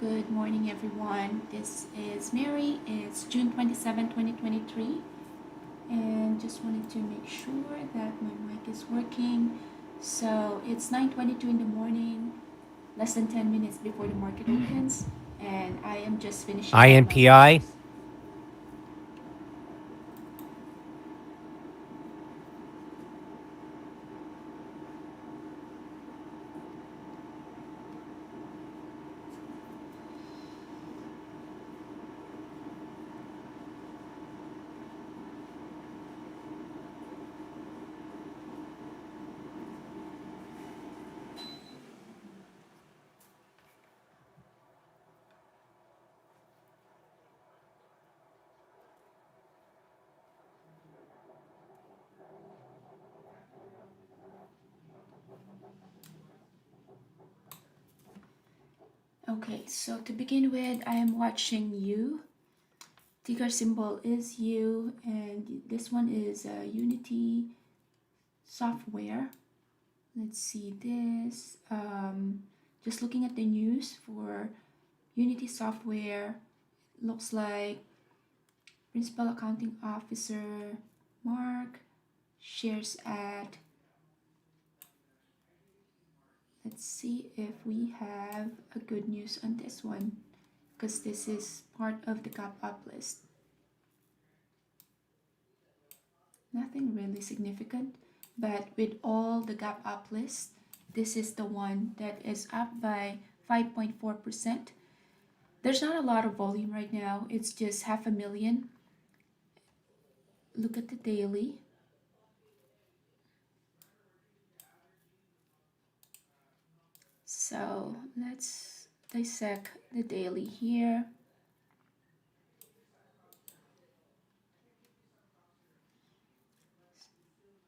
Good morning, everyone. This is Mary. It's June 27, 2023, and just wanted to make sure that my mic is working. So it's 9:22 in the morning, less than 10 minutes before the market opens, and I am just finishing up my watch INPI. list. Okay, so to begin with, I am watching you. Ticker symbol is U, and this one is Unity software. Let's see this. Just looking at the news for Unity software, looks like Principal Accounting Officer Mark shares at, let's see if we have a good news on this one, because this is part of the gap up list. Nothing really significant, but with all the gap up list, this is the one that is up by 5.4%. There's not a lot of volume right now, it's just 500,000. Look at the daily. So let's dissect the daily here.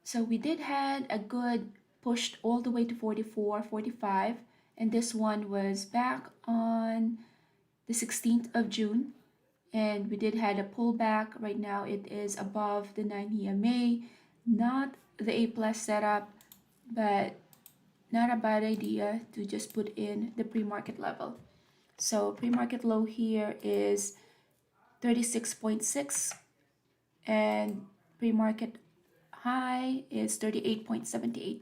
So we did had a good pushed all the way to 44, 45, and this one was back on the 16th of June, and we did had a pullback. Right now it is above the 9 EMA, not the A plus setup, but not a bad idea to just put in the pre-market level. So pre-market low here is 36.6, and pre-market high is 38.78.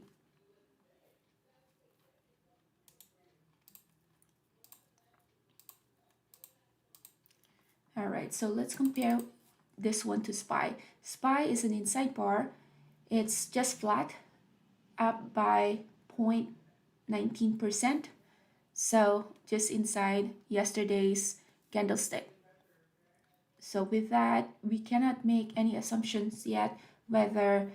All right, so let's compare this one to SPY. SPY is an inside bar. It's just flat, up by 0.19%. So just inside yesterday's candlestick. So with that, we cannot make any assumptions yet whether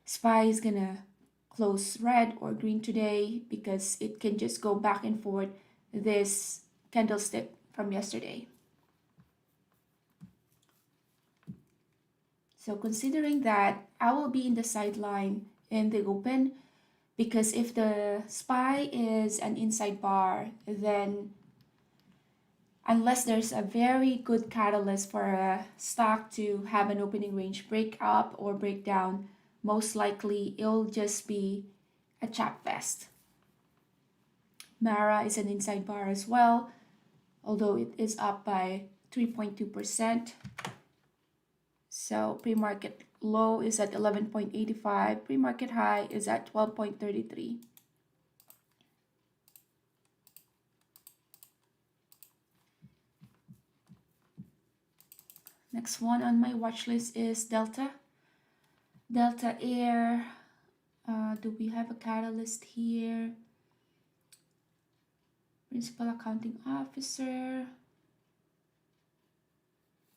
SPY is gonna close red or green today, because it can just go back and forth this candlestick from yesterday. So considering that, I will be in the sideline in the open, because if the SPY is an inside bar, then unless there's a very good catalyst for a stock to have an opening range break up or break down, most likely it'll just be a chap fest. Mara is an inside bar as well, although it is up by 3.2%. So pre-market low is at 11.85, pre-market high is at 12.33. Next one on my watch list is Delta. Delta Air. Do we have a catalyst here? Principal Accounting Officer.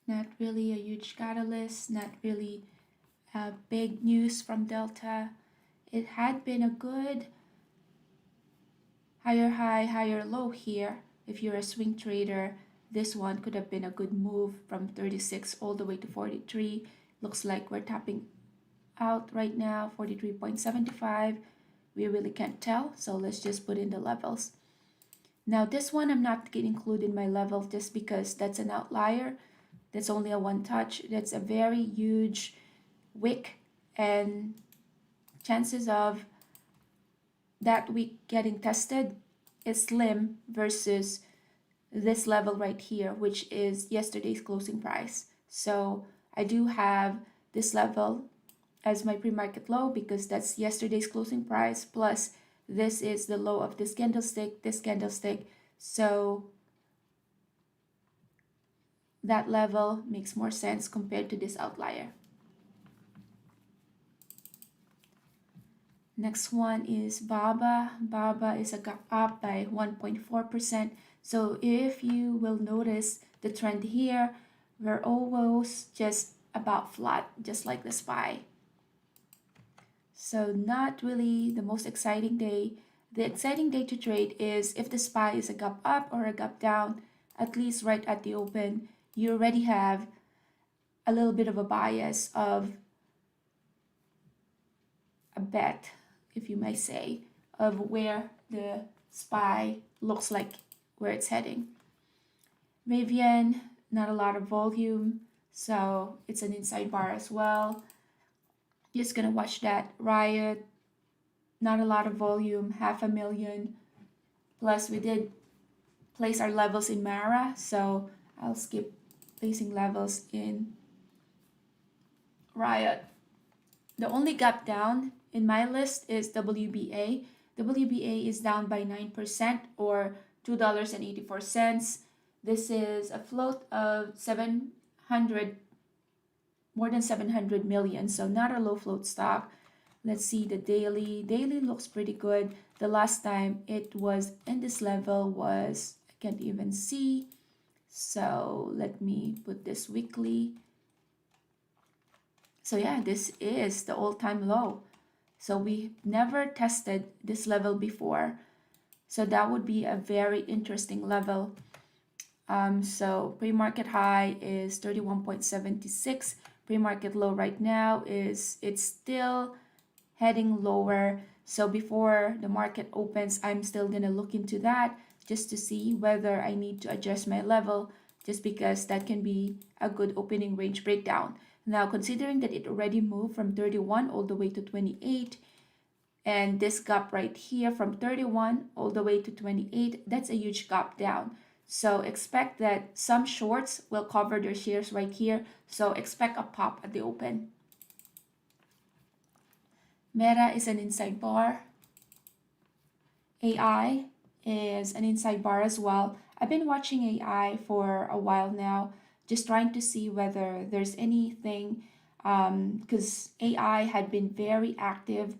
Not really a huge catalyst, not really big news from Delta. It had been a good higher high, higher low here. If you're a swing trader, this one could have been a good move from 36 all the way to 43. Looks like we're tapping out right now, 43.75. We really can't tell, so let's just put in the levels. Now this one I'm not going to include in my level just because that's an outlier. That's only a one touch. That's a very huge wick, and chances of that week getting tested is slim versus this level right here, which is yesterday's closing price. So I do have this level as my pre-market low because that's yesterday's closing price, plus this is the low of this candlestick, this candlestick. So that level makes more sense compared to this outlier. Next one is BABA. BABA is a gap up by 1.4%. So if you will notice the trend here, we're almost just about flat, just like the SPY. So not really the most exciting day. The exciting day to trade is if the SPY is a gap up or a gap down, at least right at the open, you already have a little bit of a bias of a bet, if you may say, of where the SPY looks like where it's heading. Rivian, not a lot of volume, so it's an inside bar as well. Just gonna watch that. Riot, not a lot of volume, 500,000. Plus we did place our levels in Mara, so I'll skip placing levels in Riot. The only gap down in my list is WBA. WBA is down by 9% or $2.84. This is a float of 700, more than 700 million, so not a low float stock. Let's see the daily. Daily looks pretty good. The last time it was in this level was, I can't even see. So let me put this weekly. So yeah, this is the all-time low. So we never tested this level before. So that would be a very interesting level. So pre-market high is 31.76. Pre-market low right now is, it's still heading lower. So before the market opens, I'm still gonna look into that just to see whether I need to adjust my level, just because that can be a good opening range breakdown. Now, considering that it already moved from 31 all the way to 28, and this gap right here from 31 all the way to 28, that's a huge gap down. So expect that some shorts will cover their shares right here. So expect a pop at the open. Meta is an inside bar. AI is an inside bar as well. I've been watching AI for a while now, just trying to see whether there's anything, because AI had been very active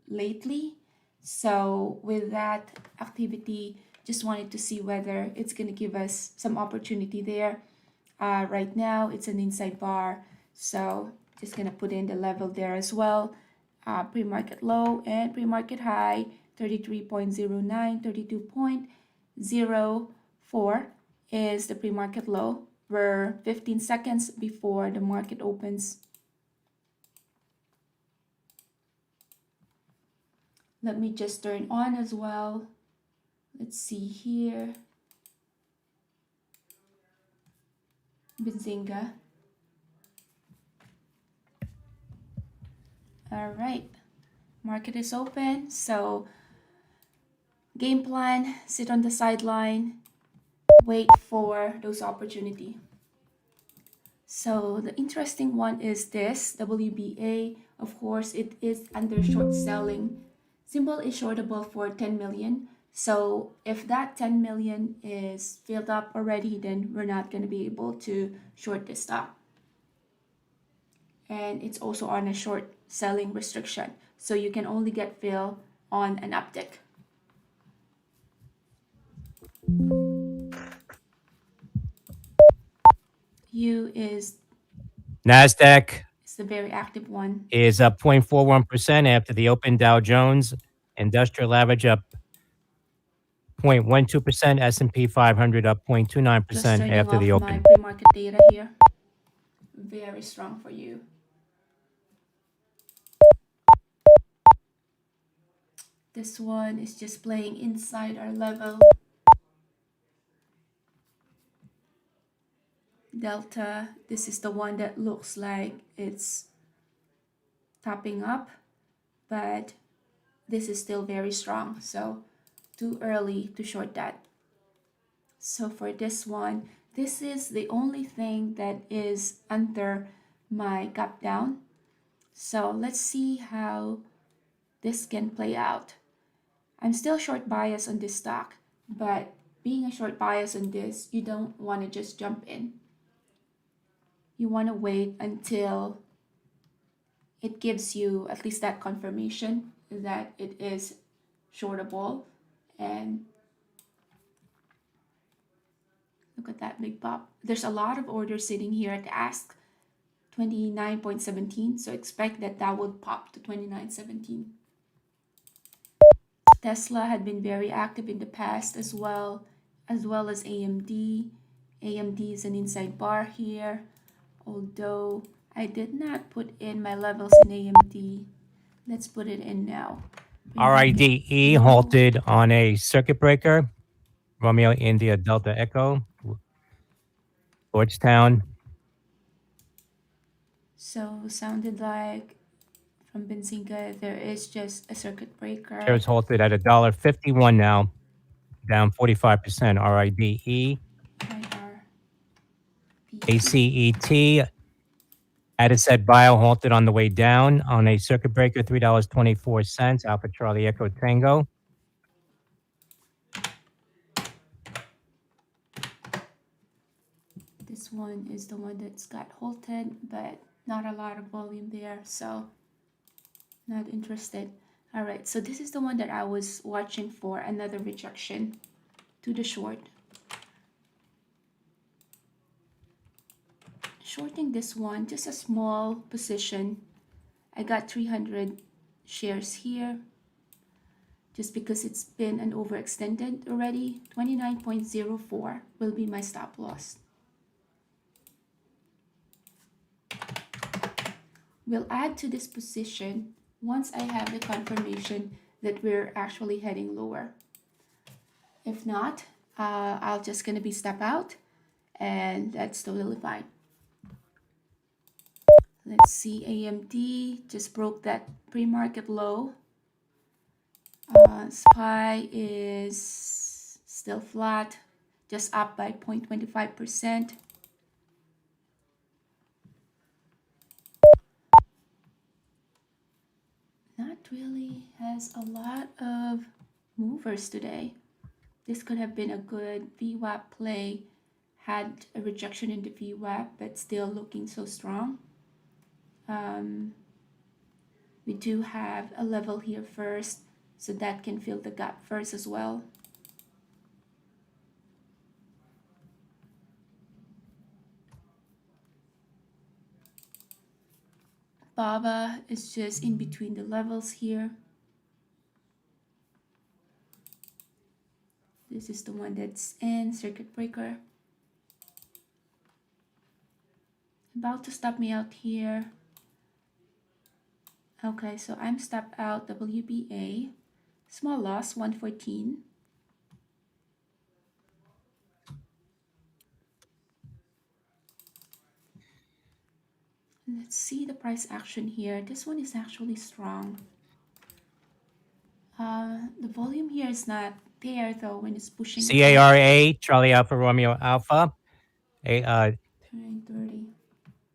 lately. So with that activity, just wanted to see whether it's going to give us some opportunity there. Right now, it's an inside bar, so just going to put in the level there as well. Pre-market low and pre-market high, 33.09, 32.04 is the pre-market low. We're 15 seconds before the market opens. Let me just turn on as well. Let's see here. Benzinga. All right, market is open. So game plan, sit on the sideline, wait for those opportunity. So the interesting one is this WBA. Of course, it is under short selling. Symbol is shortable for 10 million. So if that 10 million is filled up already, then we're not going to be able to short this stock. And it's also on a short selling restriction. So you can only get fill on an uptick. U is NASDAQ the very active one. is up 0.41% after the open. Dow Jones Industrial Average up 0.12%. S&P 500 up Just 0.29% turning after off the my open. pre-market data here. Very strong for you. This one is just playing inside our level. Delta, this is the one that looks like it's topping up, but this is still very strong, so too early to short that. So for this one, this is the only thing that is under my gap down. So let's see how this can play out. I'm still short bias on this stock, but being a short bias on this, you don't want to just jump in. You want to wait until it gives you at least that confirmation that it is shortable. And look at that big pop. There's a lot of orders sitting here at ask 29.17, so expect that that would pop to 29.17. Tesla had been very active in the past as well as AMD. AMD is an inside bar here, although I did not put in my levels in AMD. Let's put it in now. Premarket RIDE low. halted on a circuit breaker. Romeo India Delta Echo, Lordstown. So sounded like from Benzinga there is just a circuit breaker. Shares halted at $1.51 now, down 45%. RIDE, IR. ACET, Adicet Bio halted on the way down on a circuit breaker, $3.24. Alpha Charlie Echo Tango. This one is the one that's got halted, but not a lot of volume there, so not interested. All right, so this is the one that I was watching for another rejection to the short. Shorting this one, just a small position. I got 300 shares here just because it's been an overextended already. 29.04 will be my stop loss. We'll add to this position once I have the confirmation that we're actually heading lower. If not, I'll just gonna be step out, and that's totally fine. Let's see, AMD just broke that pre-market low. SPY is still flat, just up by 0.25%. Not really has a lot of movers today. This could have been a good VWAP play, had a rejection in the VWAP, but still looking so strong. We do have a level here first, so that can fill the gap first as well. BABA is just in between the levels here. This is the one that's in circuit breaker. About to stop me out here. Okay, so I'm stopped out WBA. Small loss, 114. Let's see the price action here. This one is actually strong. The volume here is not there though when it's pushing up. CARA, Charlie Alpha Romeo Alpha. 30.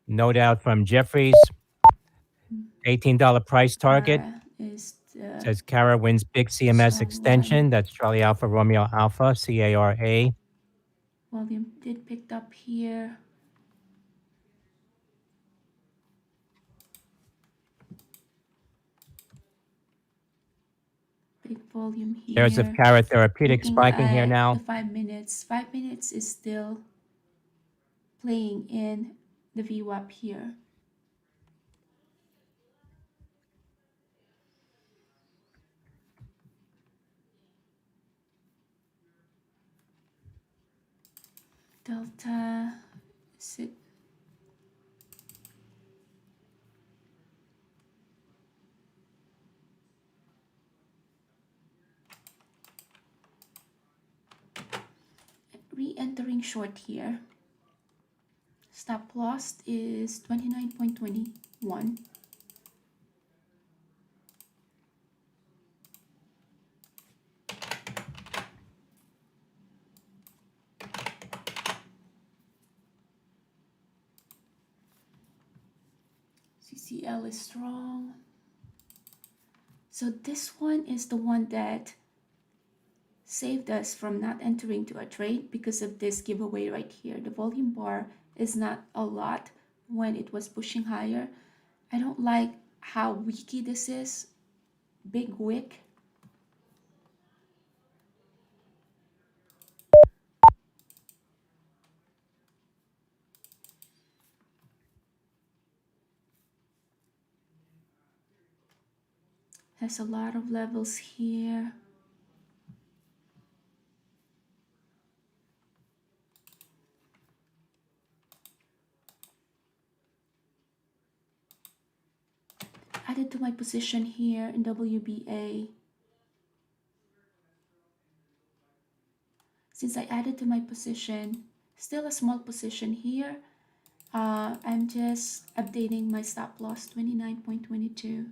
No doubt from Jeffries. $18 price target. Cara is the Says Cara wins big CMS strong extension. one. That's Charlie Alpha Romeo Alpha, CARA. Volume did picked up here. Big volume Shares of here. Cara Therapeutics Looking spiking here at now. the 5 minutes. 5 minutes is still playing in the VWAP here. Delta sit. Re-entering short here. Stop loss is 29.21. CCL is strong. So this one is the one that saved us from not entering to a trade because of this giveaway right here. The volume bar is not a lot when it was pushing higher. I don't like how wicky this is. Big wick. Has a lot of levels here. Added to my position here in WBA. Since I added to my position, still a small position here, I'm just updating my stop loss 29.22.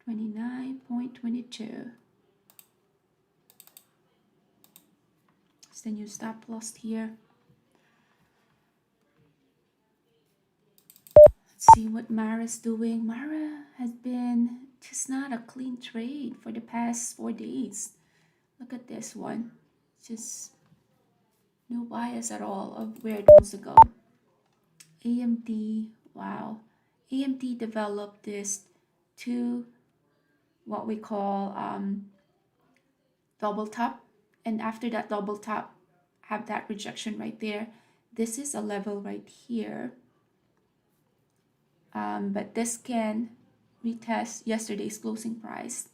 29.22. It's the new stop loss here. Let's see what Mara's doing. Mara has been just not a clean trade for the past 4 days. Look at this one. Just no bias at all of where it wants to go. AMD, wow. AMD developed this to what we call double top, and after that double top, have that rejection right there. This is a level right here, but this can retest yesterday's closing price.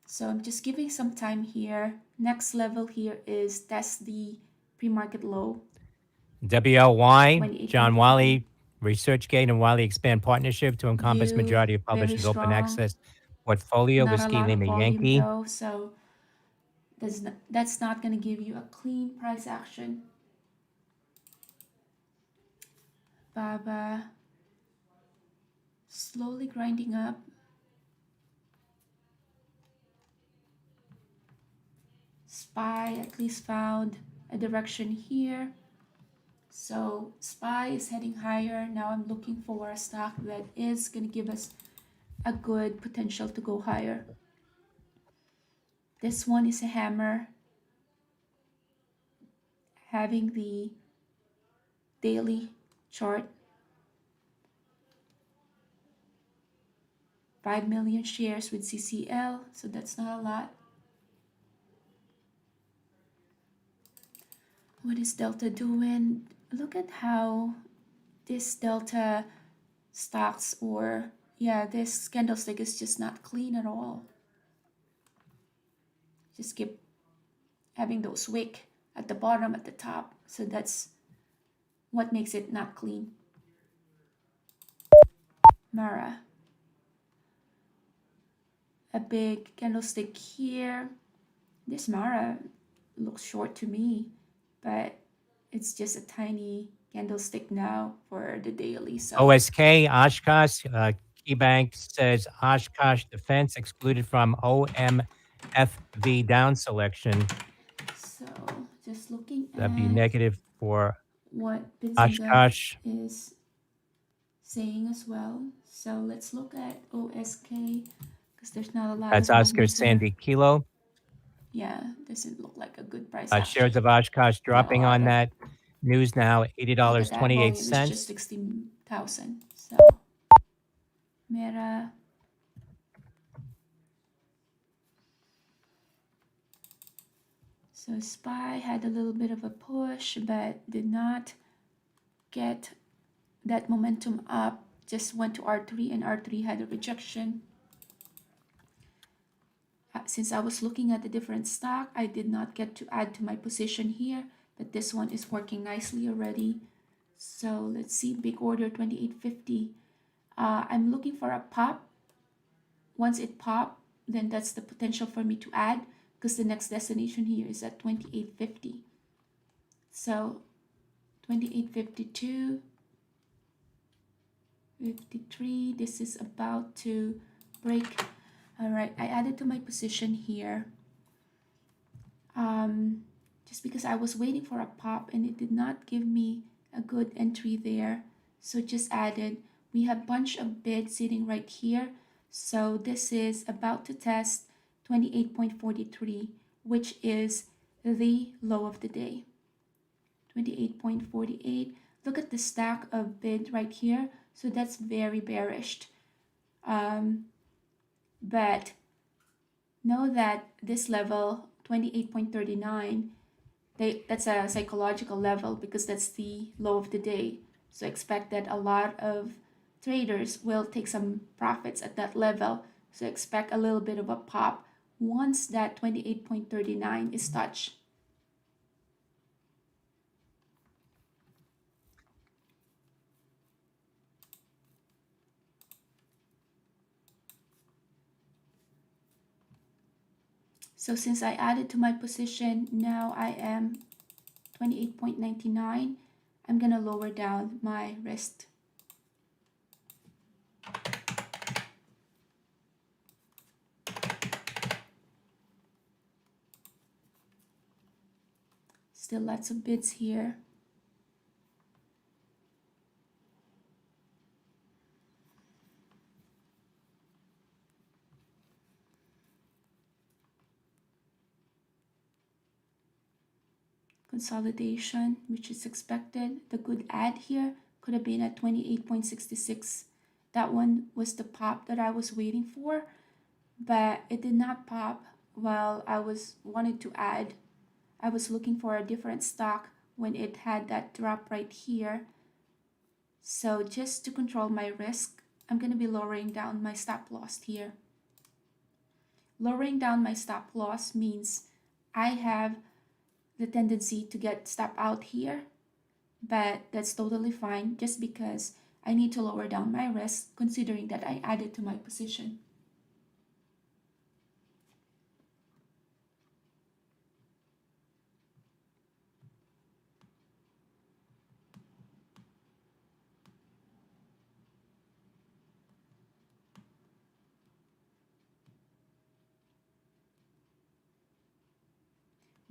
So I'm just giving some time here. Next level here is test the pre-market low. WLY, John 28.50. Wiley, ResearchGate and Wiley expand partnership to encompass View majority of very publishers' open strong. access portfolio. Not a Whiskey lot of Lima volume Yankee. though, so that's not going to give you a clean price action. Baba slowly grinding up. SPY at least found a direction here. So SPY is heading higher. Now I'm looking for a stock that is going to give us a good potential to go higher. This one is a hammer, having the daily chart. 5 million shares with CCL, so that's not a lot. What is Delta doing? Look at how this Delta stocks, or yeah, this candlestick is just not clean at all. Just keep having those wick at the bottom, at the top, so that's what makes it not clean. Mara, a big candlestick here. This Mara looks short to me, but it's just a tiny candlestick now for the daily. So OSK, Oshkosh, KeyBank says Oshkosh Defense excluded from OMFV down selection. so just looking That'd be at negative for what Benzinga Oshkosh. is saying as well. So let's look at OSK because there's not a lot That's of Oscar movement here. Sandy Kilo. Yeah, doesn't look like a good price Shares action. of Oshkosh Not a dropping lot on of. that news now, Look at that volume. It's just $80.28. 16,000. So Mera. So SPY had a little bit of a push, but did not get that momentum up. Just went to R3, and R3 had a rejection. Since I was looking at the different stock, I did not get to add to my position here, but this one is working nicely already. So let's see, big order 28.50. I'm looking for a pop. Once it pop, then that's the potential for me to add because the next destination here is at 28.50. So 28.52, 53. This is about to break All right, I added to my position here. Um, just because I was waiting for a pop and it did not give me a good entry there. So just added. We have bunch of bids sitting right here. So this is about to test 28.43, which is the low of the day. 28.48. Look at the stack of bid right here. So that's very bearish. But know that this level 28.39, that's a psychological level because that's the low of the day. So expect that a lot of traders will take some profits at that level. So expect a little bit of a pop once that 28.39 is touched. So since I added to my position, now I am 28.99. I'm gonna lower down my risk. Still lots of bids here. Consolidation, which is expected. The good add here could have been at 28.66. That one was the pop that I was waiting for, but it did not pop while I was wanted to add. I was looking for a different stock when it had that drop right here. So just to control my risk, I'm going to be lowering down my stop loss here. Lowering down my stop loss means I have the tendency to get stop out here, but that's totally fine just because I need to lower down my risk considering that I added to my position.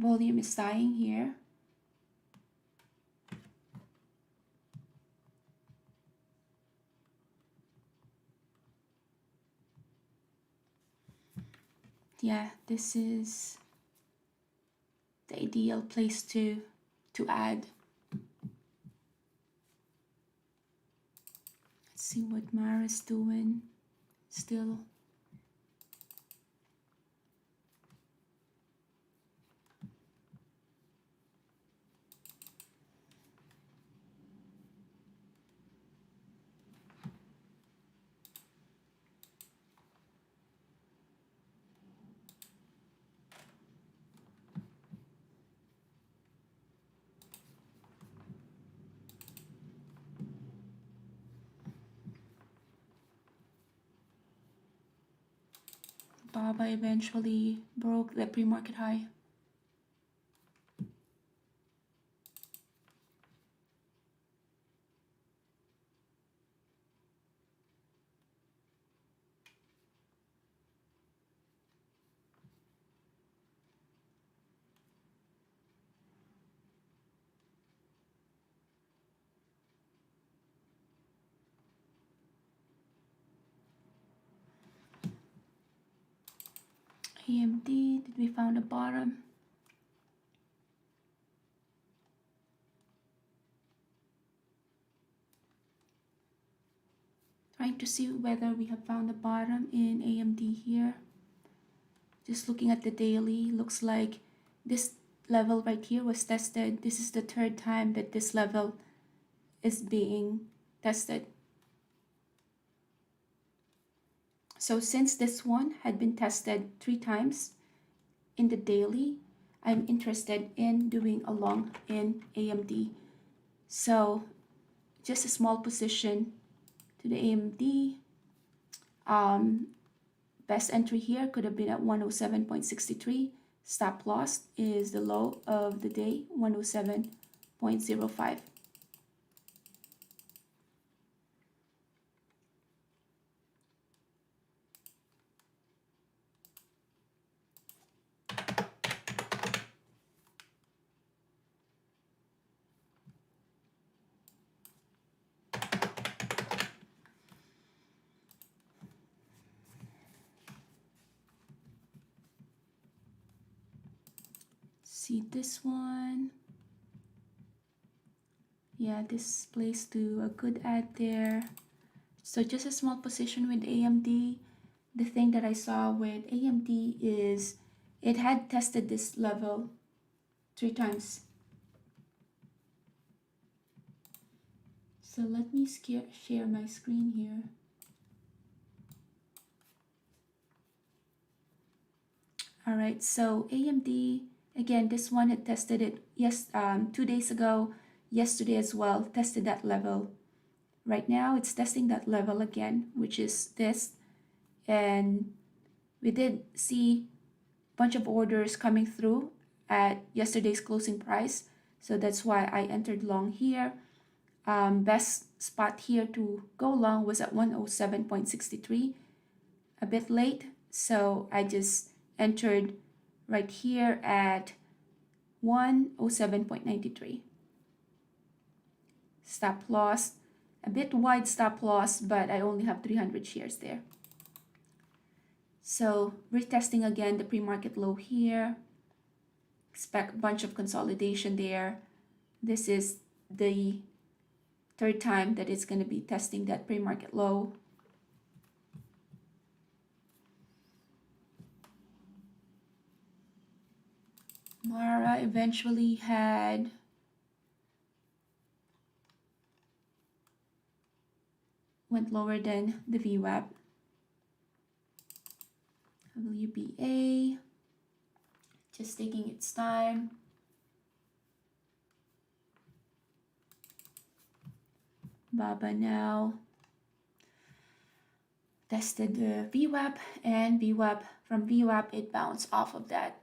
Volume is dying here. Yeah, this is the ideal place to add. Let's see what Mara's doing. Still Baba eventually broke the pre-market high. AMD, did we found a bottom? Trying to see whether we have found a bottom in AMD here. Just looking at the daily, looks like this level right here was tested. This is the third time that this level is being tested. So since this one had been tested 3 times in the daily, I'm interested in doing a long in AMD. So just a small position to the AMD. Best entry here could have been at 107.63. Stop loss is the low of the day, 107.05. See this one. Yeah, this plays to a good ad there. So just a small position with AMD. The thing that I saw with AMD is it had tested this level 3 times. So let me share my screen here. All right, so AMD, again, this one had tested it 2 days ago, yesterday as well, tested that level. Right now, it's testing that level again, which is this. And we did see a bunch of orders coming through at yesterday's closing price. So that's why I entered long here. Best spot here to go long was at 107.63, a bit late. So I just entered right here at 107.93. Stop loss, a bit wide stop loss, but I only have 300 shares there. So retesting again the pre-market low here. Expect a bunch of consolidation there. This is the third time that it's going to be testing that pre-market low. Mara eventually went lower than the VWAP. WBA, just taking its time. Baba now tested the VWAP, and from VWAP it bounced off of that.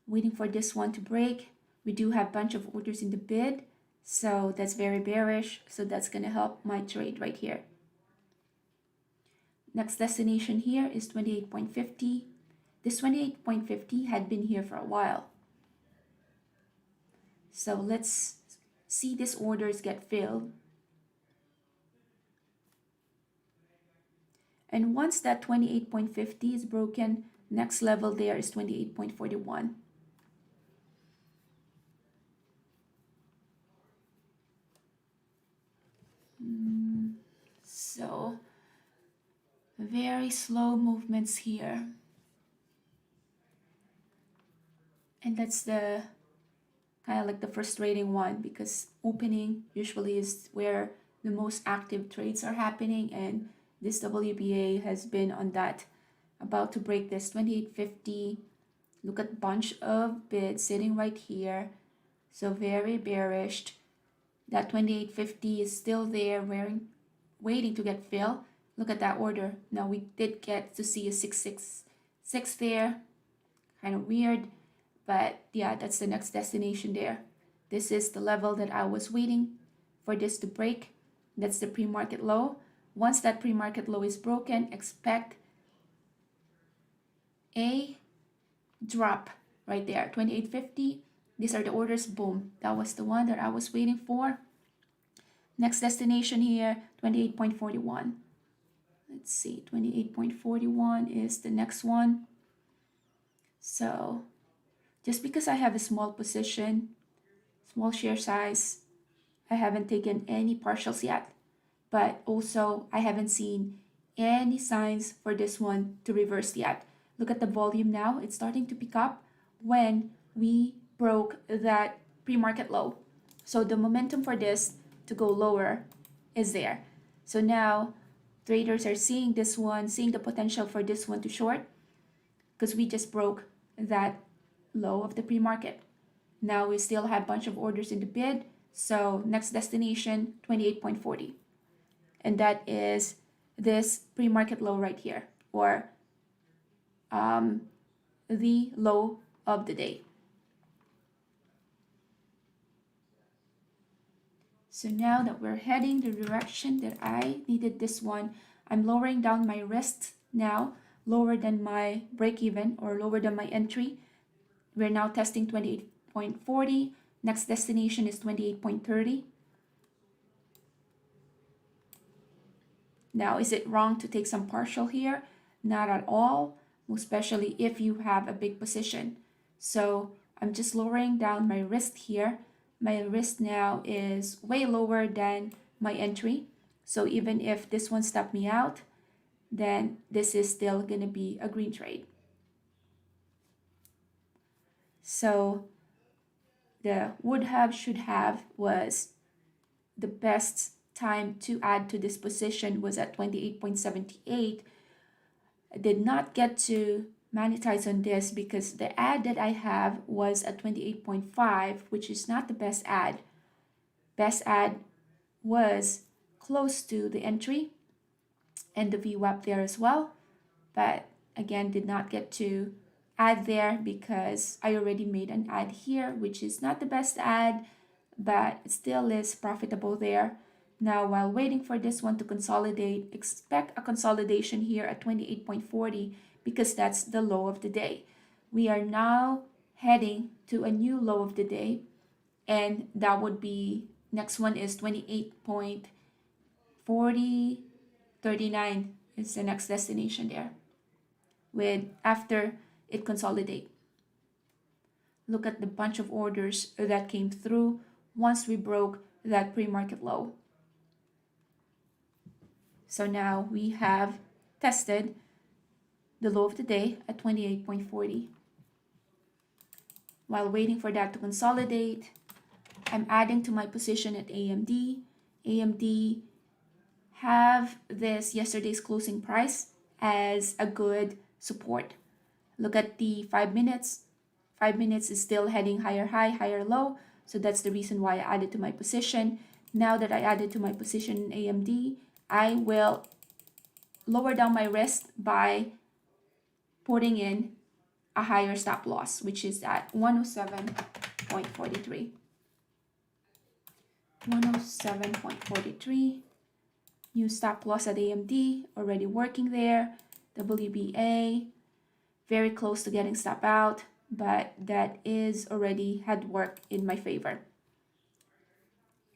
Waiting for this one to break. We do have a bunch of orders in the bid, so that's very bearish, so that's going to help my trade right here. Next destination here is 28.50. This 28.50 had been here for a while. So let's see these orders get filled. And once that 28.50 is broken, next level there is 28.41. So very slow movements here. And that's the kind of like the frustrating one, because opening usually is where the most active trades are happening, and this WBA has been on that, about to break this 28.50. Look at bunch of bids sitting right here, so very bearish. That 28.50 is still there, waiting to get filled. Look at that order. Now we did get to see a 666 there, kind of weird, but yeah, that's the next destination there. This is the level that I was waiting for this to break. That's the pre-market low. Once that pre-market low is broken, expect a drop right there, 28.50. These are the orders. Boom, that was the one that I was waiting for. Next destination here, 28.41. Let's see, 28.41 is the next one. So just because I have a small position, small share size, I haven't taken any partials yet, but also I haven't seen any signs for this one to reverse yet. Look at the volume now. It's starting to pick up when we broke that pre-market low. So the momentum for this to go lower is there. So now traders are seeing this one, seeing the potential for this one to short, because we just broke that low of the pre-market. Now we still have a bunch of orders in the bid. So next destination, 28.40. And that is this pre-market low right here, or the low of the day. So now that we're heading the direction that I needed this one, I'm lowering down my risk now, lower than my break even, or lower than my entry. We're now testing 28.40. Next destination is 28.30. Now, is it wrong to take some partial here? Not at all, especially if you have a big position. So I'm just lowering down my risk here. My risk now is way lower than my entry. So even if this one stopped me out, then this is still going to be a green trade. So the would have, should have was the best time to add to this position was at 28.78. I did not get to monetize on this because the ad that I have was at 28.5, which is not the best ad. Best ad was close to the entry and the VWAP there as well, but again did not get to add there because I already made an ad here, which is not the best ad, but it still is profitable there. Now, while waiting for this one to consolidate, expect a consolidation here at 28.40 because that's the low of the day. We are now heading to a new low of the day, and that would be next one is 28.4039 is the next destination there with after it consolidate. Look at the bunch of orders that came through once we broke that pre-market low. So now we have tested the low of the day at 28.40. While waiting for that to consolidate, I'm adding to my position at AMD. AMD have this yesterday's closing price as a good support. Look at the 5 minutes. 5 minutes is still heading higher high, higher low. So that's the reason why I added to my position. Now that I added to my position in AMD, I will lower down my risk by putting in a higher stop loss, which is at 107.43. 107.43. New stop loss at AMD, already working there. WBA, very close to getting stop out, but that is already had worked in my favor.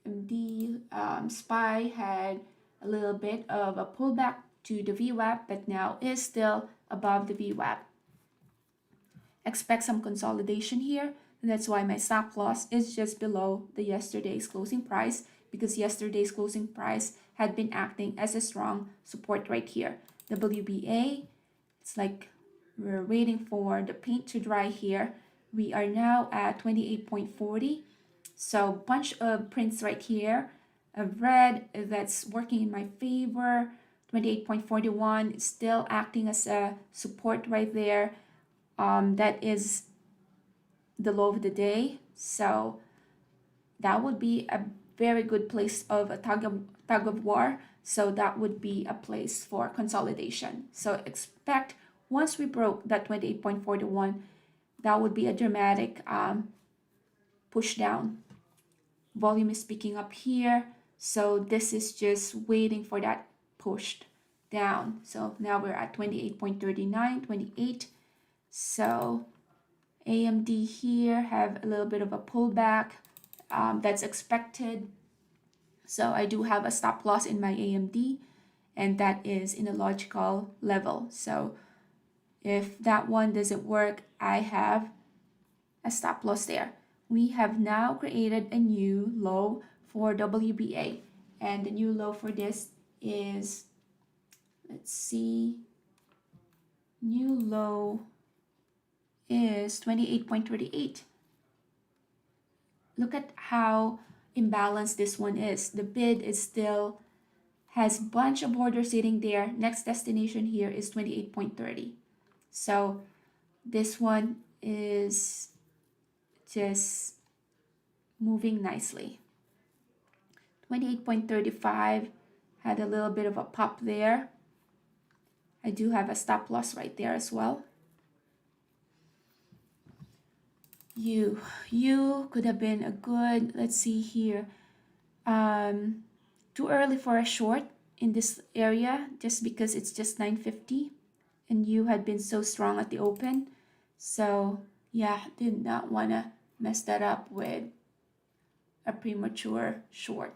The SPY had a little bit of a pullback to the VWAP, but now is still above the VWAP. Expect some consolidation here, and that's why my stop loss is just below the yesterday's closing price, because yesterday's closing price had been acting as a strong support right here. WBA, it's like we're waiting for the paint to dry here. We are now at 28.40. So bunch of prints right here of red that's working in my favor. 28.41 is still acting as a support right there. That is the low of the day. So that would be a very good place of a tug of war. So that would be a place for consolidation. So expect once we broke that 28.41, that would be a dramatic push down. Volume is picking up here. So this is just waiting for that pushed down. So now we're at 28.39, 28. So AMD here have a little bit of a pullback that's expected. So I do have a stop loss in my AMD, and that is in a logical level. So if that one doesn't work, I have a stop loss there. We have now created a new low for WBA, and the new low for this is, let's see, new low is 28.38. Look at how imbalanced this one is. The bid is still has bunch of orders sitting there. Next destination here is 28.30. So this one is just moving nicely. 28.35 had a little bit of a pop there. I do have a stop loss right there as well. You could have been a good, let's see here, too early for a short in this area just because it's just 950 and you had been so strong at the open. So yeah, did not want to mess that up with a premature short.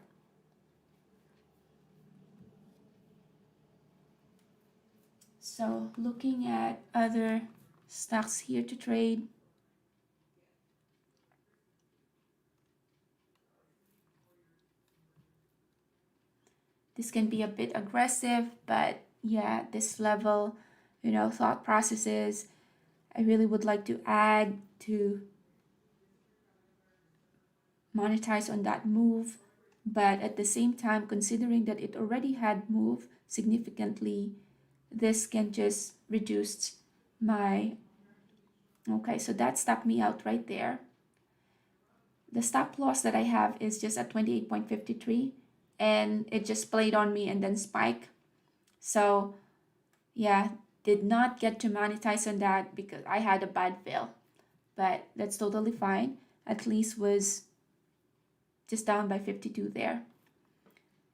So looking at other stocks here to trade, This can be a bit aggressive, but yeah, this level, thought processes, I really would like to add to monetize on that move. But at the same time, considering that it already had moved significantly, this can just reduce my, okay, so that stopped me out right there. The stop loss that I have is just at 28.53, and it just played on me and then spike. So yeah, did not get to monetize on that because I had a bad fail, but that's totally fine. At least was just down by 52 there.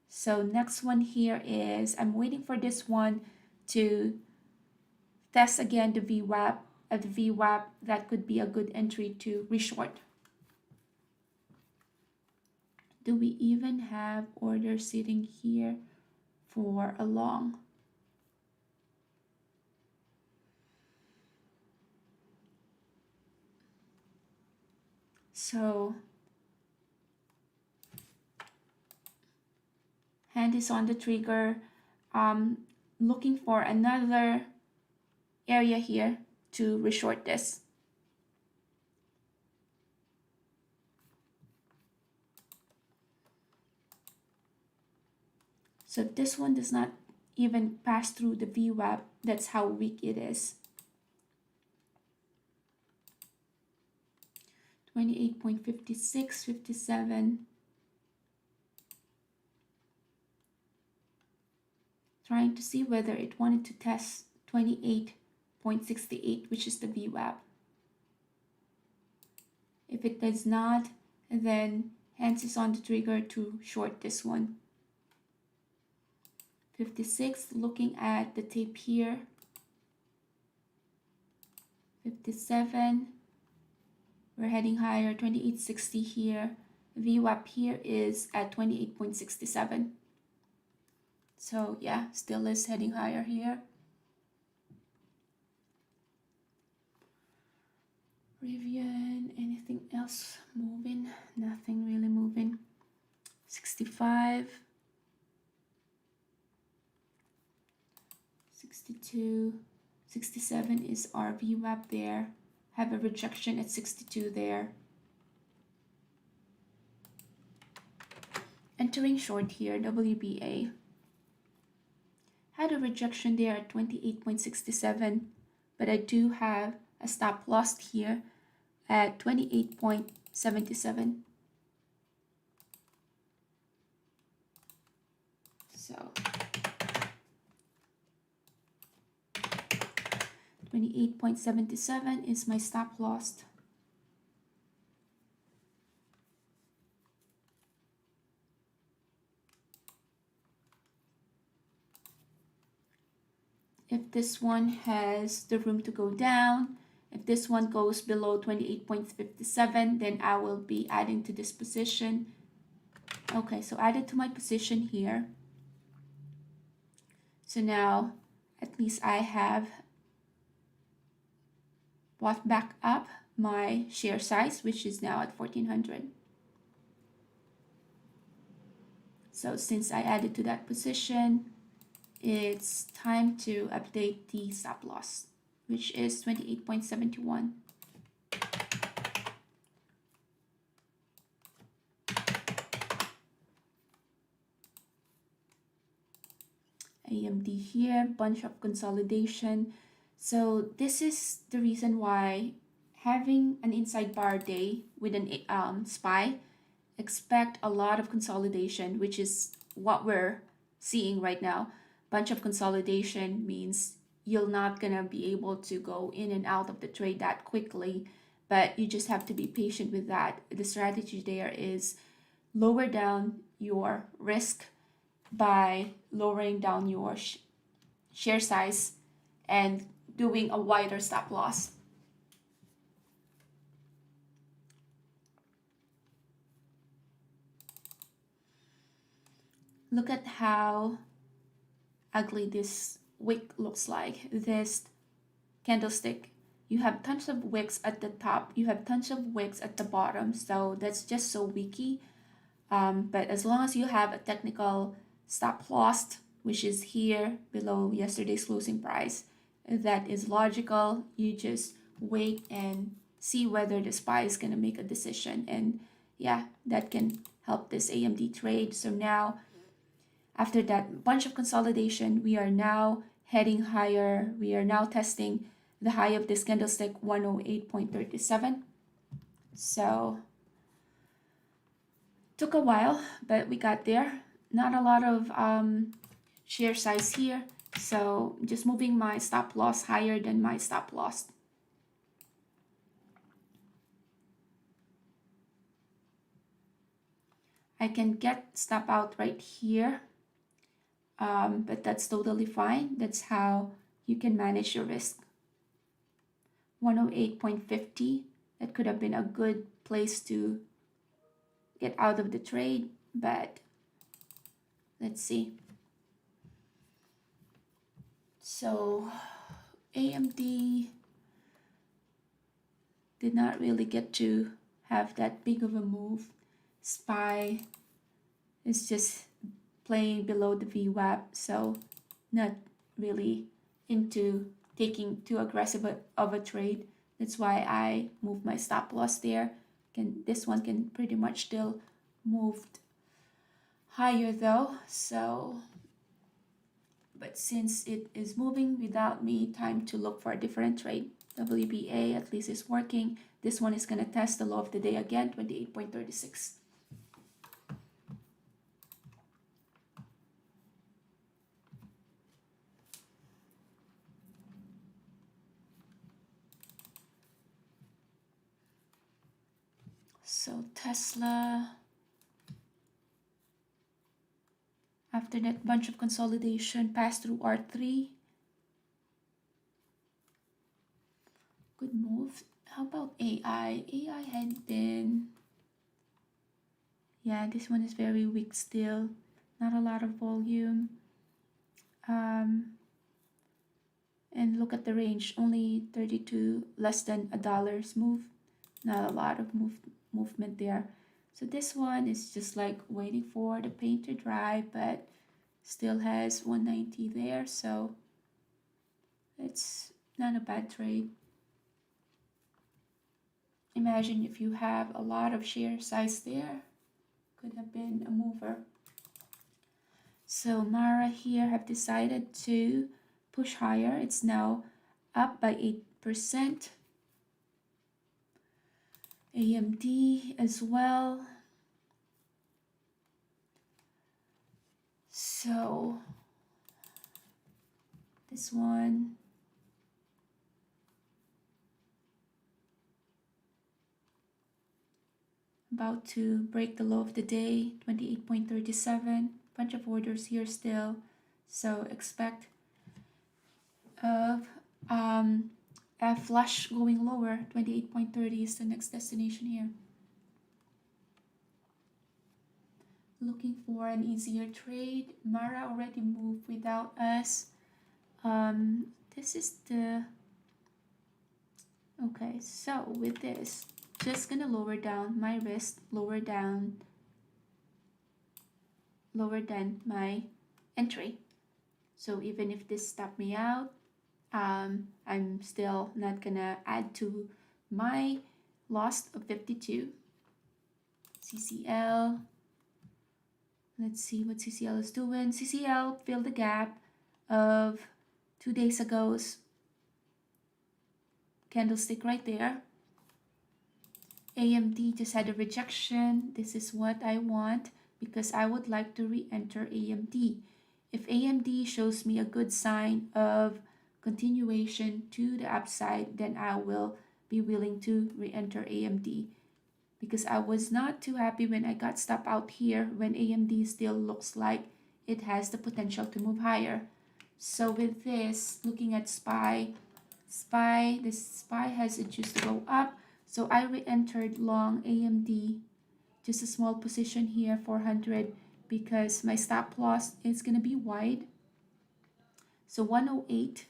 So next one here is I'm waiting for this one to test again the VWAP. At the VWAP, that could be a good entry to reshort. Do we even have orders sitting here for a long? So hand is on the trigger. Looking for another area here to reshort this. So if this one does not even pass through the VWAP, that's how weak it is. 28.56, 57. Trying to see whether it wanted to test 28.68, which is the VWAP. If it does not, then hands is on the trigger to short this one. 56, looking at the tape here. 57, we're heading higher, 28.60 here. VWAP here is at 28.67. So yeah, still is heading higher here. Rivian, anything else moving? Nothing really moving. 65, 62, 67 is our VWAP there. Have a rejection at 62 there. Entering short here, WBA. Had a rejection there at 28.67, but I do have a stop loss here at 28.77. So 28.77 is my stop loss. If this one has the room to go down, if this one goes below 28.57, then I will be adding to this position. Okay, so added to my position here. So now at least I have bought back up my share size, which is now at 1400. So since I added to that position, it's time to update the stop loss, which is 28.71. AMD here, bunch of consolidation. So this is the reason why having an inside bar day with an SPY, expect a lot of consolidation, which is what we're seeing right now. Bunch of consolidation means you're not gonna be able to go in and out of the trade that quickly, but you just have to be patient with that. The strategy there is lower down your risk by lowering down your share size and doing a wider stop loss. Look at how ugly this wick looks like. This candlestick, you have tons of wicks at the top, you have tons of wicks at the bottom, so that's just so weaky. But as long as you have a technical stop loss, which is here below yesterday's closing price. That is logical. You just wait and see whether the SPY is going to make a decision. And yeah, that can help this AMD trade. So now, after that bunch of consolidation, we are now heading higher. We are now testing the high of this candlestick, 108.37. So took a while, but we got there. Not a lot of share size here, so just moving my stop loss higher than my stop loss. I can get stop out right here, but that's totally fine. That's how you can manage your risk. 108.50, that could have been a good place to get out of the trade, but let's see. So AMD did not really get to have that big of a move. SPY is just playing below the VWAP, so not really into taking too aggressive of a trade. That's why I moved my stop loss there. This one can pretty much still move higher though, so but since it is moving without me, time to look for a different trade. WBA at least is working. This one is going to test the low of the day again, 28.36. So Tesla, after that bunch of consolidation, passed through R3. Good move. How about AI? AI had been, yeah, this one is very weak still. Not a lot of volume. And look at the range, only 32, less than $1 move. Not a lot of movement there. So this one is just like waiting for the paint to dry, but still has 190 there, so it's not a bad trade. Imagine if you have a lot of share size there, could have been a mover. So Mara here have decided to push higher. It's now up by 8%. AMD as well. So this one, about to break the low of the day, 28.37. Bunch of orders here still, so expect a flush going lower. 28.30 is the next destination here. Looking for an easier trade. Mara already moved without us. This is the, okay, so with this, just gonna lower down my risk, lower than my entry. So even if this stopped me out, I'm still not gonna add to my loss of 52. CCL, let's see what CCL is doing. CCL filled the gap of 2 days ago's candlestick right there. AMD just had a rejection. This is what I want because I would like to re-enter AMD. If AMD shows me a good sign of continuation to the upside, then I will be willing to re-enter AMD, because I was not too happy when I got stopped out here when AMD still looks like it has the potential to move higher. So with this, looking at SPY, this SPY has a juice to go up. So I re-entered long AMD, just a small position here, 400, because my stop loss is going to be wide. So 108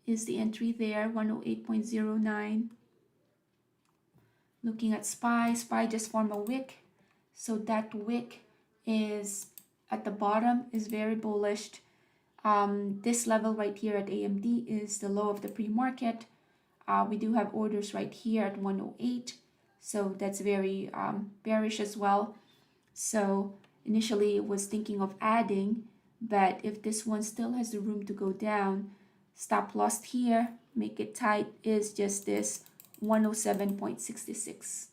is the entry there, 108.09. Looking at SPY, SPY just formed a wick. So that wick is at the bottom is very bullish. This level right here at AMD is the low of the pre-market. We do have orders right here at 108, so that's very bearish as well. So initially I was thinking of adding, but if this one still has the room to go down, stop loss here, make it tight, is just this 107.66.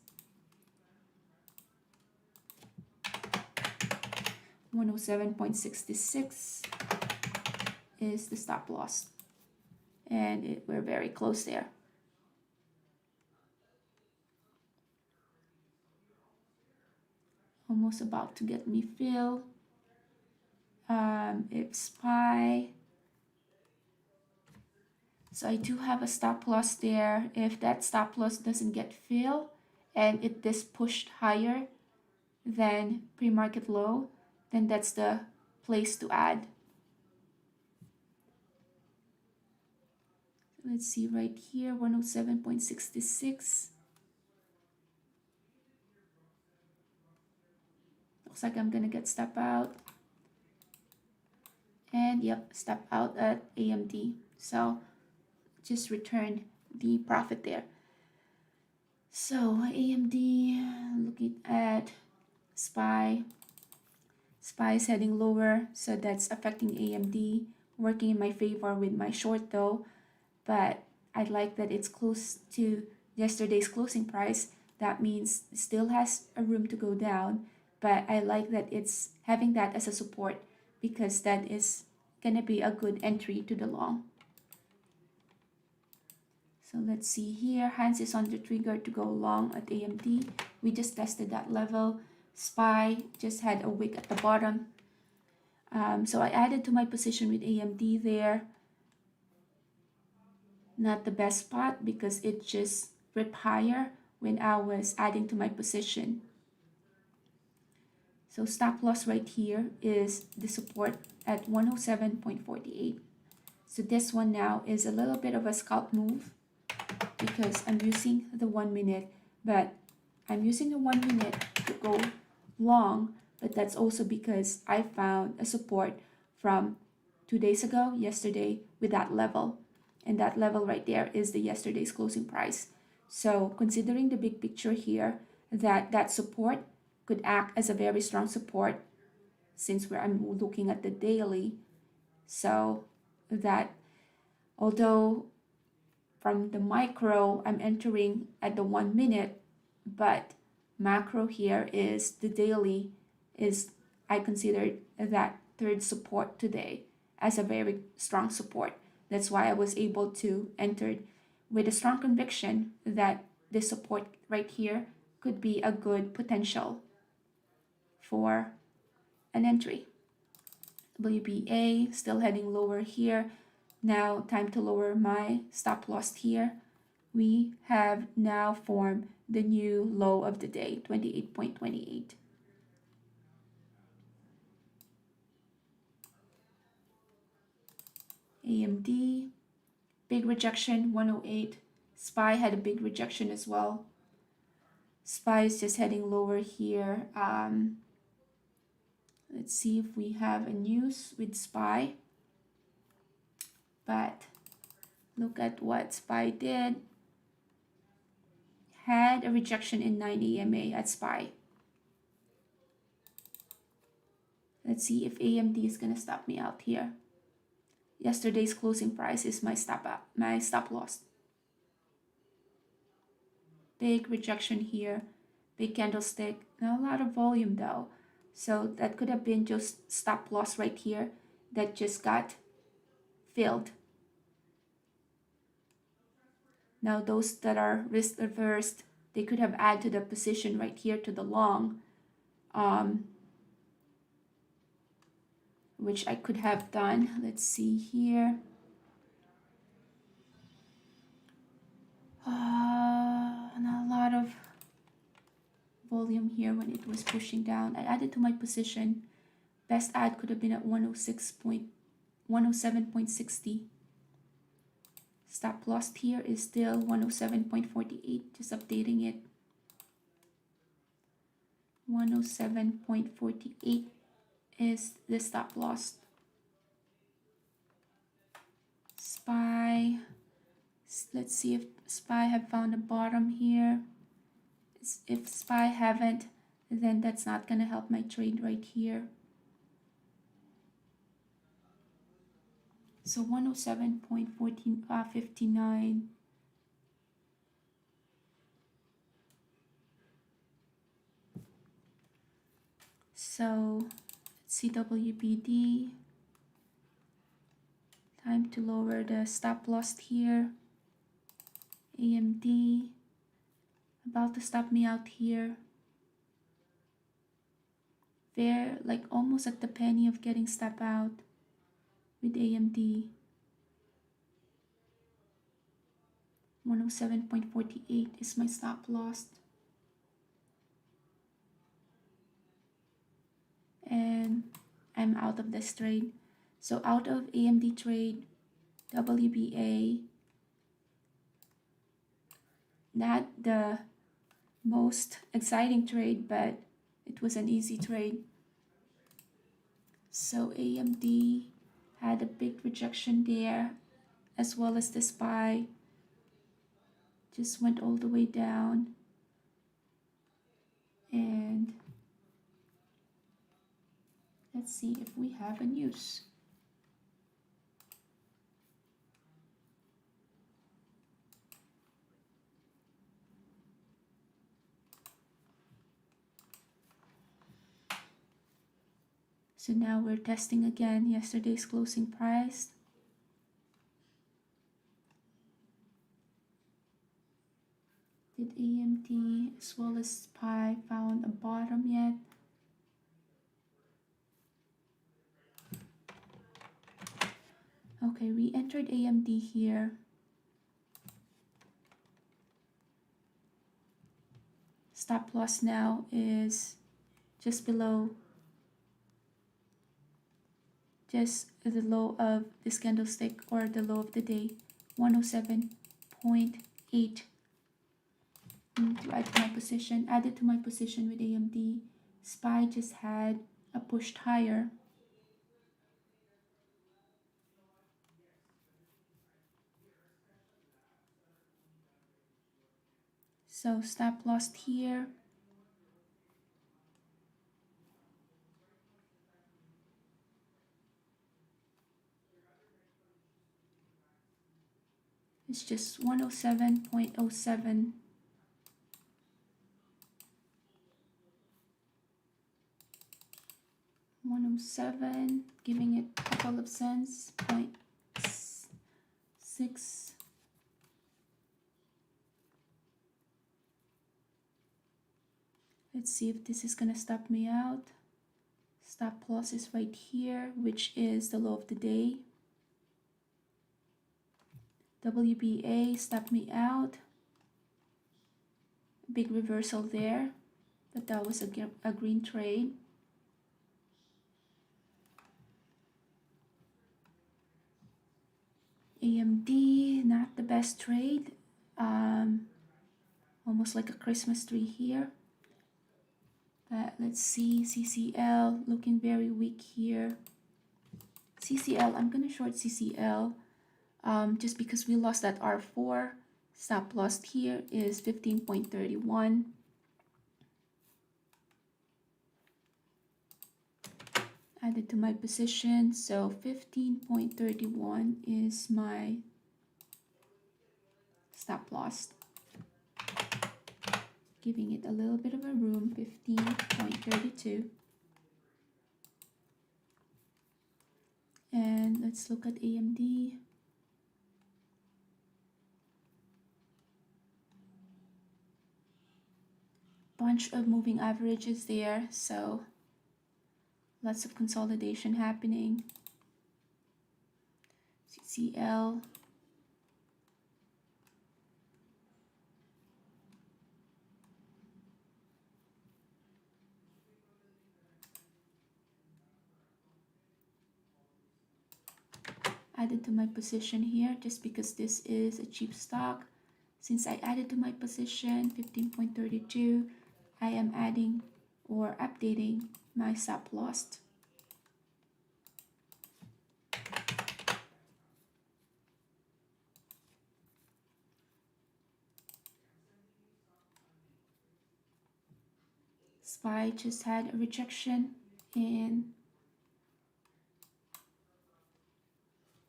107.66 is the stop loss, and we're very close there. Almost about to get me fill. It's SPY. So I do have a stop loss there. If that stop loss doesn't get filled and it is pushed higher than pre-market low, then that's the place to add. Let's see right here, 107.66. Looks like I'm gonna get step out. And yep, step out at AMD. So just return the profit there. So AMD, looking at SPY. SPY is heading lower, so that's affecting AMD, working in my favor with my short though. But I like that it's close to yesterday's closing price. That means it still has a room to go down, but I like that it's having that as a support because that is gonna be a good entry to the long. So let's see here, hands is on the trigger to go long at AMD. We just tested that level. SPY just had a wick at the bottom. So I added to my position with AMD there. Not the best spot because it just ripped higher when I was adding to my position. So stop loss right here is the support at 107.48. So this one now is a little bit of a scalp move because I'm using the 1 minute, but I'm using the 1 minute to go long, but that's also because I found a support from 2 days ago, yesterday, with that level. And that level right there is the yesterday's closing price. So considering the big picture here, that support could act as a very strong support since I'm looking at the daily. So that although from the micro, I'm entering at the 1 minute, but macro here is the daily is, I consider that third support today as a very strong support. That's why I was able to enter with a strong conviction that this support right here could be a good potential for an entry. WBA still heading lower here. Now time to lower my stop loss here. We have now formed the new low of the day, 28.28. AMD, big rejection, 108. SPY had a big rejection as well. SPY is just heading lower here. Let's see if we have a news with SPY. But look at what SPY did. Had a rejection in 9 EMA at SPY. Let's see if AMD is gonna stop me out here. Yesterday's closing price is my stop loss. Big rejection here, big candlestick, not a lot of volume though. So that could have been just stop loss right here that just got filled. Now those that are risk averse, they could have added to the position right here to the long, which I could have done. Let's see here. Not a lot of volume here when it was pushing down. I added to my position. Best add could have been at 107.60. Stop loss here is still 107.48. Just updating it. 107.48 is the stop loss. SPY, let's see if SPY have found a bottom here. If SPY haven't, then that's not gonna help my trade right here. So 107.59. So let's see WBD. Time to lower the stop loss here. AMD about to stop me out here. They're like almost at the penny of getting stop out with AMD. 107.48 is my stop loss. And I'm out of this trade. So out of AMD trade, WBA, not the most exciting trade, but it was an easy trade. So AMD had a big rejection there, as well as the SPY just went all the way down. And let's see if we have a news. So now we're testing again yesterday's closing price. Did AMD as well as SPY found a bottom yet? Okay, we entered AMD here. Stop loss now is just below, just the low of this candlestick or the low of the day, 107.8. To add to my position, added to my position with AMD. SPY just had a pushed higher. So stop loss here. It's just 107.07. 107, giving it a couple of cents, 0.6. Let's see if this is gonna stop me out. Stop loss is right here, which is the low of the day. WBA stopped me out. Big reversal there, but that was a green trade. AMD, not the best trade. Almost like a Christmas tree here. But let's see, CCL looking very weak here. CCL, I'm gonna short CCL just because we lost that R4. Stop loss here is 15.31. Added to my position, so 15.31 is my stop loss. Giving it a little bit of a room, 15.32. And let's look at AMD. Bunch of moving averages there, so lots of consolidation happening. CCL. Added to my position here just because this is a cheap stock. Since I added to my position 15.32, I am adding or updating my stop loss. SPY just had a rejection in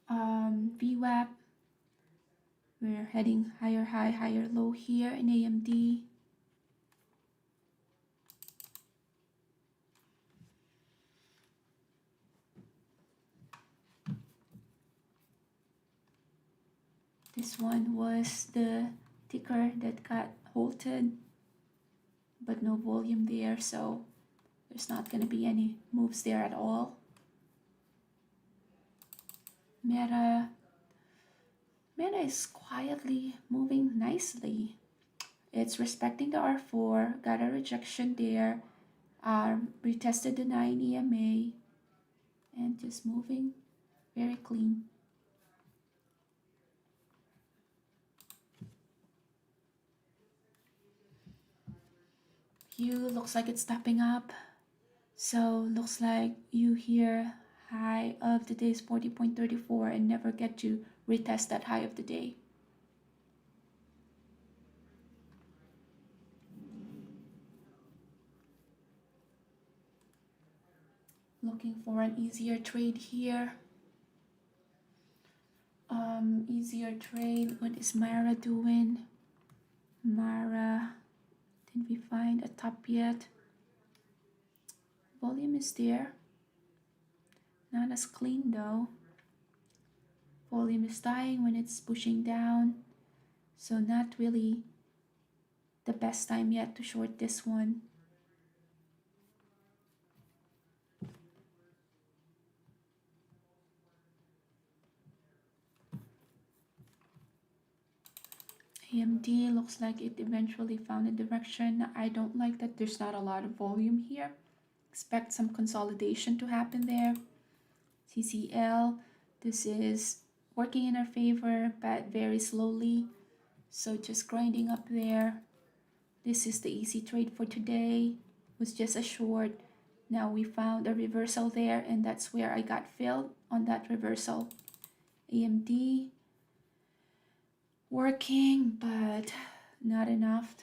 VWAP. We're heading higher high, higher low here in AMD. This one was the ticker that got halted, but no volume there, so there's not going to be any moves there at all. Meta is quietly moving nicely. It's respecting the R4, got a rejection there, retested the 9 EMA, and just moving very clean. You looks like it's stepping up. So looks like you here high of the day is 40.34 and never get to retest that high of the day. Looking for an easier trade here. Easier trade. What is Mara doing? Mara, didn't we find a top yet? Volume is there. Not as clean though. Volume is dying when it's pushing down. So not really the best time yet to short this one. AMD looks like it eventually found a direction. I don't like that there's not a lot of volume here. Expect some consolidation to happen there. CCL, this is working in our favor, but very slowly. So just grinding up there. This is the easy trade for today. It was just a short. Now we found a reversal there, and that's where I got filled on that reversal. AMD working, but not enough.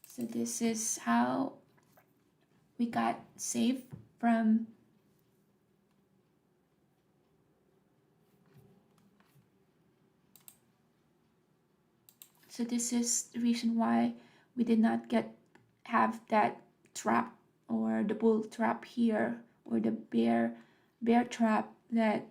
So this is how we got saved from so this is the reason why we did not have that trap or the bull trap here or the bear trap that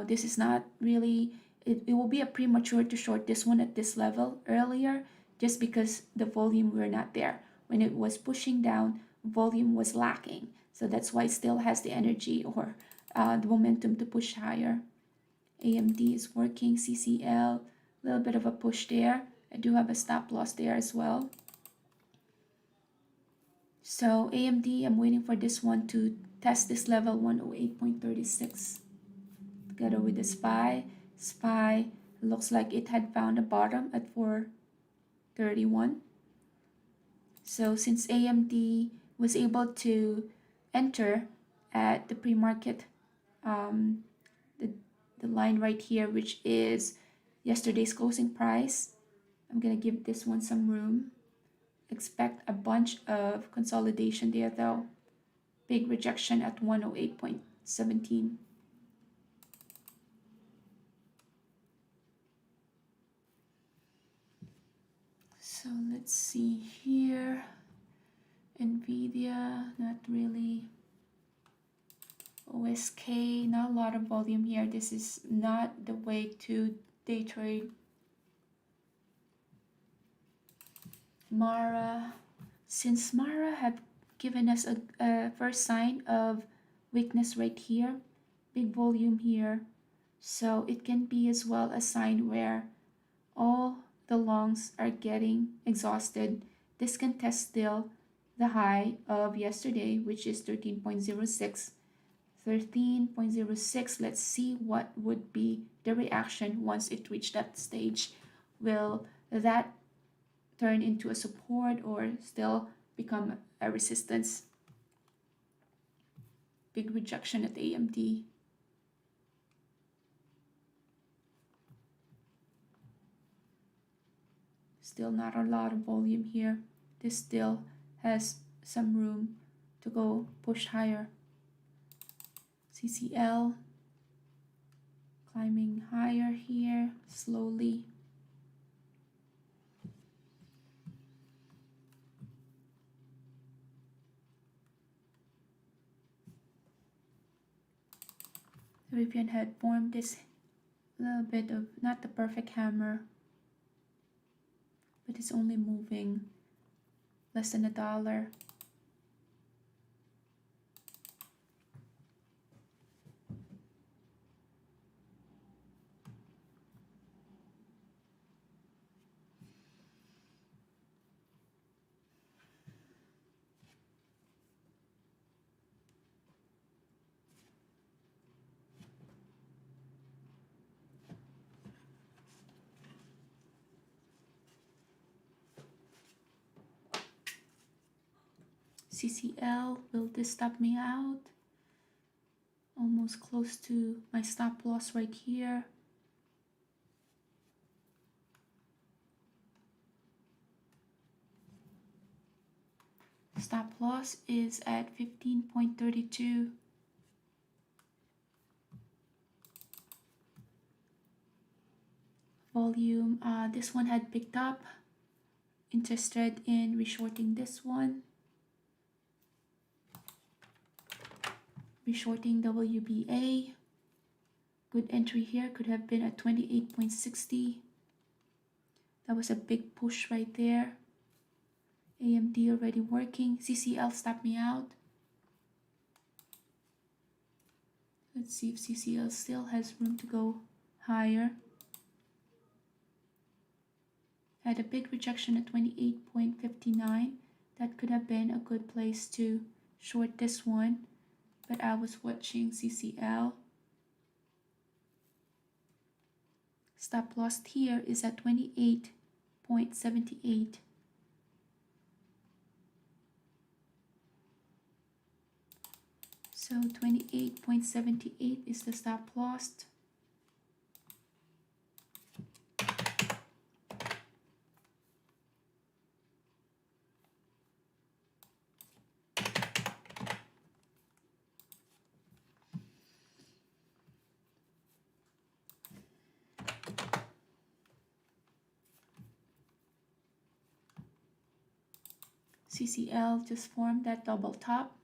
this is not really it will be a premature to short this one at this level earlier just because the volume were not there. When it was pushing down, volume was lacking, so that's why it still has the energy or the momentum to push higher. AMD is working. CCL, a little bit of a push there. I do have a stop loss there as well. So AMD, I'm waiting for this one to test this level 108.36 together with the SPY. SPY looks like it had found a bottom at 431. So since AMD was able to enter at the pre-market, the line right here, which is yesterday's closing price, I'm gonna give this one some room. Expect a bunch of consolidation there though. Big rejection at 108.17. So let's see here. Nvidia, not really. OSK, not a lot of volume here. This is not the way to day trade. Mara, since Mara have given us a first sign of weakness right here, big volume here, so it can be as well a sign where all the longs are getting exhausted. This can test still the high of yesterday, which is 13.06. 13.06. Let's see what would be the reaction once it reached that stage. Will that turn into a support or still become a resistance? Big rejection at AMD. Still not a lot of volume here. This still has some room to go push higher. CCL climbing higher here slowly. The Rivian had formed this little bit of not the perfect hammer, but it's only moving less than $1. CCL, will this stop me out? Almost close to my stop loss right here. Stop loss is at 15.32. Volume, this one had picked up. Interested in reshorting this one. Reshorting WBA. Good entry here, could have been at 28.60. That was a big push right there. AMD already working. CCL stopped me out. Let's see if CCL still has room to go higher. Had a big rejection at 28.59. That could have been a good place to short this one, but I was watching CCL. Stop loss here is at 28.78. So 28.78 is the stop loss. CCL just formed that double top.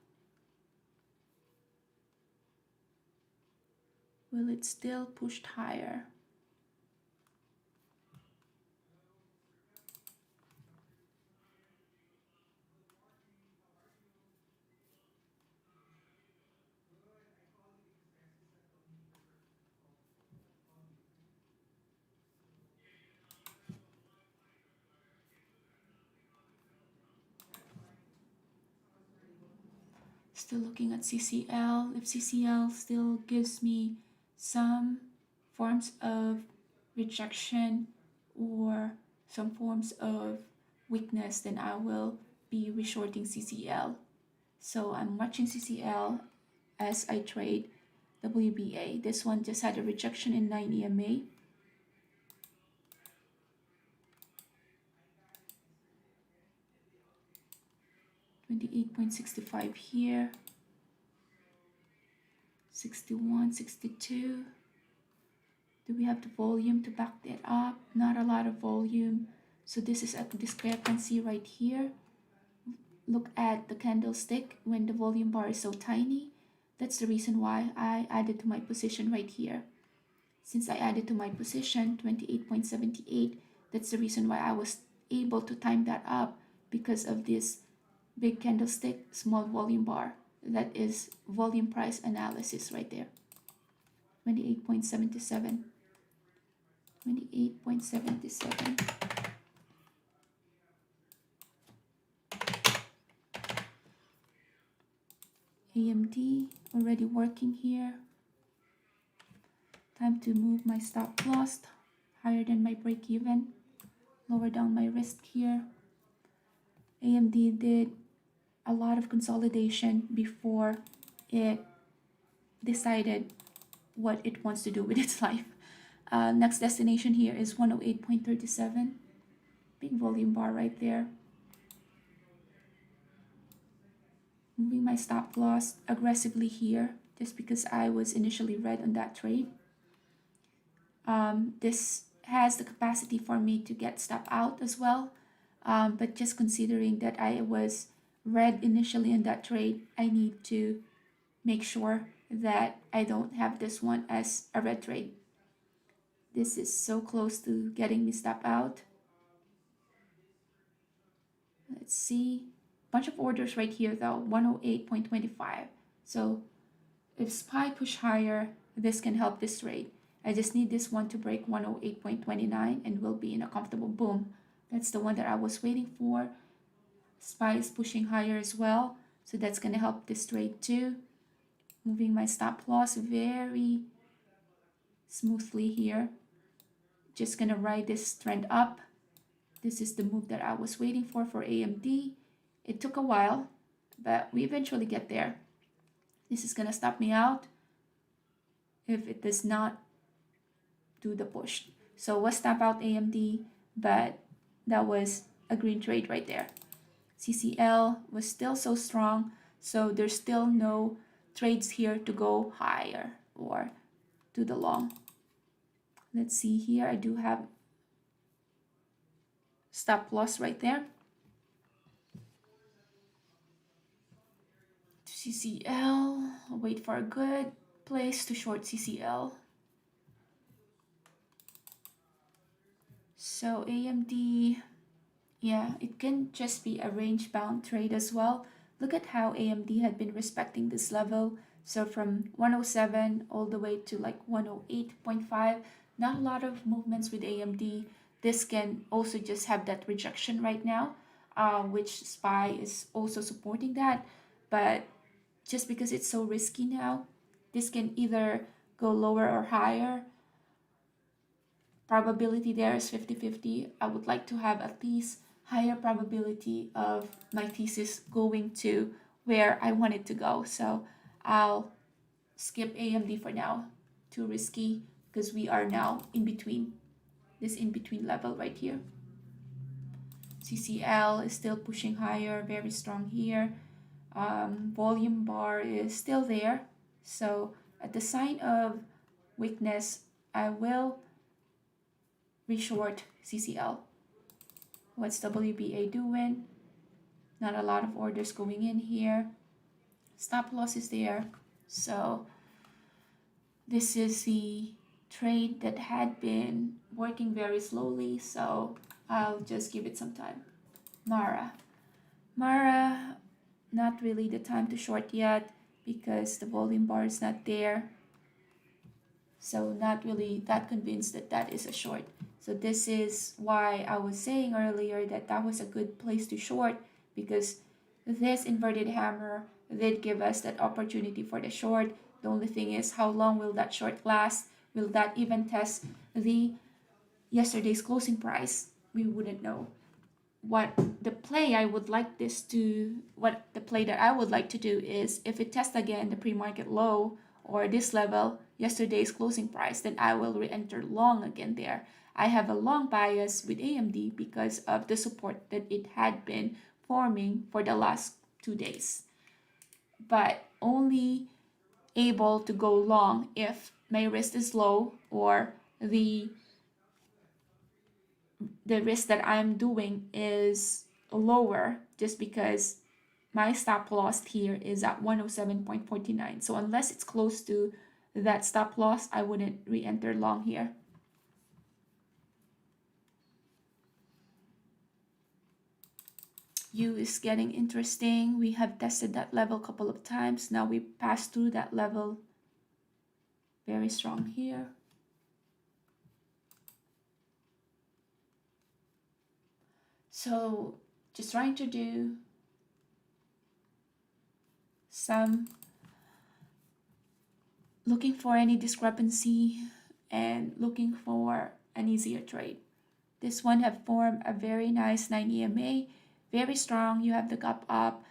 Will it still push higher? Still looking at CCL. If CCL still gives me some forms of rejection or some forms of weakness, then I will be reshorting CCL. So I'm watching CCL as I trade WBA. This one just had a rejection in 9 EMA. 28.65 here. 61, 62. Do we have the volume to back that up? Not a lot of volume. So this is a discrepancy right here. Look at the candlestick when the volume bar is so tiny. That's the reason why I added to my position right here. Since I added to my position 28.78, that's the reason why I was able to time that up, because of this big candlestick, small volume bar. That is volume price analysis right there. 28.77. 28.77. AMD already working here. Time to move my stop loss higher than my break even. Lower down my risk here. AMD did a lot of consolidation before it decided what it wants to do with its life. Next destination here is 108.37. Big volume bar right there. Moving my stop loss aggressively here just because I was initially red on that trade. This has the capacity for me to get stop out as well. But just considering that I was red initially in that trade, I need to make sure that I don't have this one as a red trade. This is so close to getting me stop out. Let's see. Bunch of orders right here though, 108.25. So if SPY push higher, this can help this trade. I just need this one to break 108.29 and we'll be in a comfortable boom. That's the one that I was waiting for. SPY is pushing higher as well, so that's going to help this trade too. Moving my stop loss very smoothly here. Just going to ride this trend up. This is the move that I was waiting for AMD. It took a while, but we eventually get there. This is going to stop me out if it does not do the push. So was stop out AMD, but that was a green trade right there. CCL was still so strong, so there's still no trades here to go higher or to the long. Let's see here, I do have stop loss right there. CCL, I'll wait for a good place to short CCL. So AMD, yeah, it can just be a range bound trade as well. Look at how AMD had been respecting this level. So from 107 all the way to like 108.5, not a lot of movements with AMD. This can also just have that rejection right now, which SPY is also supporting that. But just because it's so risky now, this can either go lower or higher. Probability there is 50-50. I would like to have at least higher probability of my thesis going to where I want it to go. So I'll skip AMD for now. Too risky because we are now in between, this in between level right here. CCL is still pushing higher, very strong here. Volume bar is still there. So at the sign of weakness, I will reshort CCL. What's WBA doing? Not a lot of orders going in here. Stop loss is there. So this is the trade that had been working very slowly. So I'll just give it some time. Mara, not really the time to short yet because the volume bar is not there. So not really that convinced that that is a short. So this is why I was saying earlier that that was a good place to short, because this inverted hammer did give us that opportunity for the short. The only thing is, how long will that short last? Will that even test the yesterday's closing price? We wouldn't know. What the play I would like that I would like to do is, if it tests again the pre-market low or this level, yesterday's closing price, then I will re-enter long again there. I have a long bias with AMD because of the support that it had been forming for the last 2 days, but only able to go long if my risk is low or the risk that I'm doing is lower, just because my stop loss here is at 107.49. So unless it's close to that stop loss, I wouldn't re-enter long here. U is getting interesting. We have tested that level a couple of times. Now we passed through that level. Very strong here. So just trying to do some looking for any discrepancy and looking for an easier trade. This one have formed a very nice 9 EMA, very strong. You have the gap up,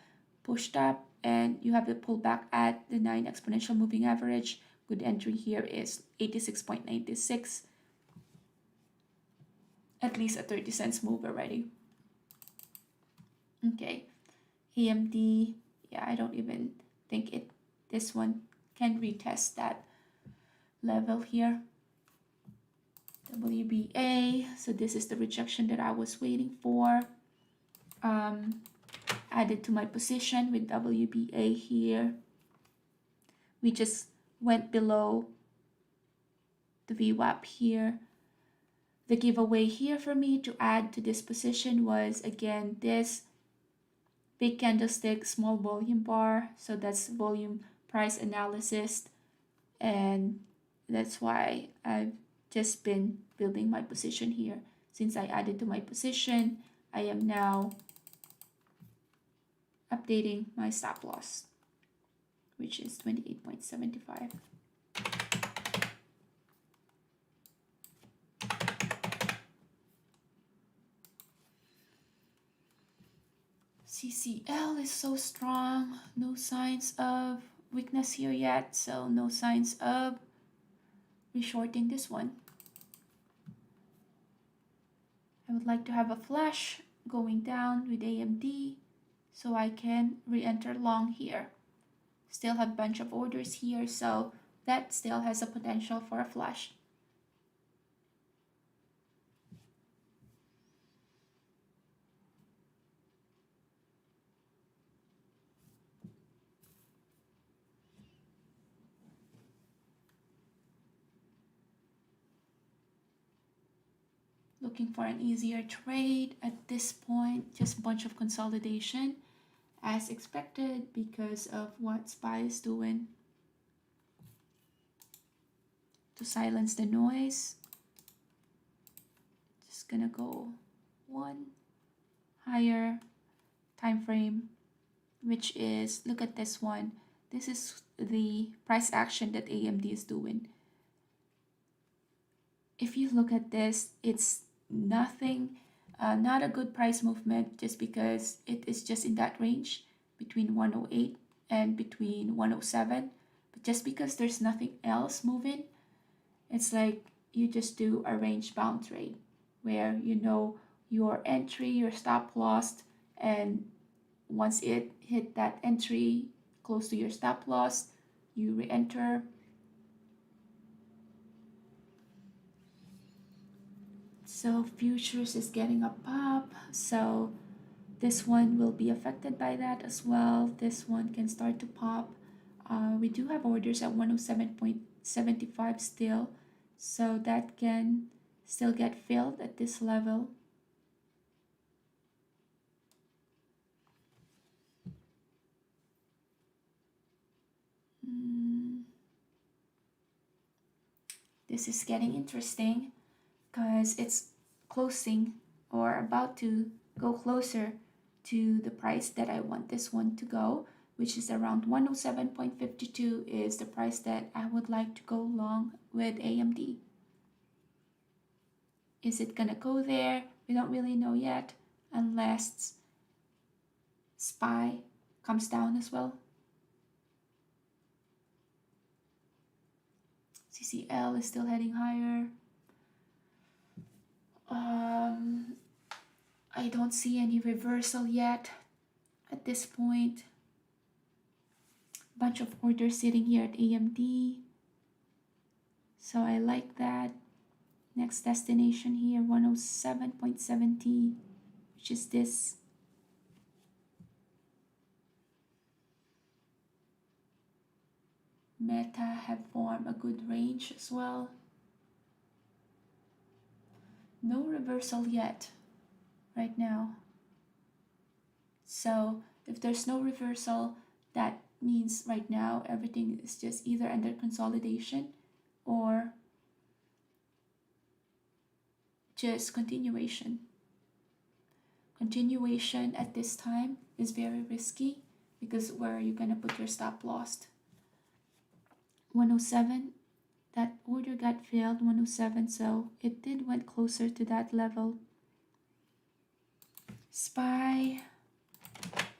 pushed up, and you have the pullback at the 9 exponential moving average. Good entry here is 86.96. at least a 30 cents move already. Okay, AMD, yeah, I don't even think this one can retest that level here. WBA, so this is the rejection that I was waiting for. Added to my position with WBA here. We just went below the VWAP here. The giveaway here for me to add to this position was again this big candlestick, small volume bar. So that's volume price analysis, and that's why I've just been building my position here. Since I added to my position, I am now updating my stop loss, which is 28.75. CCL is so strong, no signs of weakness here yet, so no signs of reshorting this one. I would like to have a flash going down with AMD so I can re-enter long here. Still have a bunch of orders here, so that still has a potential for a flash. Looking for an easier trade at this point, just a bunch of consolidation as expected because of what SPY is doing. To silence the noise, just gonna go one higher time frame, which is, look at this one. This is the price action that AMD is doing. If you look at this, it's nothing, not a good price movement just because it is just in that range between 108 and between 107. But just because there's nothing else moving, it's like you just do a range bound trade where you know your entry, your stop loss, and once it hit that entry close to your stop loss, you re-enter. So futures is getting a pop, so this one will be affected by that as well. This one can start to pop. We do have orders at 107.75 still, so that can still get filled at this level. This is getting interesting because it's closing or about to go closer to the price that I want this one to go, which is around 107.52 is the price that I would like to go long with AMD. Is it gonna go there? We don't really know yet unless SPY comes down as well. CCL is still heading higher. I don't see any reversal yet at this point. Bunch of orders sitting here at AMD, so I like that. Next destination here, 107.70, which is this. Meta have formed a good range as well. No reversal yet right now. So if there's no reversal, that means right now everything is just either under consolidation or just continuation. Continuation at this time is very risky because where are you gonna put your stop loss? 107, that order got failed, 107, so it did went closer to that level. SPY,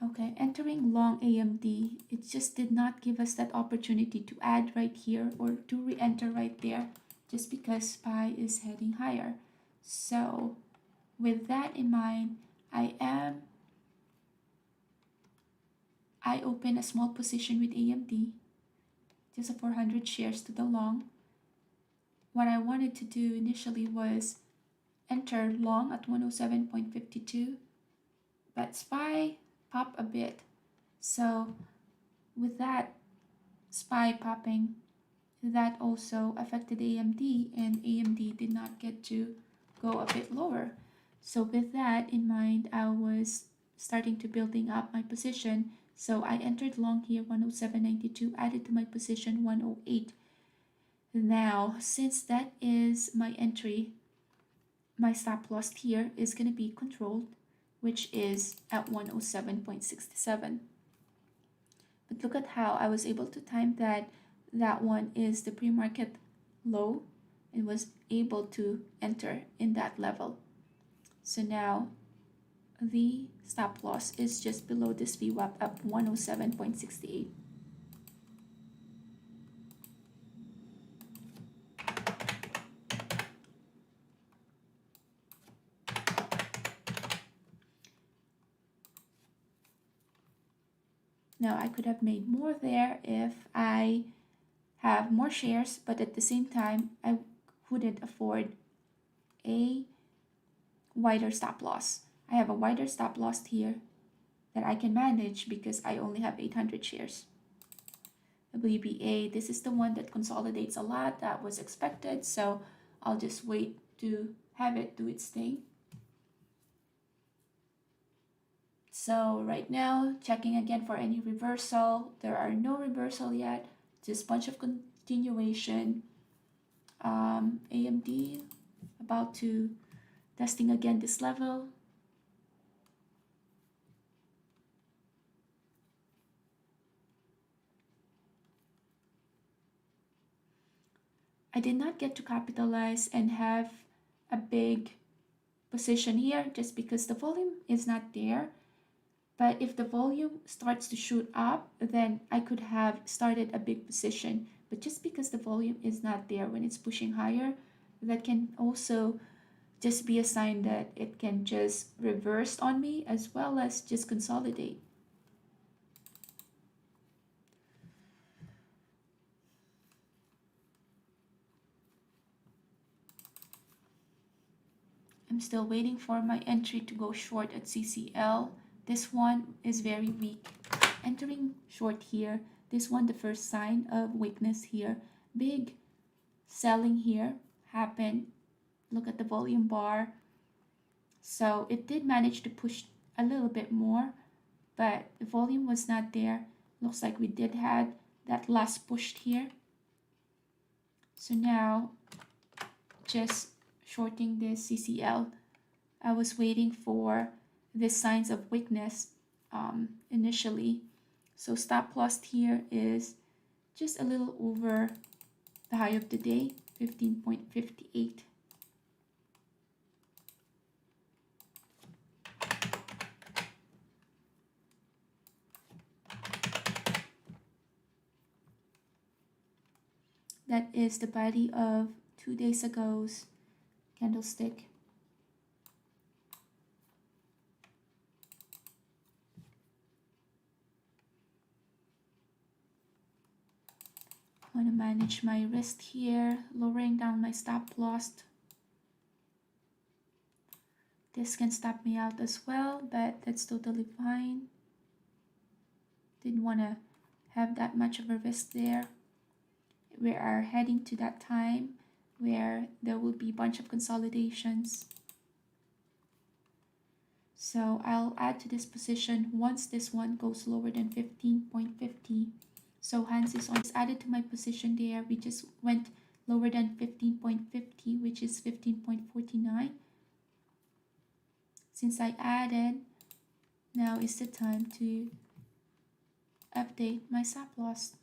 okay, entering long AMD, it just did not give us that opportunity to add right here or to re-enter right there just because SPY is heading higher. So with that in mind, I open a small position with AMD, just a 400 shares to the long. What I wanted to do initially was enter long at 107.52, but SPY pop a bit. So with that SPY popping, that also affected AMD, and AMD did not get to go a bit lower. So with that in mind, I was starting to building up my position. So I entered long here 107.92, added to my position 108. Now, since that is my entry, my stop loss here is going to be controlled, which is at 107.67. But look at how I was able to time that. That one is the pre-market low and was able to enter in that level. So now the stop loss is just below this VWAP at 107.68. Now I could have made more there if I have more shares, but at the same time I couldn't afford a wider stop loss. I have a wider stop loss here that I can manage because I only have 800 shares. WBA, this is the one that consolidates a lot. That was expected, so I'll just wait to have it do its thing. So right now, checking again for any reversal. There are no reversal yet, just bunch of continuation. AMD about to testing again this level. I did not get to capitalize and have a big position here just because the volume is not there. But if the volume starts to shoot up, then I could have started a big position. But just because the volume is not there when it's pushing higher, that can also just be a sign that it can just reverse on me as well as just consolidate. I'm still waiting for my entry to go short at CCL. This one is very weak. Entering short here. This one, the first sign of weakness here. Big selling here happened. Look at the volume bar. So it did manage to push a little bit more, but the volume was not there. Looks like we did had that last push here. So now just shorting this CCL. I was waiting for the signs of weakness initially. So stop loss here is just a little over the high of the day, 15.58. That is the body of 2 days ago's candlestick. I want to manage my risk here, lowering down my stop loss. This can stop me out as well, but that's totally fine. Didn't want to have that much of a risk there. We are heading to that time where there will be a bunch of consolidations. So I'll add to this position once this one goes lower than 15.50. So hands is on. It's added to my position there. We just went lower than 15.50, which is 15.49. Since I added, now is the time to update my stop loss.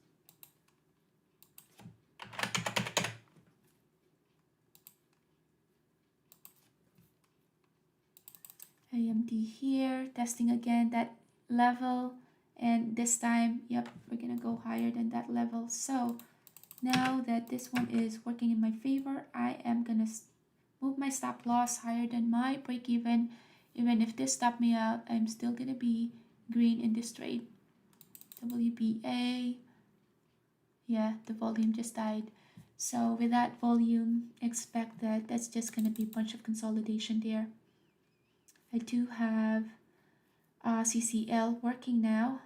AMD here, testing again that level, and this time, yep, we're gonna go higher than that level. So now that this one is working in my favor, I am gonna move my stop loss higher than my break even. Even if this stopped me out, I'm still gonna be green in this trade. WBA, yeah, the volume just died. So with that volume, expect that that's just gonna be a bunch of consolidation there. I do have CCL working now,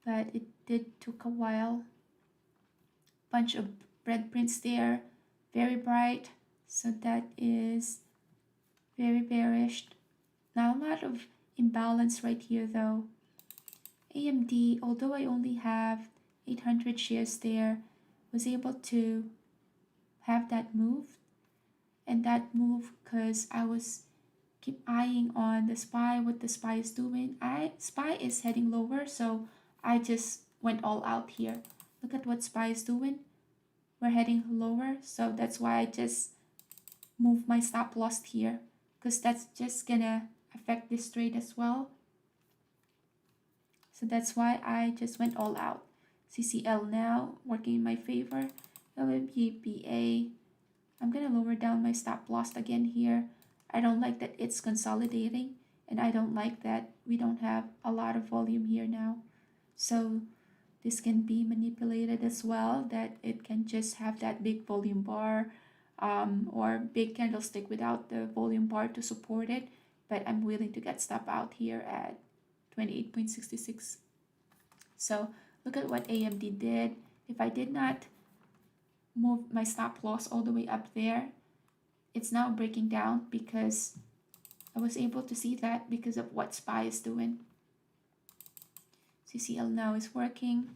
but it did took a while. Bunch of red prints there, very bright, so that is very bearish. Now a lot of imbalance right here though. AMD, although I only have 800 shares there, was able to have that move, and that move because I was keep eyeing on the SPY, what the SPY is doing. SPY is heading lower, so I just went all out here. Look at what SPY is doing. We're heading lower, so that's why I just moved my stop loss here, because that's just gonna affect this trade as well. So that's why I just went all out. CCL now working in my favor. WBA, I'm gonna lower down my stop loss again here. I don't like that it's consolidating, and I don't like that we don't have a lot of volume here now. So this can be manipulated as well, that it can just have that big volume bar or big candlestick without the volume bar to support it. But I'm willing to get stop out here at 28.66. So look at what AMD did. If I did not move my stop loss all the way up there, it's now breaking down because I was able to see that because of what SPY is doing. CCL now is working.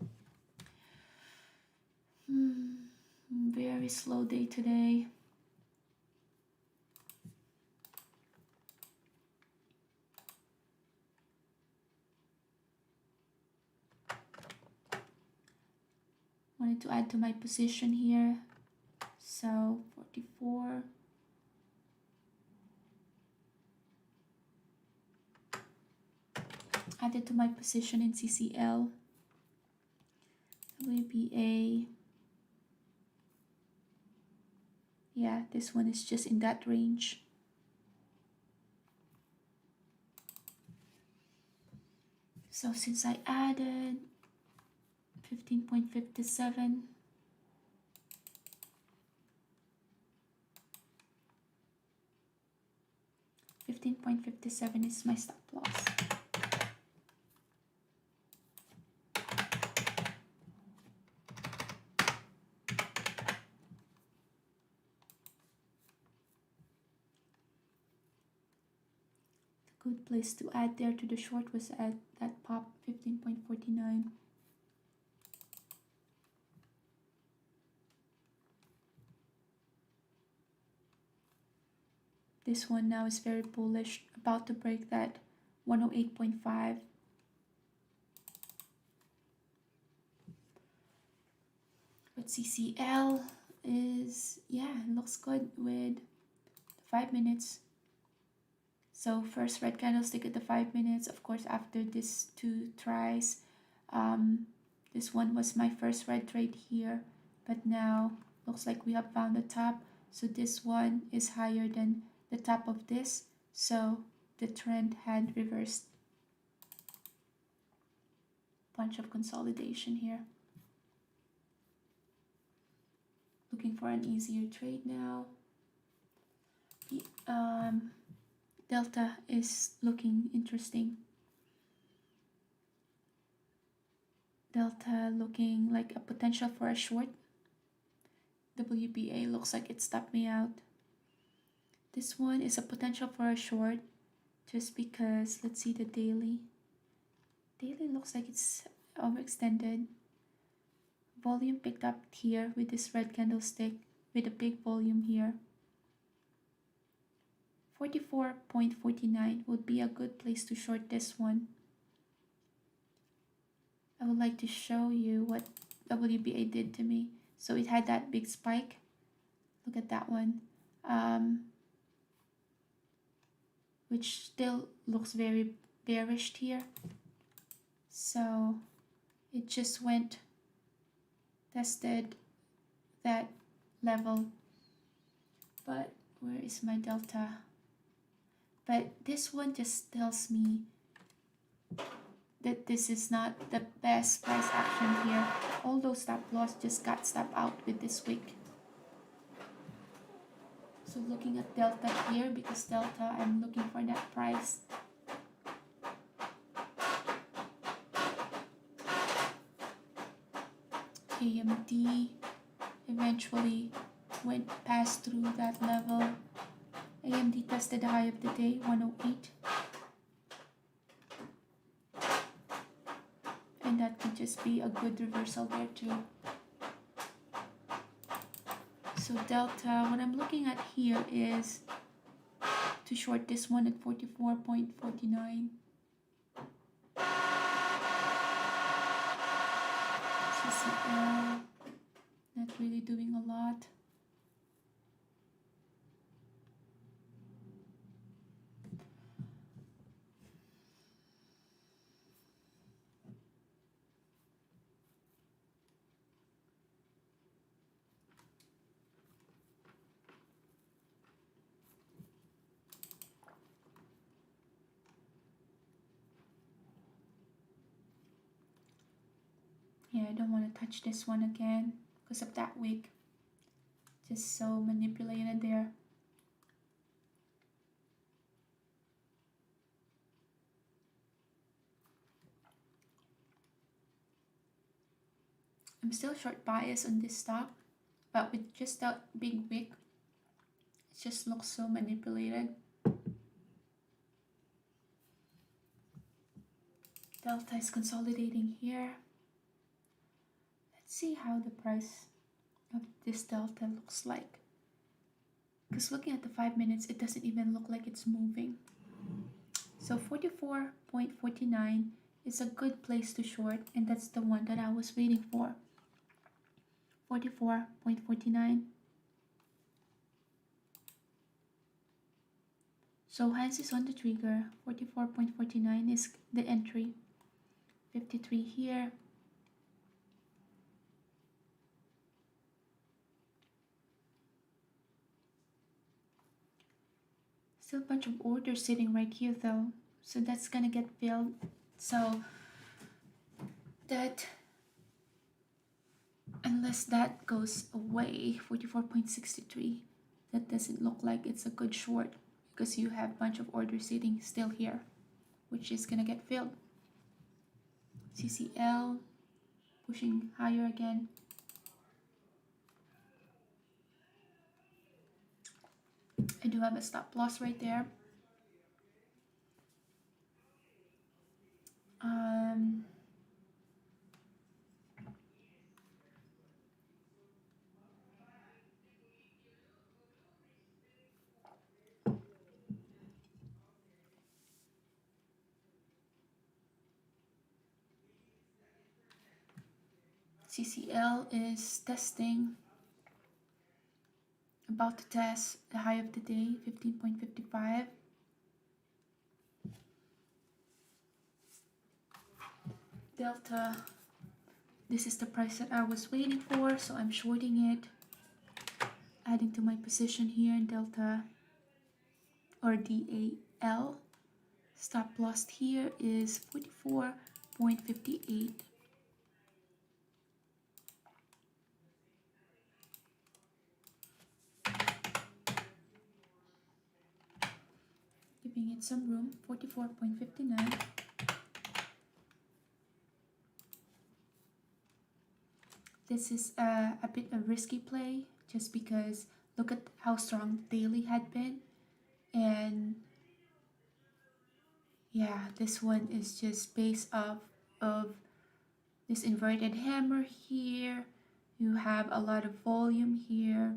Very slow day today. Wanted to add to my position here. So 44. Added to my position in CCL. WBA. Yeah, this one is just in that range. So since I added 15.57, is my stop loss. Good place to add there to the short was at that pop 15.49. This one now is very bullish, about to break that 108.5. But CCL is, yeah, it looks good with 5 minutes. So first red candlestick at the 5 minutes. Of course, after this 2 tries, this one was my first red trade here, but now looks like we have found the top. So this one is higher than the top of this, so the trend had reversed. Bunch of consolidation here. Looking for an easier trade now. The Delta is looking interesting. Delta looking like a potential for a short. WBA looks like it stopped me out. This one is a potential for a short just because, let's see the daily. Daily looks like it's overextended. Volume picked up here with this red candlestick with a big volume here. 44.49 would be a good place to short this one. I would like to show you what WBA did to me. So it had that big spike. Look at that one. Which still looks very bearish here. So it just went, tested that level. But Where is my delta? But this one just tells me that this is not the best price action here. All those stop loss just got stopped out with this week. So looking at delta here, because delta, I'm looking for that price. AMD eventually went past through that level. AMD tested the high of the day, 108. And that could just be a good reversal there too. So delta, what I'm looking at here is to short this one at 44.49. CCL, not really doing a lot. Yeah, I don't want to touch this one again because of that wick. Just so manipulated there. I'm still short bias on this stock, but with just that big wick, it just looks so manipulated. Delta is consolidating here. Let's see how the price of this delta looks like. Because looking at the 5 minutes, it doesn't even look like it's moving. So 44.49 is a good place to short, and that's the one that I was waiting for. 44.49. So hands is on the trigger. 44.49 is the entry. 53 here. Still a bunch of orders sitting right here though. So that's gonna get filled. So that, unless that goes away, 44.63, that doesn't look like it's a good short because you have a bunch of orders sitting still here, which is gonna get filled. CCL pushing higher again. I do have a stop loss right there. CCL is testing, about to test the high of the day, 15.55. Delta, this is the price that I was waiting for, so I'm shorting it, adding to my position here in Delta or DAL. Stop loss here is 44.58. Giving it some room, 44.59. This is a bit of risky play just because look at how strong daily had been, and yeah, this one is just based off of this inverted hammer here. You have a lot of volume here.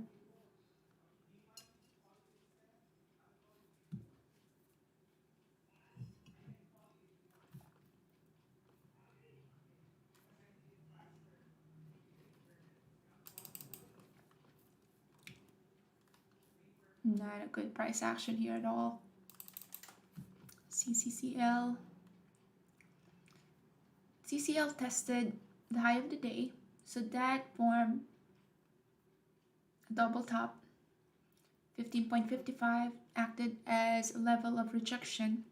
Not a good price action here at all. CCCL. CCL tested the high of the day, so that formed a double top. 15.55 acted as a level of rejection.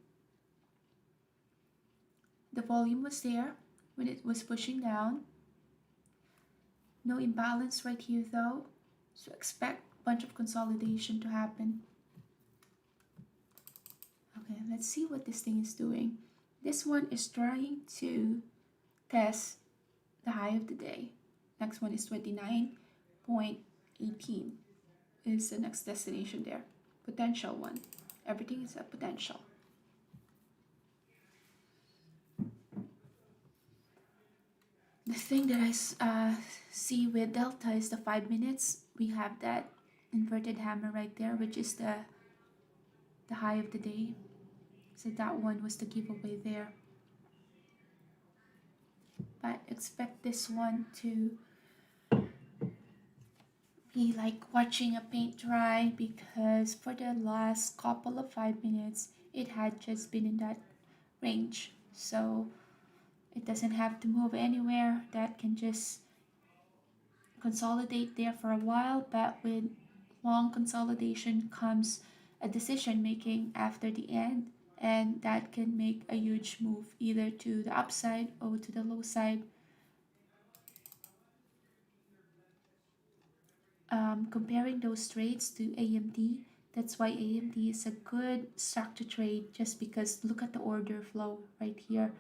The volume was there when it was pushing down. No imbalance right here though, so expect a bunch of consolidation to happen. Okay, let's see what this thing is doing. This one is trying to test the high of the day. Next one is 29.18 is the next destination there. Potential one. Everything is a potential. The thing that I see with Delta is the 5 minutes. We have that inverted hammer right there, which is the high of the day. So that one was the giveaway there. But expect this one to be like watching a paint dry, because for the last couple of 5 minutes it had just been in that range. So it doesn't have to move anywhere. That can just consolidate there for a while, but with long consolidation comes a decision making after the end, and that can make a huge move either to the upside or to the low side. Comparing those trades to AMD, that's why AMD is a good stock to trade, just because look at the order flow right here.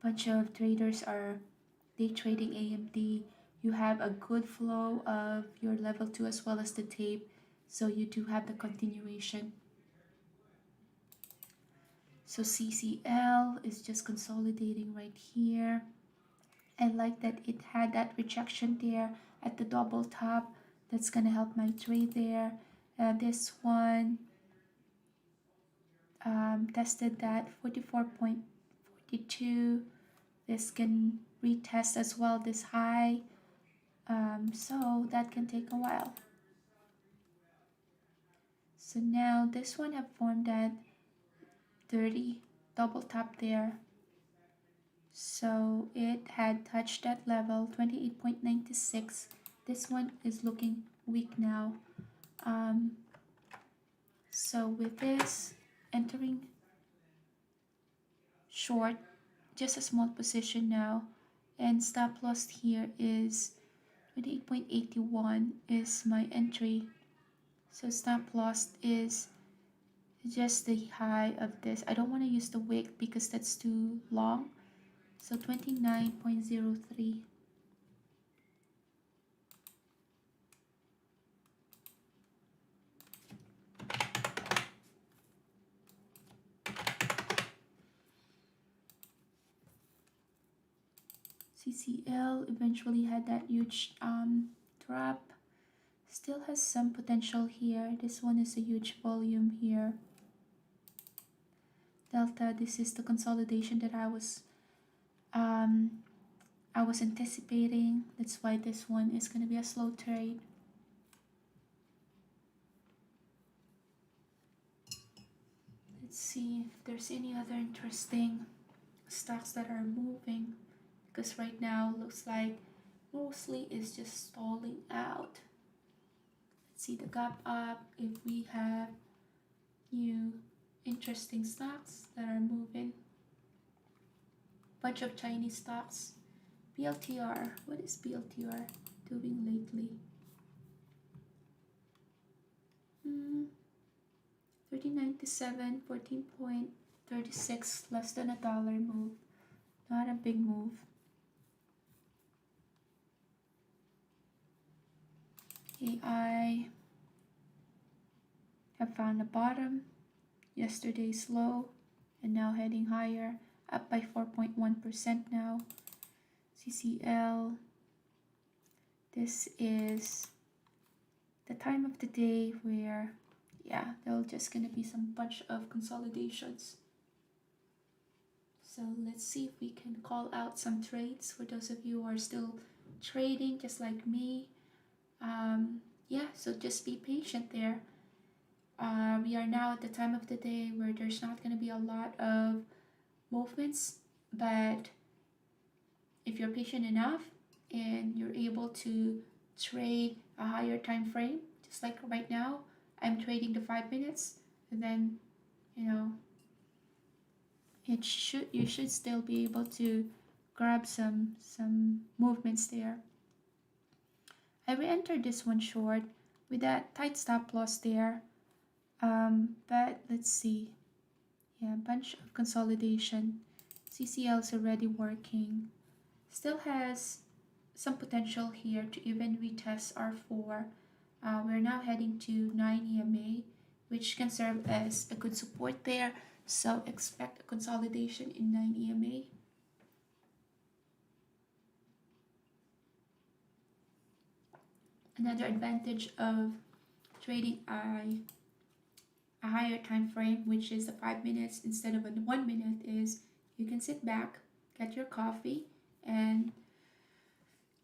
Bunch of traders are day trading AMD. You have a good flow of your level 2 as well as the tape, so you do have the continuation. So CCL is just consolidating right here. I like that it had that rejection there at the double top. That's gonna help my trade there. This one tested that 44.42. This can retest as well this high. So that can take a while. So now this one have formed that 30 double top there. So it had touched that level 28.96. This one is looking weak now. So with this entering short, just a small position now, and stop loss here is 28.81 is my entry. So stop loss is just the high of this. I don't want to use the wick because that's too long. So 29.03. CCL eventually had that huge drop. Still has some potential here. This one is a huge volume here. Delta, this is the consolidation that I was anticipating. That's why this one is going to be a slow trade. Let's see if there's any other interesting stocks that are moving, because right now looks like mostly is just stalling out. Let's see the gap up if we have new interesting stocks that are moving. Bunch of Chinese stocks. BLTR, what is BLTR doing lately? 1397, 14.36, less than $1 move. Not a big move. AI have found a bottom. Yesterday's low and now heading higher, up by 4.1% now. CCL, this is the time of the day where, yeah, there'll just gonna be some bunch of consolidations. So let's see if we can call out some trades for those of you who are still trading just like me. Yeah, so just be patient there. We are now at the time of the day where there's not going to be a lot of movements, but if you're patient enough and you're able to trade a higher time frame, just like right now, I'm trading the 5 minutes, and then you know you should still be able to grab some movements there. I re-entered this one short with that tight stop loss there. But let's see. Yeah, a bunch of consolidation. CCL is already working. Still has some potential here to even retest R4. We're now heading to 9 EMA, which can serve as a good support there. So expect a consolidation in 9 EMA. Another advantage of trading a higher time frame, which is the 5 minutes instead of a 1 minute, is you can sit back, get your coffee, and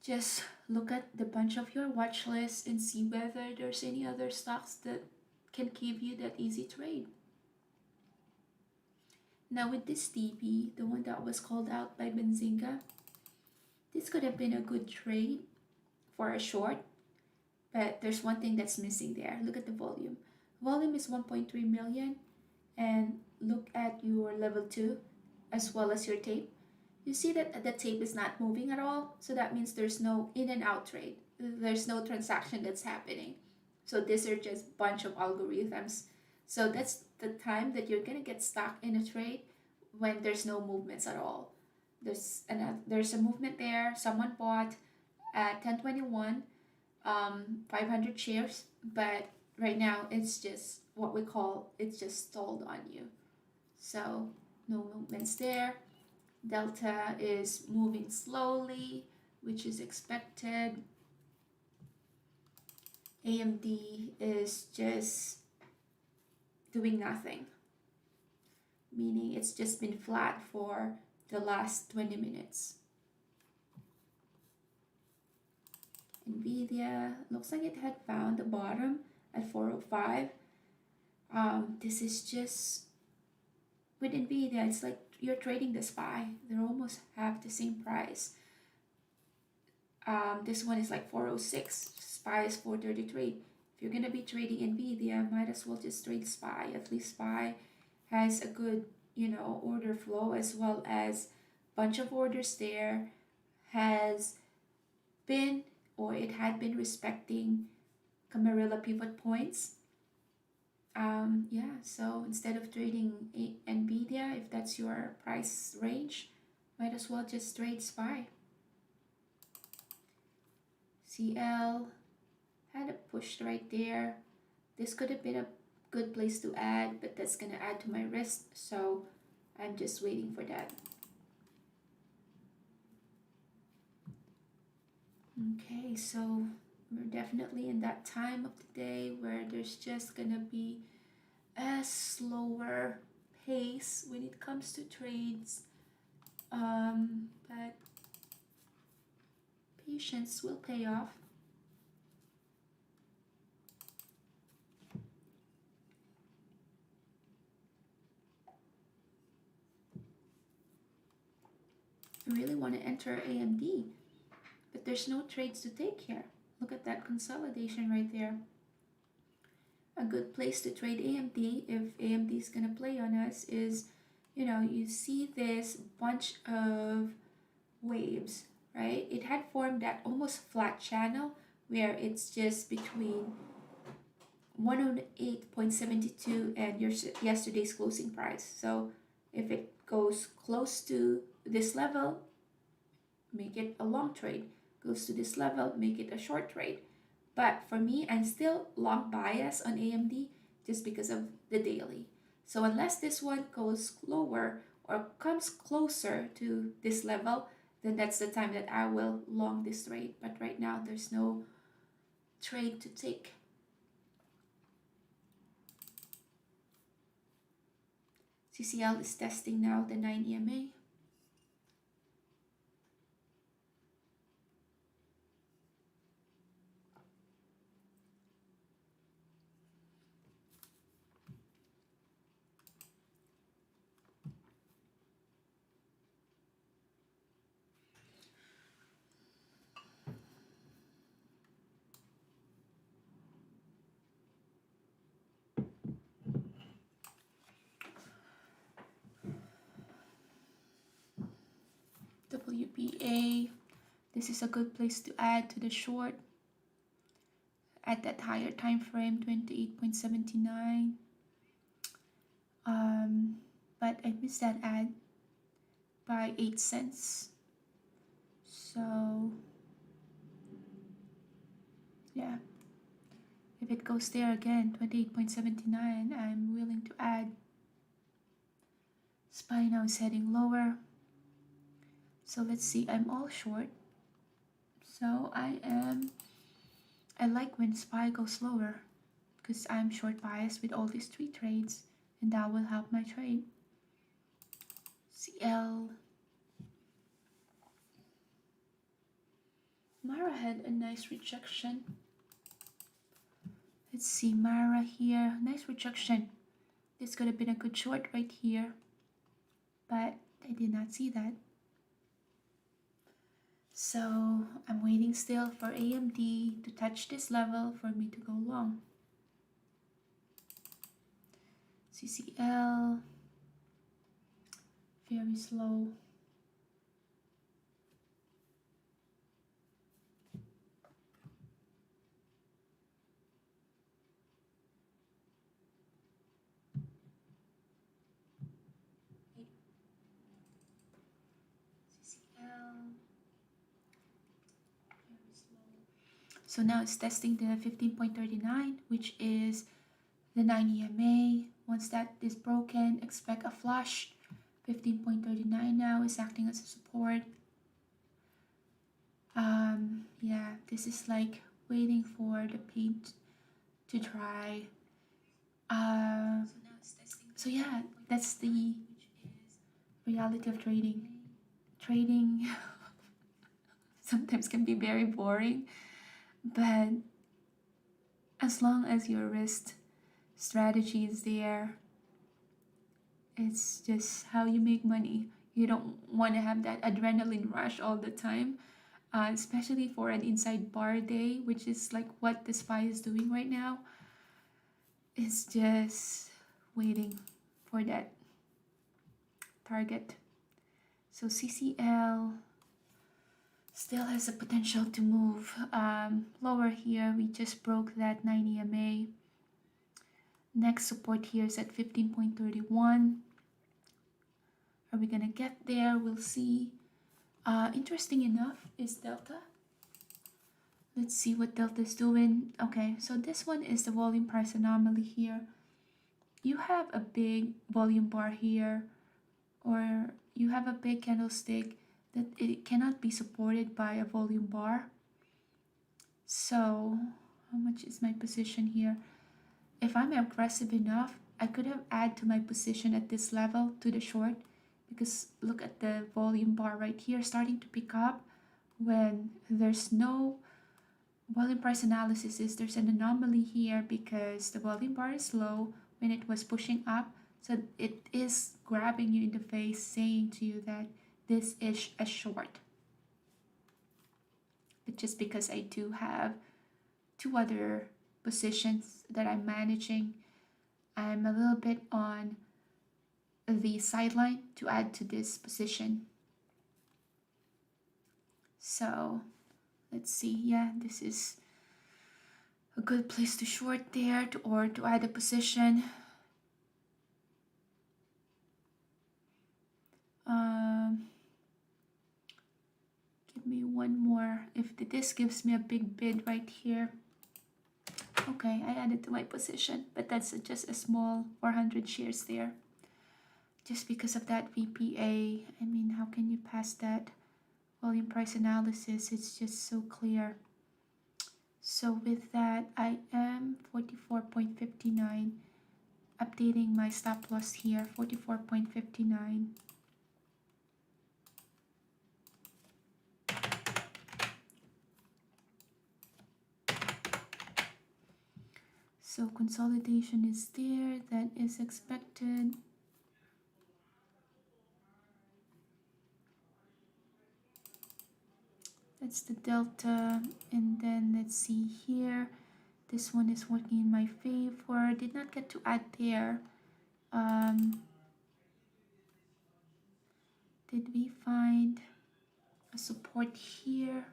just look at the bunch of your watch list and see whether there's any other stocks that can give you that easy trade. Now with this TP, the one that was called out by Benzinga, this could have been a good trade for a short, but there's one thing that's missing there. Look at the volume. Volume is 1.3 million, and look at your level 2 as well as your tape. You see that the tape is not moving at all, so that means there's no in and out trade. There's no transaction that's happening. So these are just bunch of algorithms. So that's the time that you're gonna get stuck in a trade when there's no movements at all. There's a movement there. Someone bought at 1021, 500 shares, but right now it's just what we call it's just stalled on you. So no movements there. Delta is moving slowly, which is expected. AMD is just doing nothing, meaning it's just been flat for the last 20 minutes. Nvidia looks like it had found the bottom at 405. This is just with Nvidia, it's like you're trading the SPY. They're almost half the same price. This one is like 406. SPY is 433. If you're gonna be trading Nvidia, might as well just trade SPY. At least SPY has a good, order flow as well as bunch of orders there. Has been or it had been respecting Camarilla pivot points. Yeah, so instead of trading Nvidia, if that's your price range, might as well just trade SPY. CL had a push right there. This could have been a good place to add, but that's gonna add to my risk, so I'm just waiting for that. Okay, so we're definitely in that time of the day where there's just gonna be a slower pace when it comes to trades, but patience will pay off. I really want to enter AMD, but there's no trades to take here. Look at that consolidation right there. A good place to trade AMD if AMD is gonna play on us is, you see this bunch of waves, right? It had formed that almost flat channel where it's just between 108.72 and your yesterday's closing price. So if it goes close to this level, make it a long trade. Goes to this level, make it a short trade. But for me, I'm still long bias on AMD just because of the daily. So unless this one goes lower or comes closer to this level, then that's the time that I will long this trade. But right now, there's no trade to take. CCL is testing now the 9 EMA. WPA. This is a good place to add to the short at that higher time frame, 28.79. But I missed that ad by 8 cents. So yeah, if it goes there again, 28.79, I'm willing to add. SPY now is heading lower. So let's see, I'm all short. So I like when SPY goes lower because I'm short biased with all these 3 trades, and that will help my trade. CL. Mara had a nice rejection. Let's see, Mara here, nice rejection. This could have been a good short right here, but I did not see that. So I'm waiting still for AMD to touch this level for me to go long. CCL, very slow. CCL, very slow. So now it's testing the 15.39, which is the 9 EMA. Once that is broken, expect a flush. 15.39 now is acting as a support. Yeah, this is like waiting for the paint to dry. So yeah, that's the reality of trading. Trading sometimes can be very boring, but as long as your risk strategy is there, it's just how you make money. You don't want to have that adrenaline rush all the time, especially for an inside bar day, which is like what the SPY is doing right now. It's just waiting for that target. So CCL still has the potential to move lower here. We just broke that 9 EMA. Next support here is at 15.31. Are we gonna get there? We'll see. Interesting enough is Delta. Let's see what Delta is doing. Okay, so this one is the volume price anomaly here. You have a big volume bar here, or you have a big candlestick that it cannot be supported by a volume bar. So how much is my position here? If I'm aggressive enough, I could have added to my position at this level to the short, because look at the volume bar right here starting to pick up when there's no volume price analysis. There's an anomaly here because the volume bar is low when it was pushing up, so it is grabbing you in the face, saying to you that this is a short. But just because I do have 2 other positions that I'm managing, I'm a little bit on the sideline to add to this position. So let's see. Yeah, this is a good place to short there, or to add a position. Give me one more. If this gives me a big bid right here, okay, I added to my position, but that's just a small 400 shares there. Just because of that VPA, I mean, how can you pass that volume price analysis? It's just so clear. So with that, I am 44.59, updating my stop loss here, 44.59. So consolidation is there, that is expected. That's the delta, and then let's see here. This one is working in my favor. Did not get to add there. Did we find a support here.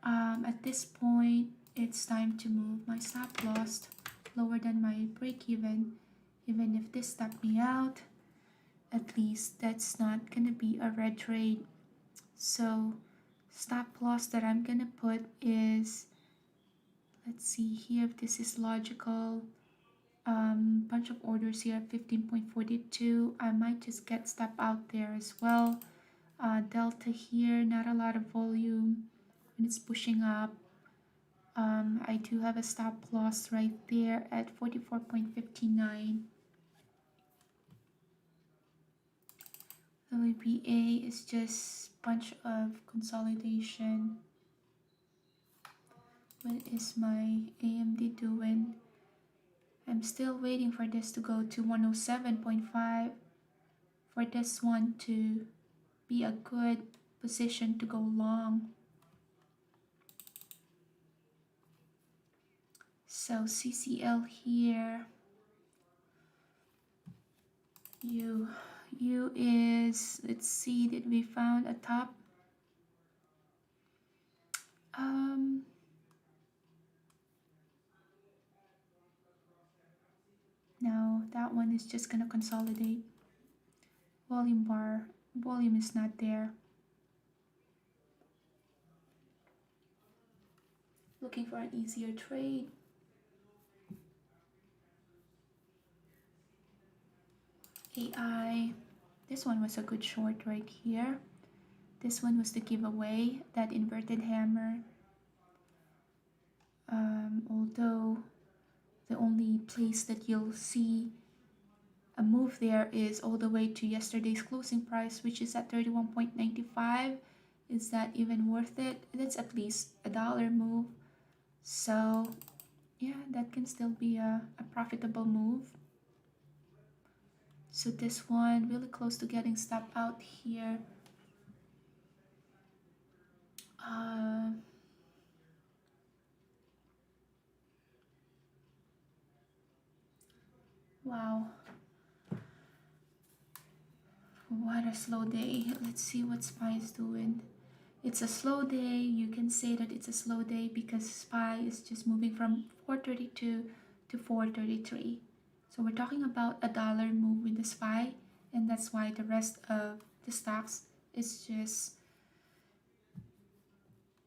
At this point, it's time to move my stop loss lower than my break even if this stopped me out. At least that's not gonna be a red trade. So stop loss that I'm gonna put is, let's see here if this is logical. Bunch of orders here at 15.42. I might just get stop out there as well. Delta here, not a lot of volume when it's pushing up. I do have a stop loss right there at 44.59. WBA is just bunch of consolidation. What is my AMD doing? I'm still waiting for this to go to 107.5 for this one to be a good position to go long. So CCL here, U is, let's see, did we found a top? No, that one is just gonna consolidate. Volume bar, volume is not there. Looking for an easier trade. AI, this one was a good short right here. This one was the giveaway, that inverted hammer. Although the only place that you'll see a move there is all the way to yesterday's closing price, which is at 31.95. Is that even worth it? That's at least $1 move. So yeah, that can still be a profitable move. So this one really close to getting stopped out here. Wow, what a slow day. Let's see what SPY is doing. It's a slow day. You can say that it's a slow day because SPY is just moving from 432 to 433. So we're talking about $1 move with the SPY, and that's why the rest of the stocks is just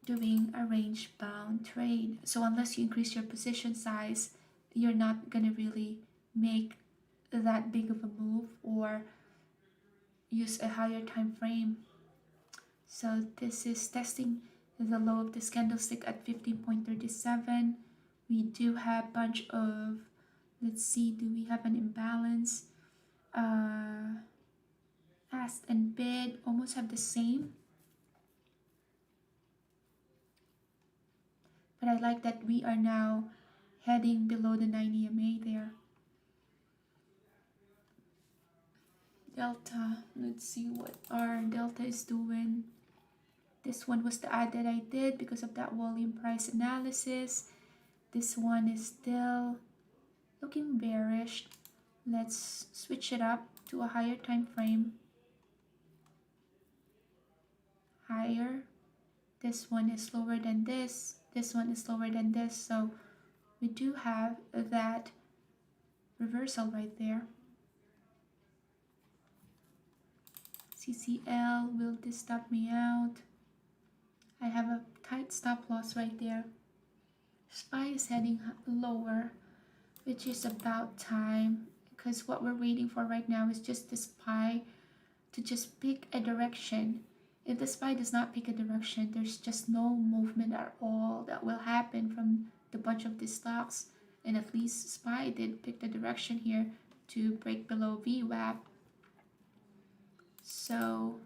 doing a range bound trade. So unless you increase your position size, you're not gonna really make that big of a move or use a higher time frame. So this is testing the low of this candlestick at 15.37. We do have bunch of, let's see, do we have an imbalance? Ask and bid almost have the same. But I like that we are now heading below the 9 EMA there. Delta, let's see what our Delta is doing. This one was the ad that I did because of that volume price analysis. This one is still looking bearish. Let's switch it up to a higher time frame. Higher. This one is lower than this. This one is lower than this. So we do have that reversal right there. CCL, will this stop me out? I have a tight stop loss right there. SPY is heading lower, which is about time because what we're waiting for right now is just the SPY to just pick a direction. If the SPY does not pick a direction, there's just no movement at all that will happen from the bunch of these stocks. And at least SPY did pick the direction here to break below VWAP. So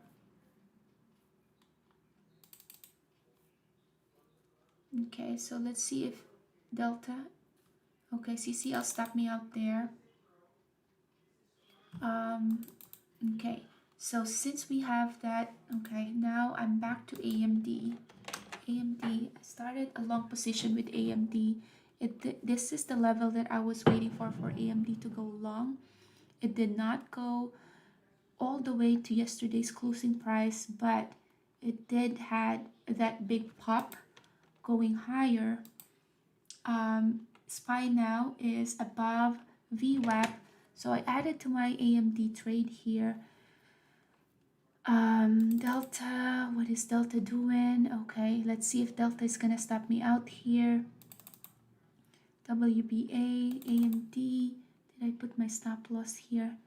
okay, so let's see if Delta, okay, CCL stopped me out there. Okay, so since we have that, okay, now I'm back to AMD. I started a long position with AMD. This is the level that I was waiting for AMD to go long. It did not go all the way to yesterday's closing price, but it did had that big pop going higher. SPY now is above VWAP, so I added to my AMD trade here. Delta, what is Delta doing? Okay, let's see if Delta is gonna stop me out here. WBA, AMD, did I put my stop loss here?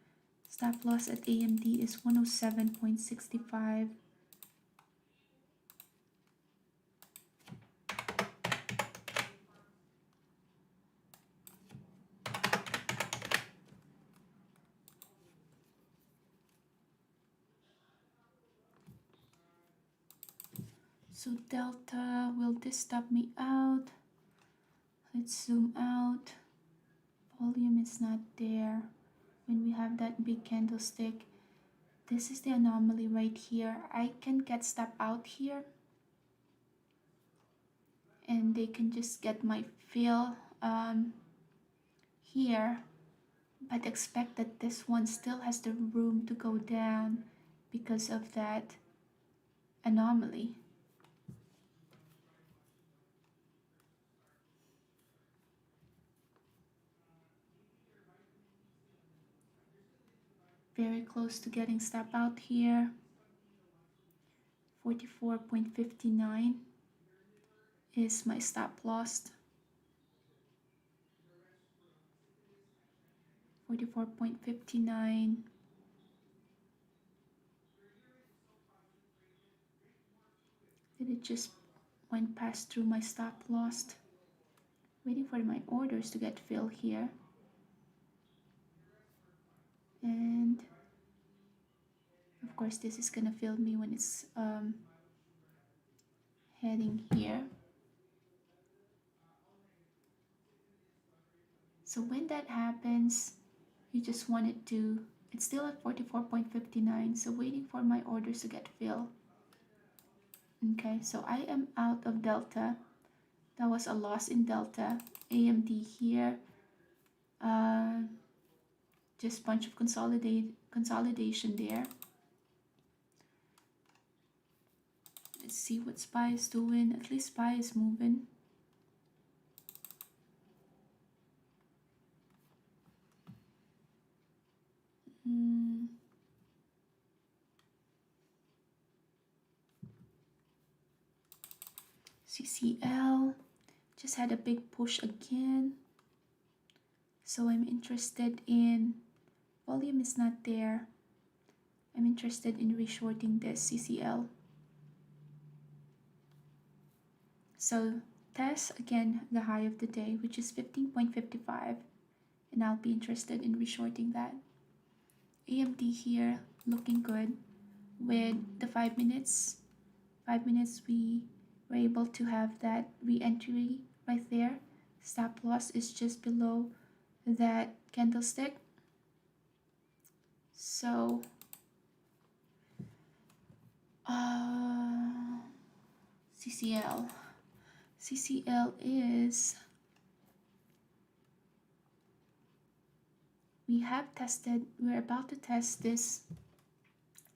Stop loss at AMD is 107.65. So Delta, will this stop me out? Let's zoom out. Volume is not there. When we have that big candlestick, this is the anomaly right here. I can get stop out here, and they can just get my fill here, but expect that this one still has the room to go down because of that anomaly. Very close to getting stop out here. 44.59 is my stop loss. 44.59. Did it just went past through my stop loss? Waiting for my orders to get filled here. And of course this is gonna fill me when it's heading here. So when that happens, you just want it to, it's still at 44.59, so waiting for my orders to get filled. Okay, so I am out of Delta. That was a loss in Delta. AMD here, just bunch of consolidation there. Let's see what SPY is doing. At least SPY is moving. CCL just had a big push again, so I'm interested in, volume is not there, I'm interested in reshorting this CCL. So test again the high of the day, which is 15.55, and I'll be interested in reshorting that. AMD here looking good with the 5 minutes. 5 minutes we were able to have that re-entry right there. Stop loss is just below that candlestick. So CCL is, we're about to test this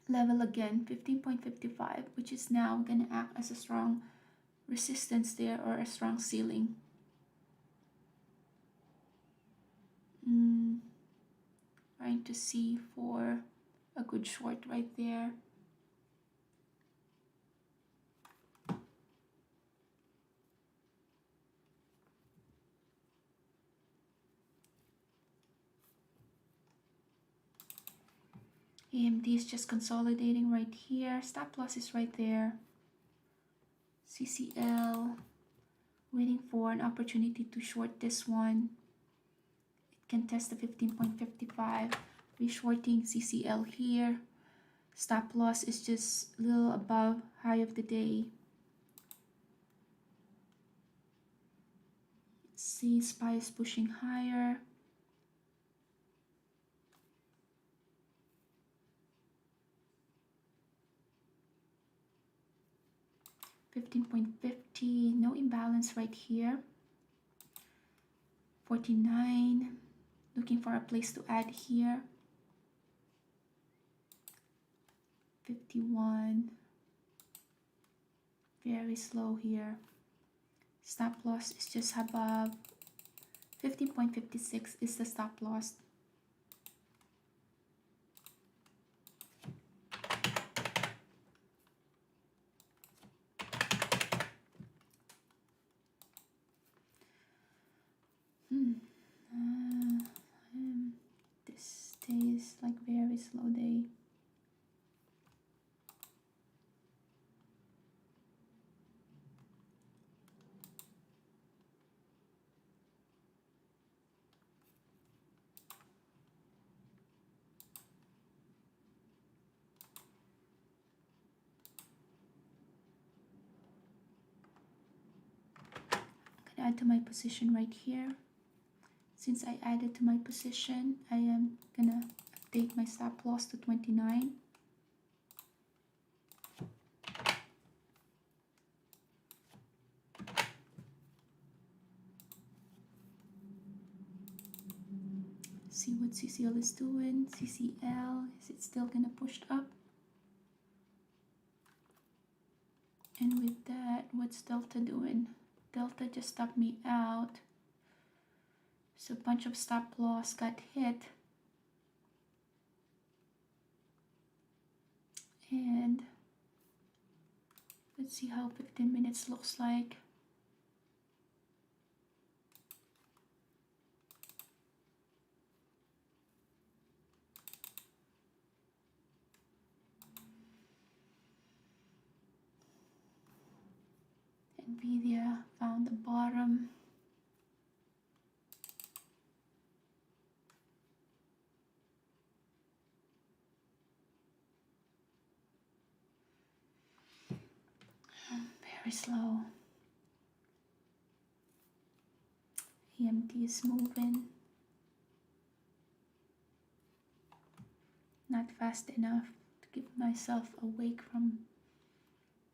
level again, 15.55, which is now gonna act as a strong resistance there, or a strong ceiling. Trying to see for a good short right there. AMD is just consolidating right here. Stop loss is right there. CCL, waiting for an opportunity to short this one. It can test the 15.55. Reshorting CCL here. Stop loss is just a little above high of the day. Let's see, SPY is pushing higher. $15.50, no imbalance right here. 49, looking for a place to add here. 51, Very slow here. Stop loss is just above 15.56 is the stop loss. This day is like very slow day. I'm gonna add to my position right here. Since I added to my position, I am gonna update my stop loss to 29. See what CCL is doing. CCL, is it still gonna push up? And with that, what's Delta doing? Delta just stopped me out. So a bunch of stop loss got hit. And let's see how 15 minutes looks like. Nvidia found the bottom. Very slow. EMT is moving. Not fast enough to keep myself awake from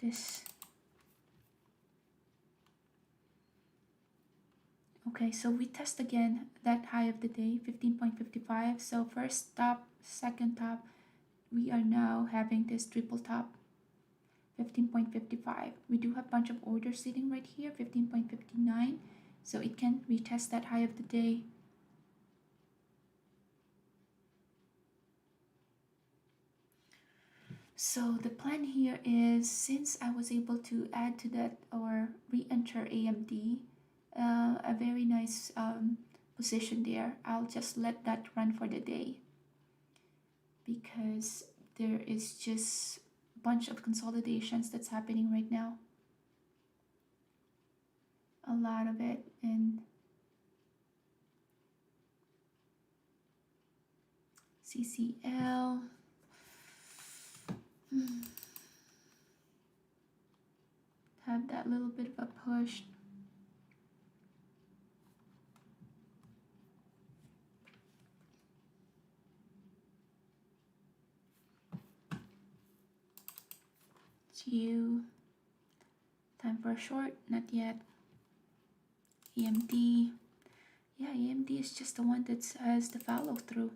this. Okay, so we test again that high of the day, 15.55. So first top, second top, we are now having this triple top, 15.55. We do have a bunch of orders sitting right here, 15.59. So it can retest that high of the day. So the plan here is, since I was able to add to that or re-enter AMD, a very nice position there, I'll just let that run for the day because there is just a bunch of consolidations that's happening right now. A lot of it. And CCL. Have that little bit of a push. You. Time for a short, not yet. AMD. Yeah, AMD is just the one that has the follow through.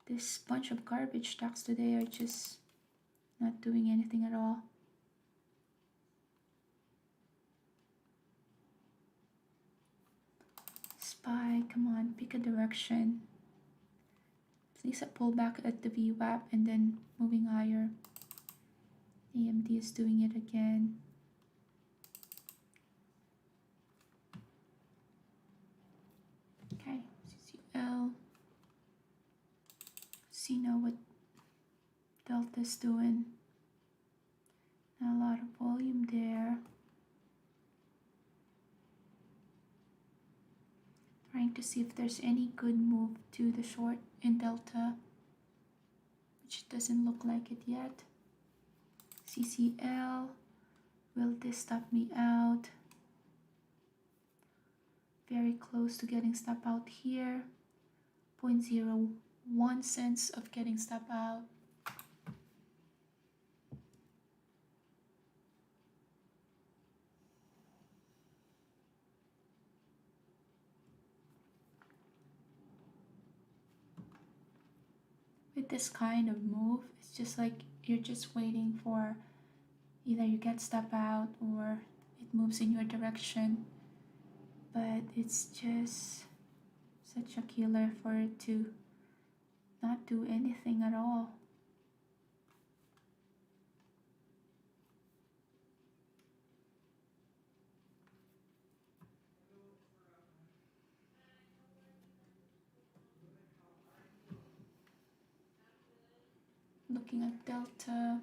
This bunch of garbage stocks today are just not doing anything at all. SPY, come on, pick a direction. Please a pullback at the VWAP and then moving higher. AMD is doing it again. Okay, CCL. See now what Delta's doing. Not a lot of volume there. Trying to see if there's any good move to the short in Delta, which doesn't look like it yet. CCL, will this stop me out? Very close to getting stop out here. 0.01 cents of getting stop out. With this kind of move, it's just like you're just waiting for Either you get step out or it moves in your direction, but it's just such a killer for it to not do anything at all. Looking at Delta,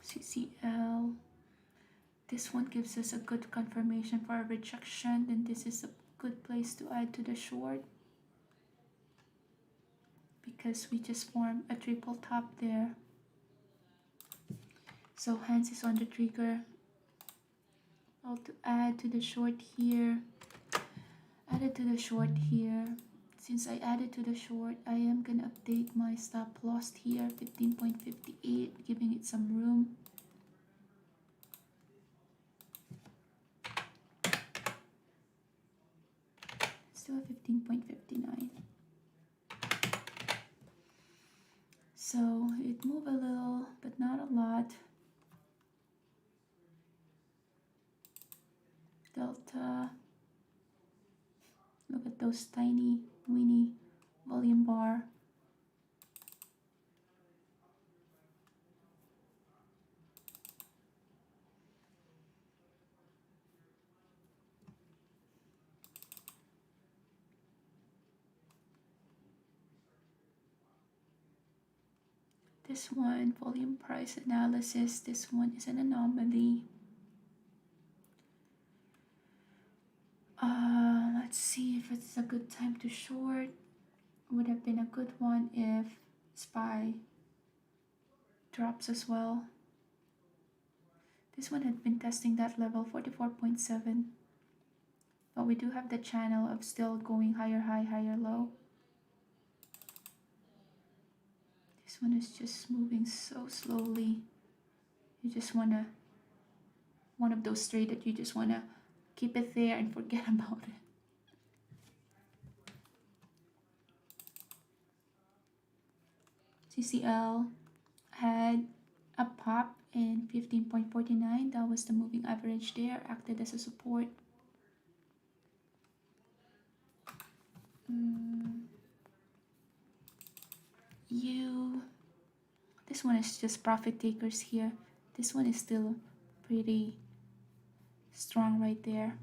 CCL. This one gives us a good confirmation for a rejection, then this is a good place to add to the short because we just formed a triple top there. So hands is on the trigger. I'll to add to the short here. Added to the short here. Since I added to the short, I am gonna update my stop loss here, 15.58, giving it some room. Still 15.59. So it moved a little, but not a lot. Delta. Look at those tiny, weeny volume bar. This one, volume price analysis, this one is an anomaly. Let's see if it's a good time to short. Would have been a good one if SPY drops as well. This one had been testing that level 44.7, but we do have the channel of still going higher high, higher low. This one is just moving so slowly. You just wanna, one of those trades that you just wanna keep it there and forget about it. CCL had a pop in 15.49. That was the moving average there, acted as a support. You, this one is just profit takers here. This one is still pretty strong right there.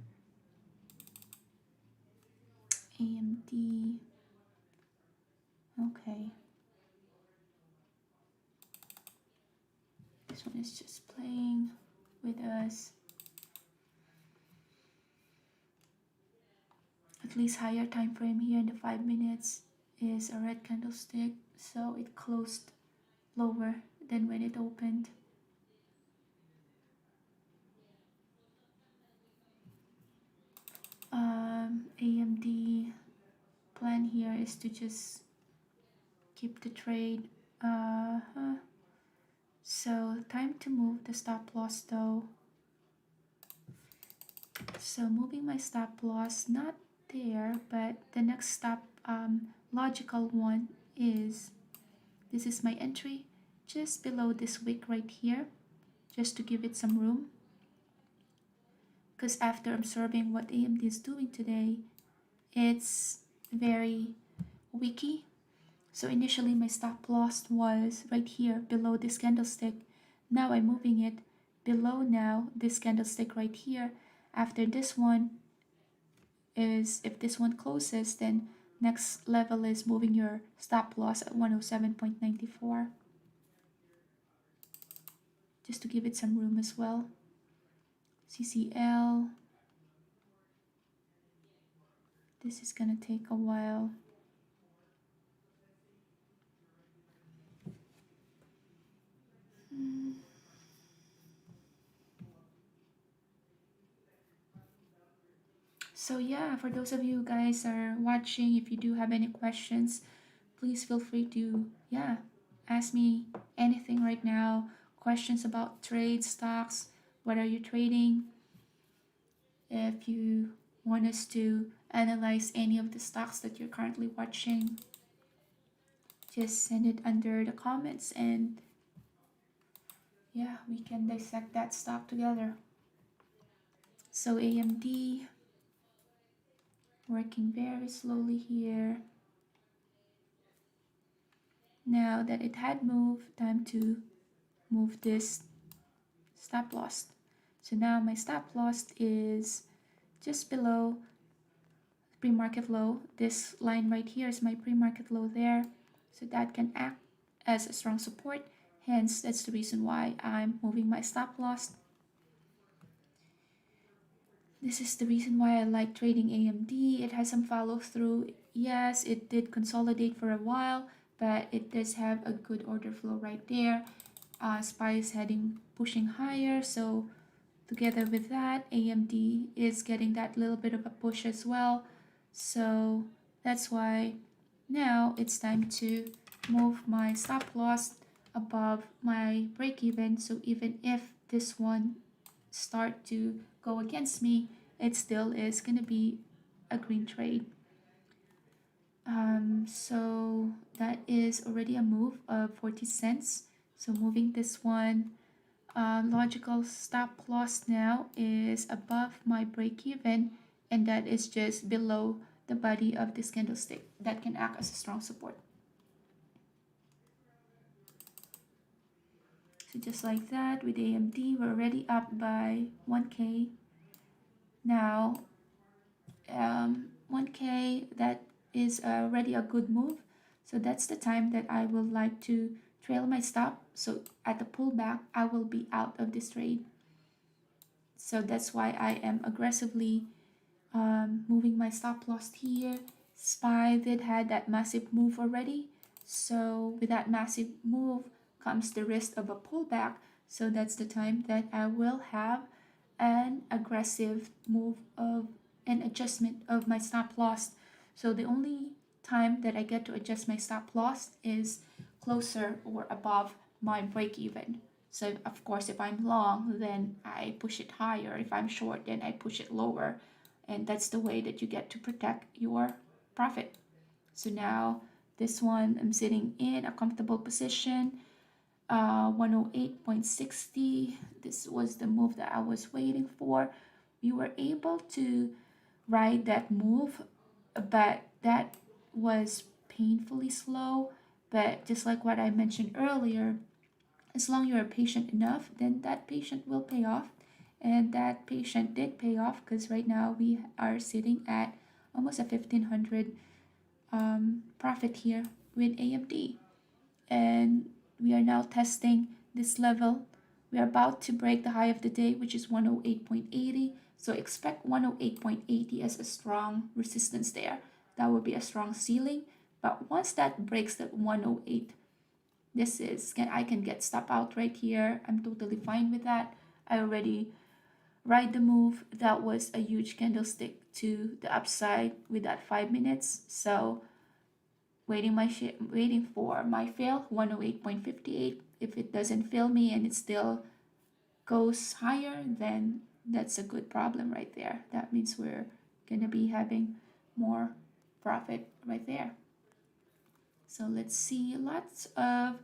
AMD. Okay. This one is just playing with us. At least higher time frame here in the 5 minutes is a red candlestick, so it closed lower than when it opened. AMD plan here is to just keep the trade. So time to move the stop loss though. So moving my stop loss, not there, but the next stop logical one is, this is my entry just below this wick right here, just to give it some room. Because after observing what AMD is doing today, it's very wicky. So initially my stop loss was right here below this candlestick. Now I'm moving it below now this candlestick right here. After this one is, if this one closes, then next level is moving your stop loss at 107.94, just to give it some room as well. CCL, this is gonna take a while. So yeah, for those of you guys are watching, if you do have any questions, please feel free to ask me anything right now. questions about trade stocks, what are you trading, if you want us to analyze any of the stocks that you're currently watching, just send it under the comments and yeah, we can dissect that stock together. So AMD working very slowly here. Now that it had moved, time to move this stop loss. So now my stop loss is just below pre-market low. This line right here is my pre-market low there. So that can act as a strong support. Hence, that's the reason why I'm moving my stop loss. This is the reason why I like trading AMD. It has some follow through. Yes, it did consolidate for a while, but it does have a good order flow right there. SPY is heading, pushing higher. So together with that, AMD is getting that little bit of a push as well. So that's why now it's time to move my stop loss above my break even. So even if this one start to go against me, it still is going to be a green trade. So that is already a move of 40 cents. So moving this one, logical stop loss now is above my break even, and that is just below the body of this candlestick that can act as a strong support. So just like that with AMD, we're already up by 1K. Now 1K, that is already a good move. So that's the time that I will like to trail my stop. So at the pullback, I will be out of this trade. So that's why I am aggressively moving my stop loss here. SPY did had that massive move already. So with that massive move comes the risk of a pullback. So that's the time that I will have an aggressive move of an adjustment of my stop loss. So the only time that I get to adjust my stop loss is closer or above my break even. So of course, if I'm long, then I push it higher. If I'm short, then I push it lower. And that's the way that you get to protect your profit. So now this one, I'm sitting in a comfortable position. 108.60. This was the move that I was waiting for. We were able to ride that move, but that was painfully slow. But just like what I mentioned earlier, as long as you're patient enough, then that patient will pay off. And that patient did pay off because right now we are sitting at almost a 1500 profit here with AMD. And we are now testing this level. We are about to break the high of the day, which is 108.80. So expect 108.80 as a strong resistance there. That will be a strong ceiling. But once that breaks the 108, I can get stop out right here. I'm totally fine with that. I already ride the move. That was a huge candlestick to the upside with that 5 minutes. So waiting for my fail 108.58. If it doesn't fail me and it still goes higher, then that's a good problem right there. That means we're gonna be having more profit right there. So let's see, lots of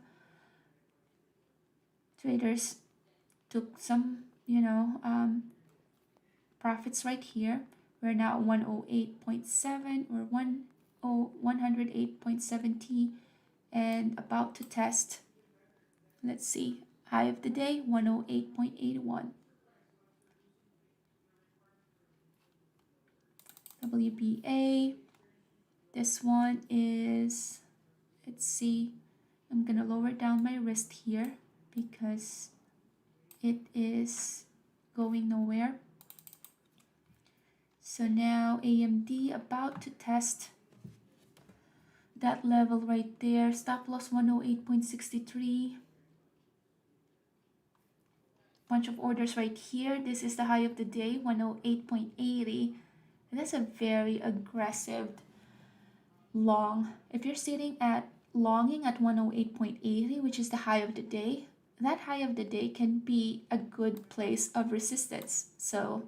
traders took some profits right here. We're now at 108.7 or 108.70 and about to test. Let's see, high of the day 108.81. WBA, this one is, let's see, I'm gonna lower down my wrist here because it is going nowhere. So now AMD about to test that level right there. Stop loss 108.63. Bunch of orders right here. This is the high of the day, 108.80. That's a very aggressive long. If you're sitting at longing at 108.80, which is the high of the day, that high of the day can be a good place of resistance. So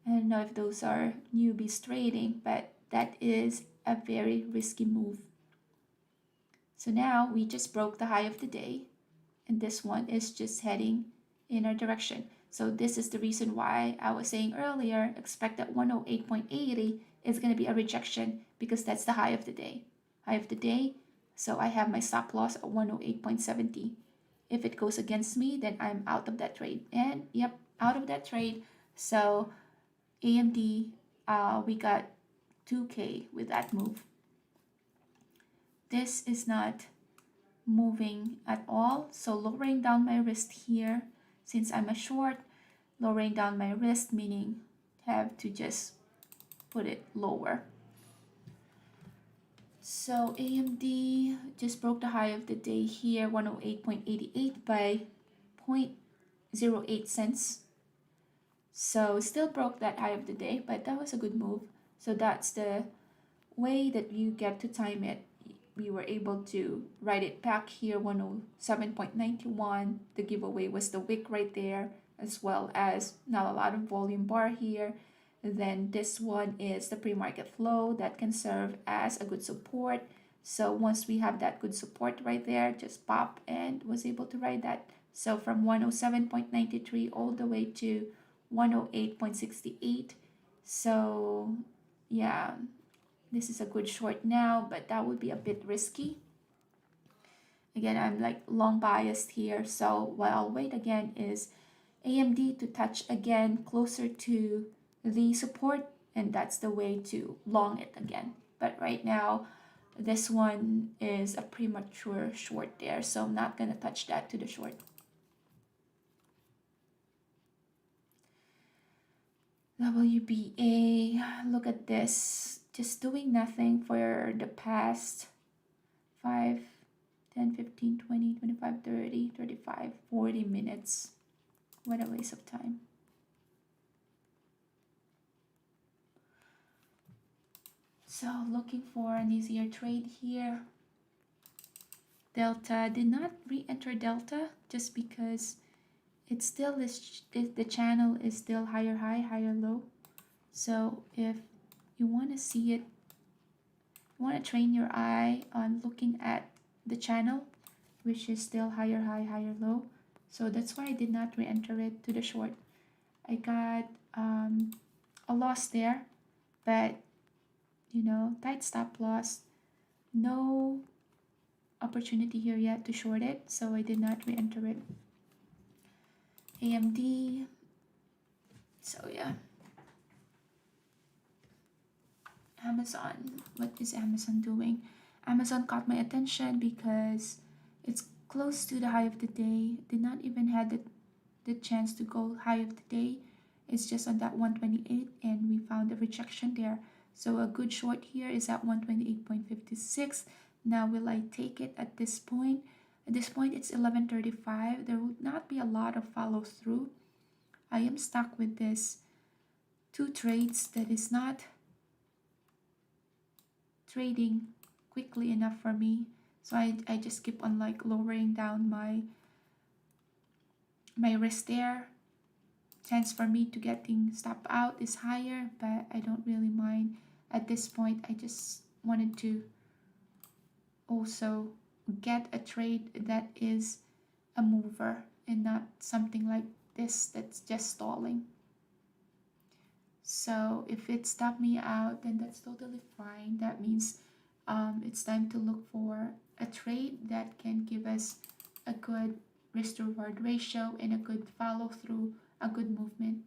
I don't know if those are newbies trading, but that is a very risky move. So now we just broke the high of the day, and this one is just heading in our direction. So this is the reason why I was saying earlier, expect that 108.80 is going to be a rejection because that's the high of the day. High of the day. So I have my stop loss at 108.70. If it goes against me, then I'm out of that trade. And yep, out of that trade. So AMD, we got 2K with that move. This is not moving at all. So lowering down my risk here, since I'm a short, lowering down my risk, meaning have to just put it lower. So AMD just broke the high of the day here, 108.88 by 0.08 cents. So still broke that high of the day, but that was a good move. So that's the way that you get to time it. We were able to write it back here, 107.91. The giveaway was the wick right there, as well as not a lot of volume bar here. Then this one is the pre-market flow that can serve as a good support. So once we have that good support right there, just pop and was able to ride that. So from 107.93 all the way to 108.68. So yeah, this is a good short now, but that would be a bit risky. Again, I'm like long biased here. So what I'll wait again is AMD to touch again closer to the support, and that's the way to long it again. But right now, this one is a premature short there, so I'm not going to touch that to the short. WBA, look at this, just doing nothing for the past 5, 10, 15, 20, 25, 30, 35, 40 minutes. What a waste of time. So looking for an easier trade here. Delta, did not re-enter Delta just because it still is, the channel is still higher high, higher low. So if you want to see it, you want to train your eye on looking at the channel, which is still higher high, higher low. So that's why I did not re-enter it to the short. I got a loss there, but you know, tight stop loss, no opportunity here yet to short it, so I did not re-enter it. AMD, so yeah. Amazon, what is Amazon doing? Amazon caught my attention because it's close to the high of the day, did not even have the chance to go high of the day. It's just on that 128, and we found a rejection there. So a good short here is at 128.56. Now will I take it at this point? At this point it's 11:35. There would not be a lot of follow through. I am stuck with this two trades that is not trading quickly enough for me. So I just keep on like lowering down my risk there. Chance for me to getting stop out is higher, but I don't really mind. At this point, I just wanted to also get a trade that is a mover and not something like this that's just stalling. So if it stopped me out, then that's totally fine. That means it's time to look for a trade that can give us a good risk to reward ratio and a good follow through, a good movement.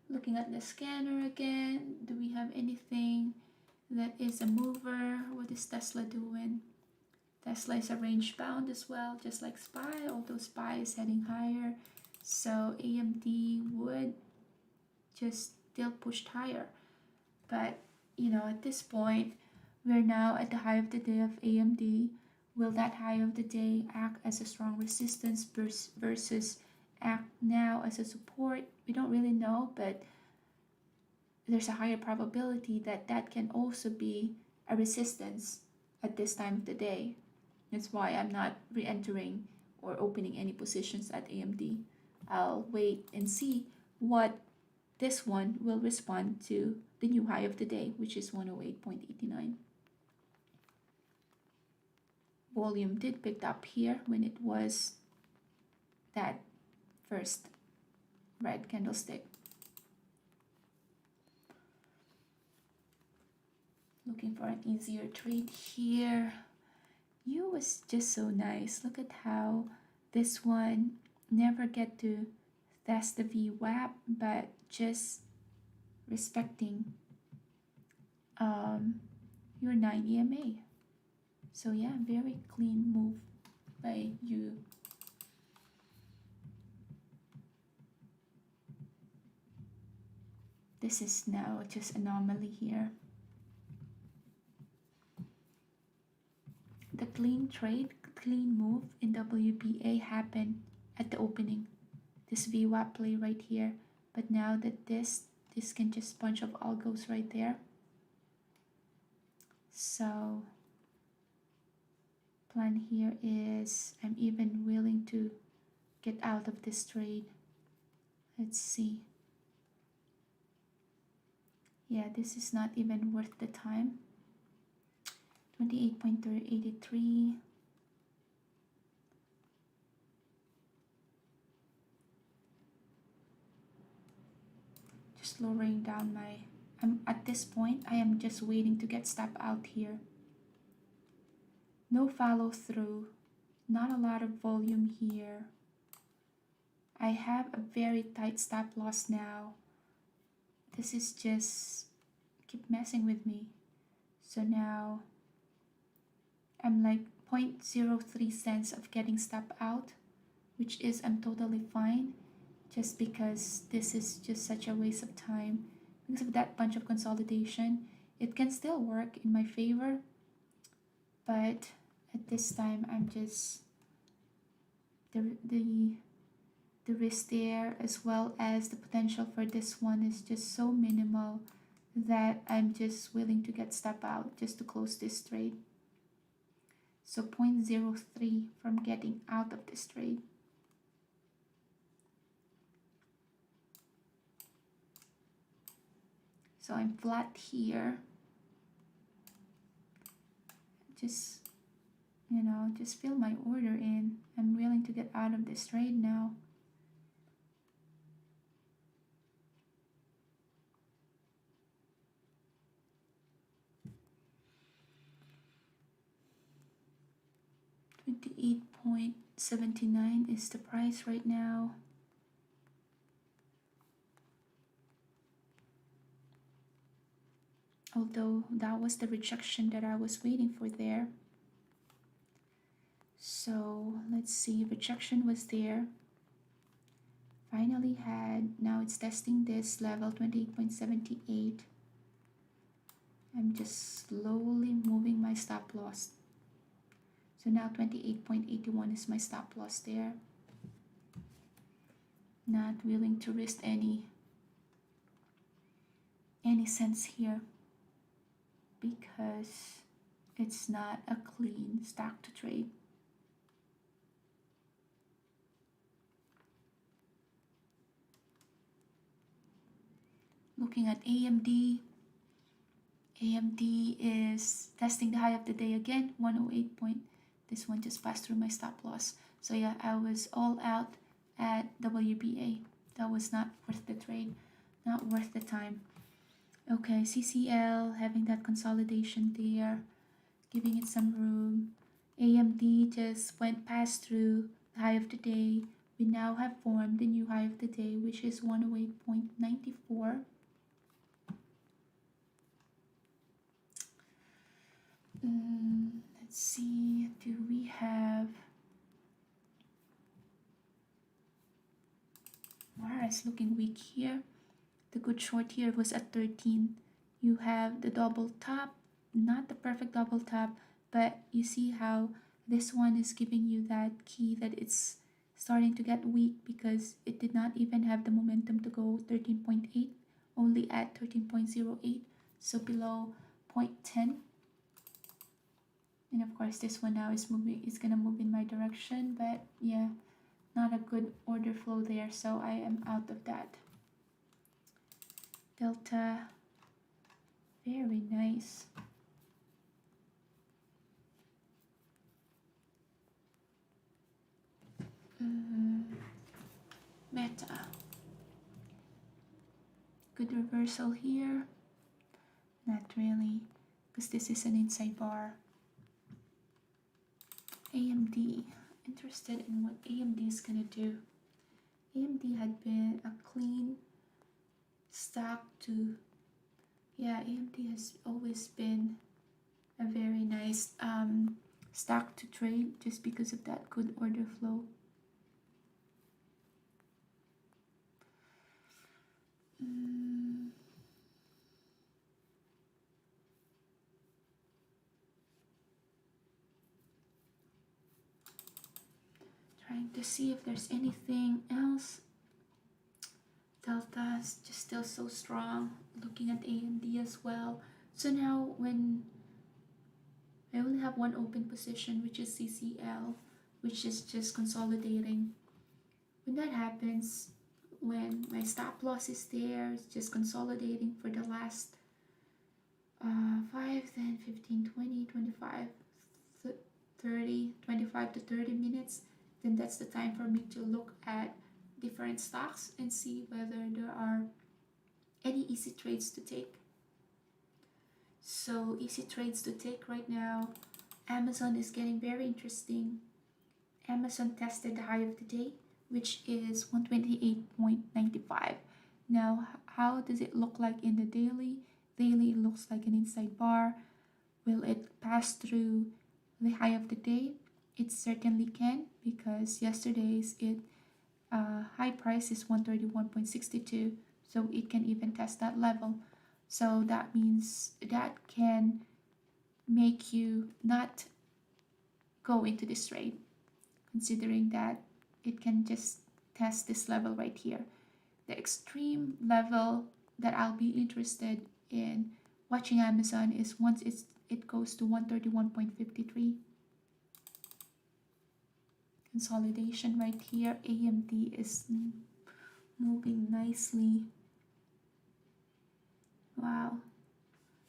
Looking at the scanner again, do we have anything that is a mover? What is Tesla doing? Tesla is a range bound as well, just like SPY, although SPY is heading higher. So AMD would just still pushed higher. But at this point, we're now at the high of the day of AMD. Will that high of the day act as a strong resistance versus act now as a support? We don't really know, but there's a higher probability that that can also be a resistance at this time of the day. That's why I'm not re-entering or opening any positions at AMD. I'll wait and see what this one will respond to the new high of the day, which is 108.89. Volume did pick up here when it was that first red candlestick. Looking for an easier trade here. You was just so nice. Look at how this one never get to test the VWAP, but just respecting your 9 EMA. So yeah, very clean move by you. This is now just anomaly here. The clean trade, clean move in WBA happened at the opening. This VWAP play right here. But now that this can just bunch of algos right there. So plan here is I'm even willing to get out of this trade. Let's see. Yeah, this is not even worth the time. 28.83. Just lowering down my, at this point, I am just waiting to get step out here. No follow through, not a lot of volume here. I have a very tight stop loss now. This is just keep messing with me. So now I'm like 0.03 cents of getting step out, which is I'm totally fine, just because this is just such a waste of time. Because of that bunch of consolidation, it can still work in my favor, but at this time I'm just the risk there, as well as the potential for this one, is just so minimal that I'm just willing to get step out just to close this trade. So 0.03 from getting out of this trade. So I'm flat here. Just just fill my order in. I'm willing to get out of this trade now. $28.79 is the price right now. Although that was the rejection that I was waiting for there. So let's see, rejection was there. Finally had, now it's testing this level 28.78. I'm just slowly moving my stop loss. So now 28.81 is my stop loss there. Not willing to risk any cents here, because it's not a clean stock to trade. Looking at AMD. AMD is testing the high of the day again, 108 point. This one just passed through my stop loss. So yeah, I was all out at WBA. That was not worth the trade, not worth the time. Okay, CCL having that consolidation there, giving it some room. AMD just went past through the high of the day. We now have formed the new high of the day, which is 108.94. Let's see, do we have Mars looking weak here? The good short here was at 13. you have the double top, not the perfect double top, but you see how this one is giving you that key that it's starting to get weak because it did not even have the momentum to go 13.8, only at 13.08, so below 0.10. And of course this one now is moving, it's gonna move in my direction, but yeah, not a good order flow there, so I am out of that. Delta, very nice. Meta, good reversal here. Not really, because this is an inside bar. AMD, interested in what AMD is gonna do. AMD had been a clean stock to, yeah, AMD has always been a very nice stock to trade just because of that good order flow. Trying to see if there's anything else. Delta is just still so strong. Looking at AMD as well. So now when I only have one open position, which is CCL, which is just consolidating. When that happens, when my stop loss is there, it's just consolidating for the last 5, 10, 15, 20, 25, 30, 25 to 30 minutes, then that's the time for me to look at different stocks and see whether there are any easy trades to take. So easy trades to take right now, Amazon is getting very interesting. Amazon tested the high of the day, which is 128.95. Now, how does it look like in the daily? Daily looks like an inside bar. Will it pass through the high of the day? It certainly can, because yesterday's high price is 131.62, so it can even test that level. So that means that can make you not go into this trade, considering that it can just test this level right here. The extreme level that I'll be interested in watching Amazon is once it goes to 131.53. Consolidation right here. AMD is moving nicely. Wow.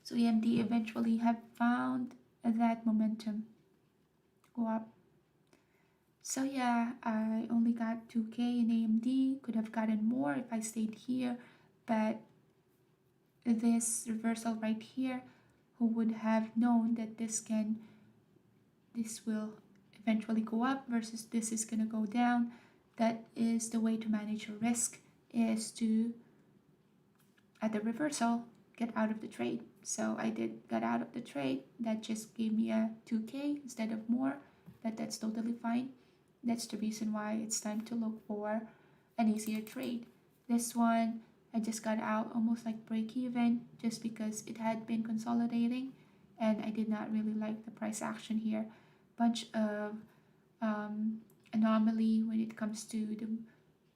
So AMD eventually have found that momentum go up. So yeah, I only got 2K in AMD. Could have gotten more if I stayed here, but this reversal right here, who would have known that this will eventually go up versus this is gonna go down. That is the way to manage your risk, is to, at the reversal, get out of the trade. So I did get out of the trade. That just gave me a 2K instead of more, but that's totally fine. That's the reason why it's time to look for an easier trade. This one, I just got out almost like break even just because it had been consolidating and I did not really like the price action here. Bunch of anomaly when it comes to the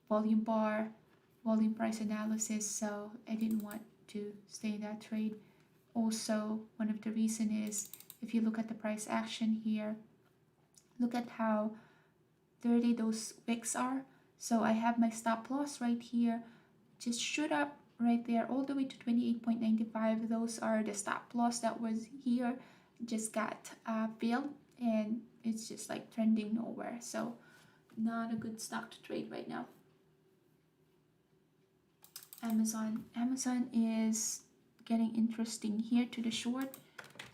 volume bar, volume price analysis, so I didn't want to stay in that trade. Also, one of the reason is if you look at the price action here, look at how dirty those wicks are. So I have my stop loss right here, just shoot up right there all the way to 28.95. Those are the stop loss that was here, just got failed, and it's just like trending nowhere. So not a good stock to trade right now. Amazon is getting interesting here to the short.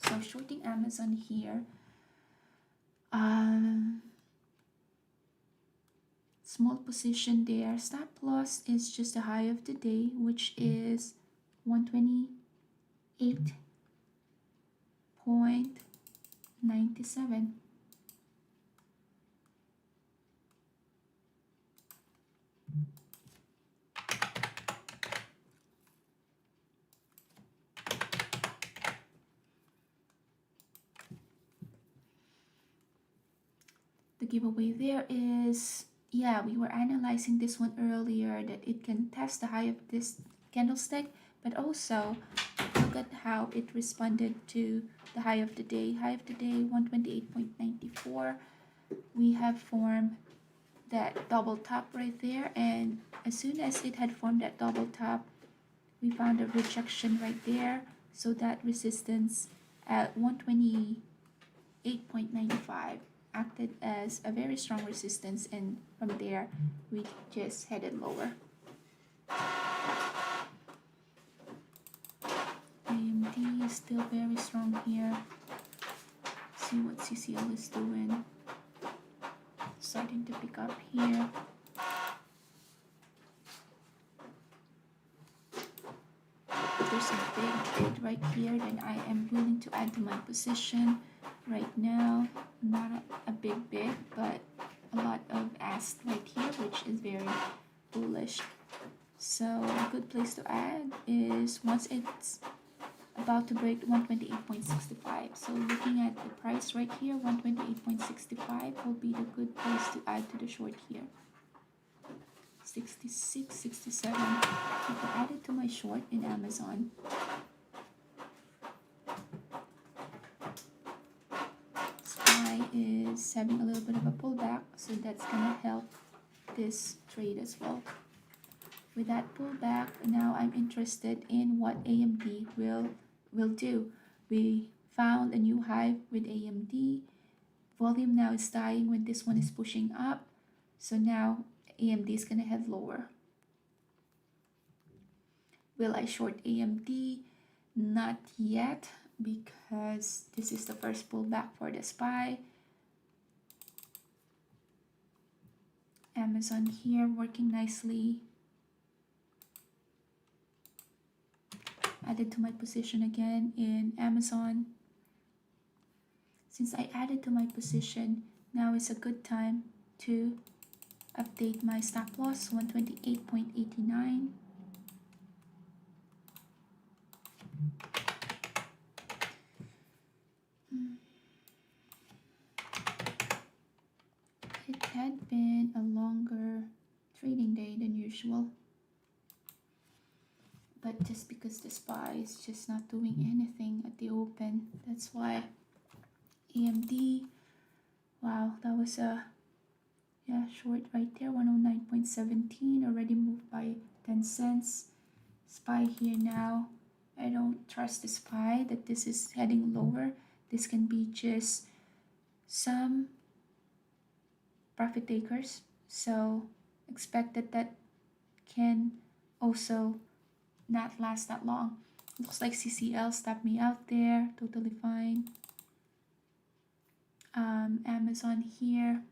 So shorting Amazon here. Small position there. Stop loss is just the high of the day, which is 128.97. The giveaway there is, yeah, we were analyzing this one earlier, that it can test the high of this candlestick, but also look at how it responded to the high of the day. High of the day, 128.94. We have formed that double top right there, and as soon as it had formed that double top, we found a rejection right there. So that resistance at 128.95 acted as a very strong resistance, and from there we just headed lower. AMD is still very strong here. See what CCL is doing. Starting to pick up here. If there's a big bid right here, then I am willing to add to my position. Right now, not a big bid, but a lot of ask right here, which is very bullish. So a good place to add is once it's about to break 128.65. So looking at the price right here, 128.65 will be the good place to add to the short here. 66, 67. I can add it to my short in Amazon. SPY is having a little bit of a pullback, so that's gonna help this trade as well. With that pullback, now I'm interested in what AMD will do. We found a new high with AMD. Volume now is dying when this one is pushing up. So now AMD is gonna head lower. Will I short AMD? Not yet, because this is the first pullback for the SPY. Amazon here working nicely. Added to my position again in Amazon. Since I added to my position, now is a good time to update my stop loss, 128.89. It had been a longer trading day than usual, but just because the SPY is just not doing anything at the open, that's why. AMD, wow, that was a short right there, 109.17, already moved by 10 cents. SPY here now, I don't trust the SPY that this is heading lower. This can be just some profit takers, so expect that can also not last that long. Looks like CCL stopped me out there, totally fine. Amazon here,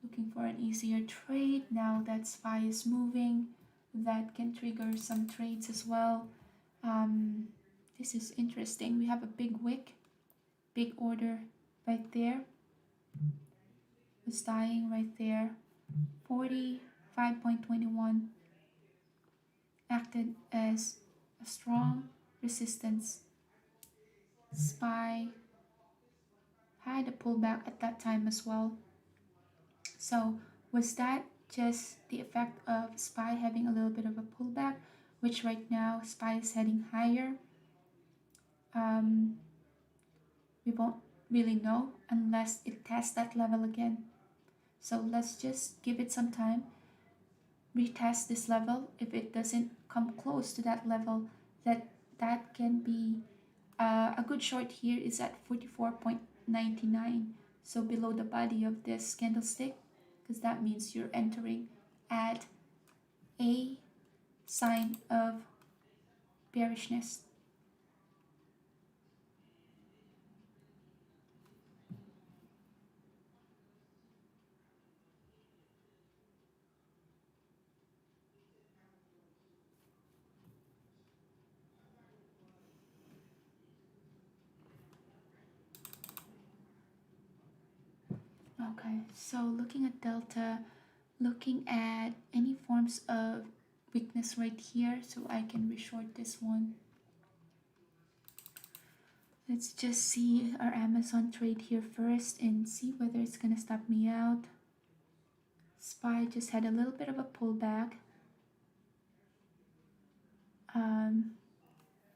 looking for an easier trade. Now that SPY is moving, that can trigger some trades as well. This is interesting. We have a big wick, big order right there. It's dying right there. 45.21 acted as a strong resistance. SPY had a pullback at that time as well. So was that just the effect of SPY having a little bit of a pullback, which right now SPY is heading higher? We won't really know unless it tests that level again. So let's just give it some time, retest this level. If it doesn't come close to that level, that can be a good short here is at 44.99, so below the body of this candlestick, because that means you're entering at a sign of bearishness. Okay, so looking at Delta, looking at any forms of weakness right here, so I can reshort this one. Let's just see our Amazon trade here first and see whether it's gonna stop me out. SPY just had a little bit of a pullback.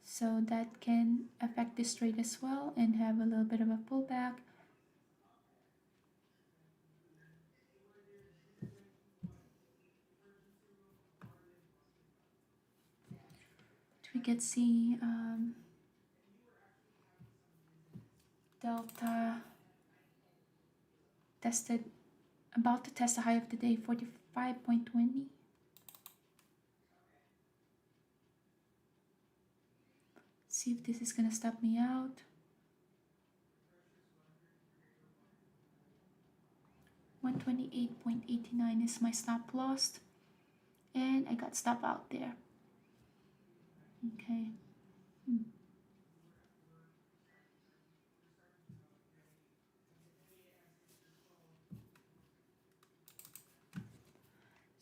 So that can affect this trade as well and have a little bit of a pullback. We could see Delta tested, about to test the high of the day, 45.20. See if this is gonna stop me out. 128.89 is my stop loss, and I got stop out there. Okay.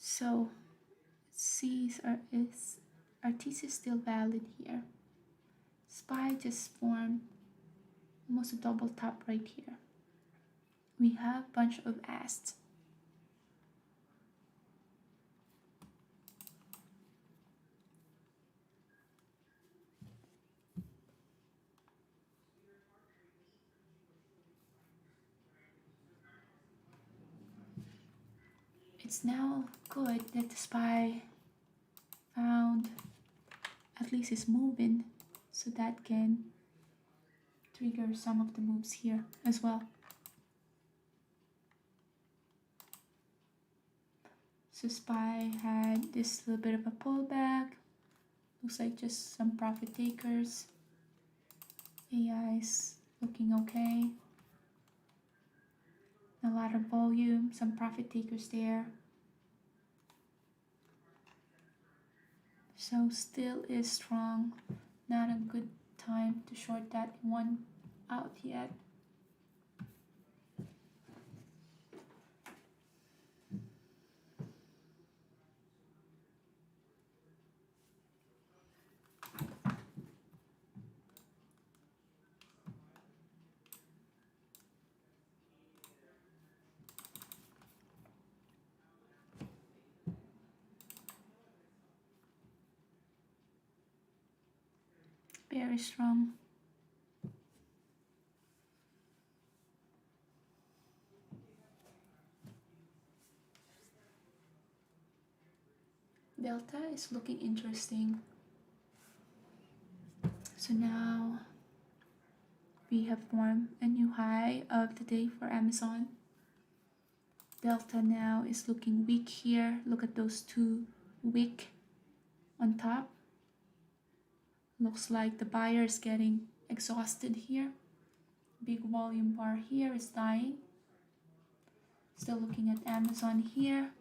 So our thesis still valid here. SPY just formed almost a double top right here. We have a bunch of asks. It's now good that the SPY found at least is moving, so that can trigger some of the moves here as well. So SPY had this little bit of a pullback. Looks like just some profit takers. AI's looking okay. A lot of volume, some profit takers there. So still is strong. Not a good time to short that one out yet. Very strong. Delta is looking interesting. So now we have formed a new high of the day for Amazon. Delta now is looking weak here. Look at those two wick on top. Looks like the buyer is getting exhausted here. Big volume bar here is dying. Still looking at Amazon here.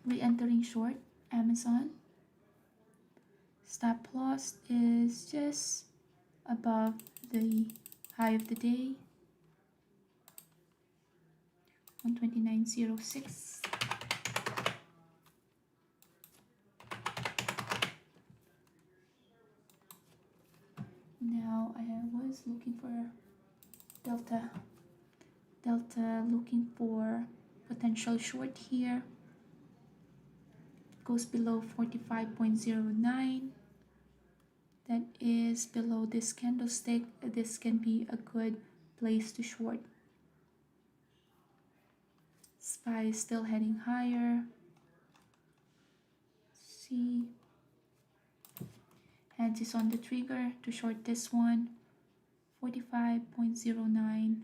Re-entering short Amazon. Stop loss is just above the high of the day. 129.06. Now I was looking for Delta. Delta looking for potential short here. Goes below 45.09. That is below this candlestick. This can be a good place to short. SPY is still heading higher. See, hands is on the trigger to short this one. 45.09.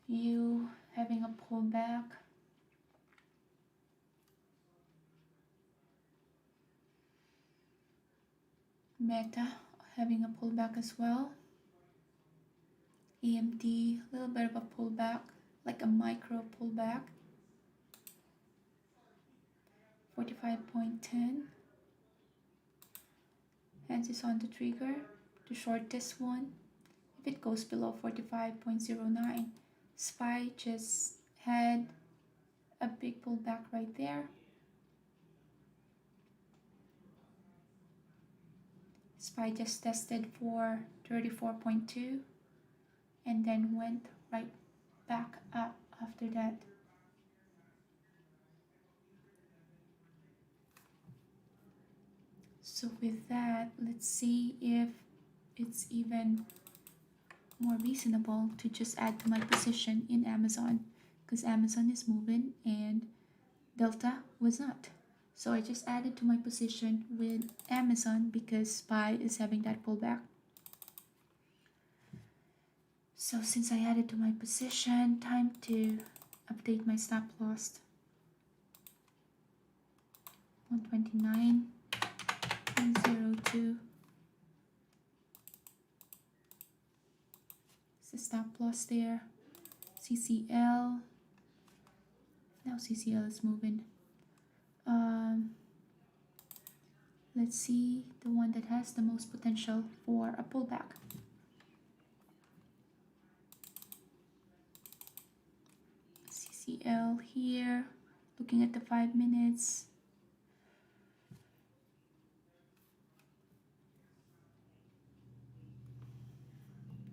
You having a pullback. Meta having a pullback as well. AMD, a little bit of a pullback, like a micro pullback. 45.10. Hands is on the trigger to short this one. If it goes below 45.09, SPY just had a big pullback right there. SPY just tested for 34.2 and then went right back up after that. So with that, let's see if it's even more reasonable to just add to my position in Amazon, because Amazon is moving and Delta was not. So I just added to my position with Amazon because SPY is having that pullback. So since I added to my position, time to update my stop loss. 129.02 is the stop loss there. CCL. Now CCL is moving. Let's see the one that has the most potential for a pullback. CCL here. Looking at the 5 minutes.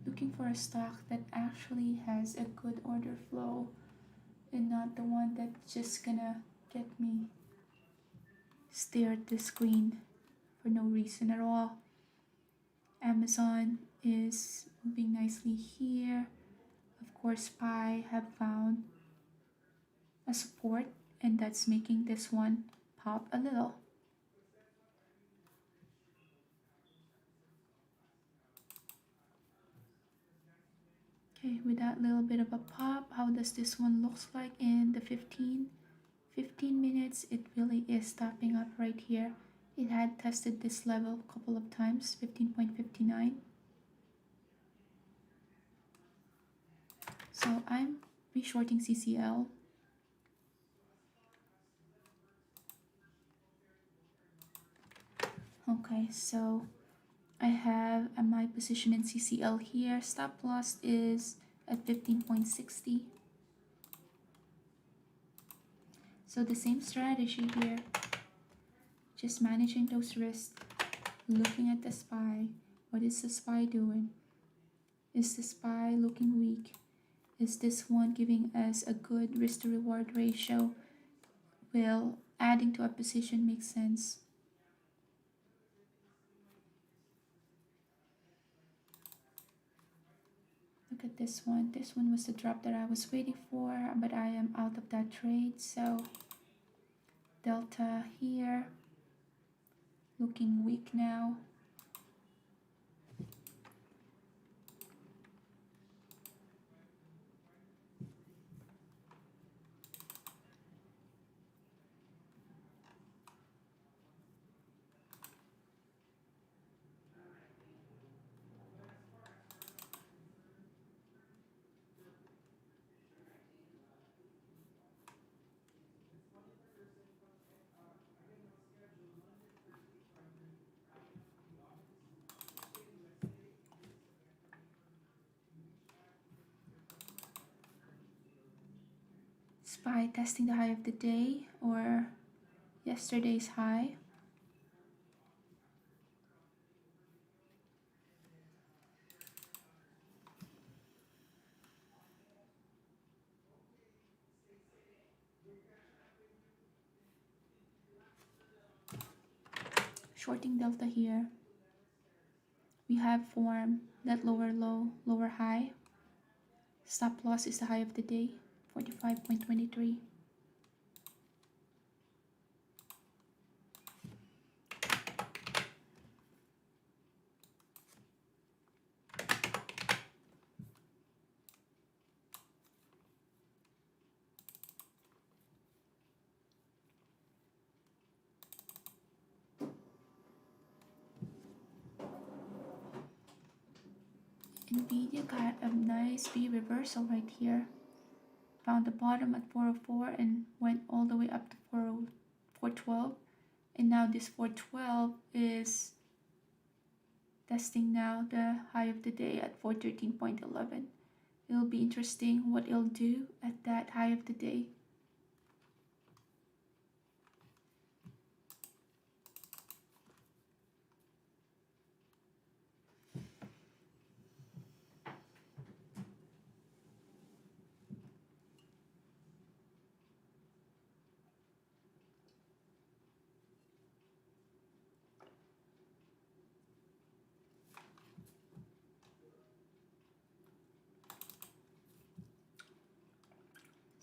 Looking for a stock that actually has a good order flow and not the one that's just gonna get me stare at the screen for no reason at all. Amazon is moving nicely here. Of course, SPY have found a support, and that's making this one pop a little. Okay, with that little bit of a pop, how does this one looks like in the 15 minutes? It really is stopping up right here. It had tested this level a couple of times, 15.59. So I'm reshorting CCL. Okay, so I have my position in CCL here. Stop loss is at 15.60. So the same strategy here, just managing those risks, looking at the SPY. What is the SPY doing? Is the SPY looking weak? Is this one giving us a good risk to reward ratio? Will adding to a position make sense? Look at this one. This one was the drop that I was waiting for, but I am out of that trade. So Delta here, looking weak now. SPY testing the high of the day or yesterday's high. Shorting Delta here. We have formed that lower low, lower high. Stop loss is the high of the day, 45.23. Nvidia got a nice V reversal right here. Found the bottom at 404 and went all the way up to 412. And now this 412 is testing now the high of the day at 413.11. It'll be interesting what it'll do at that high of the day.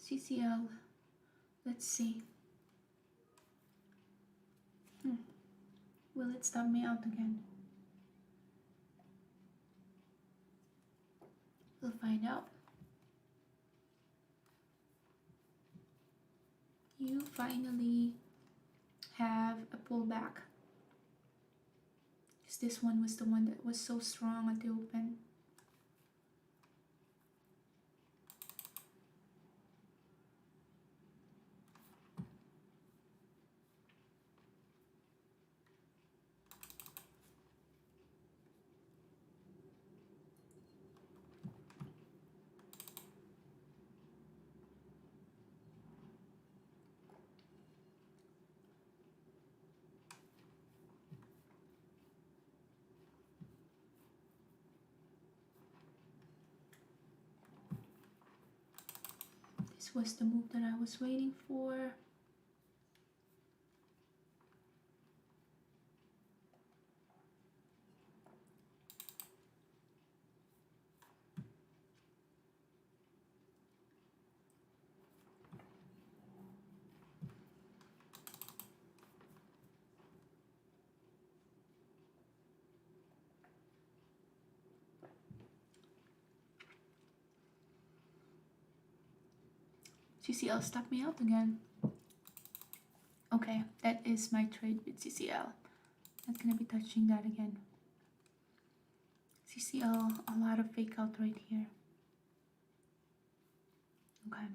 CCL, let's see. Will it stop me out again? We'll find out. You finally have a pullback. Because this one was the one that was so strong at the open. This was the move that I was waiting for. CCL stopped me out again. Okay, that is my trade with CCL. Not gonna be touching that again. CCL, a lot of fake out right here. Okay.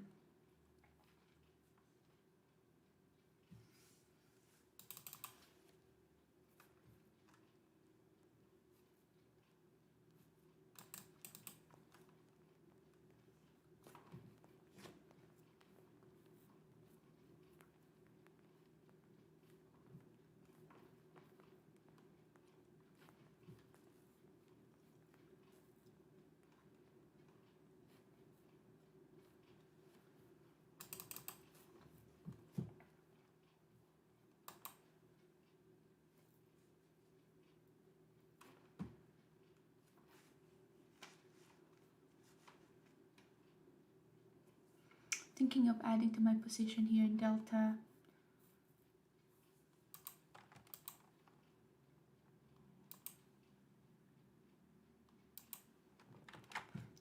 Thinking of adding to my position here in Delta.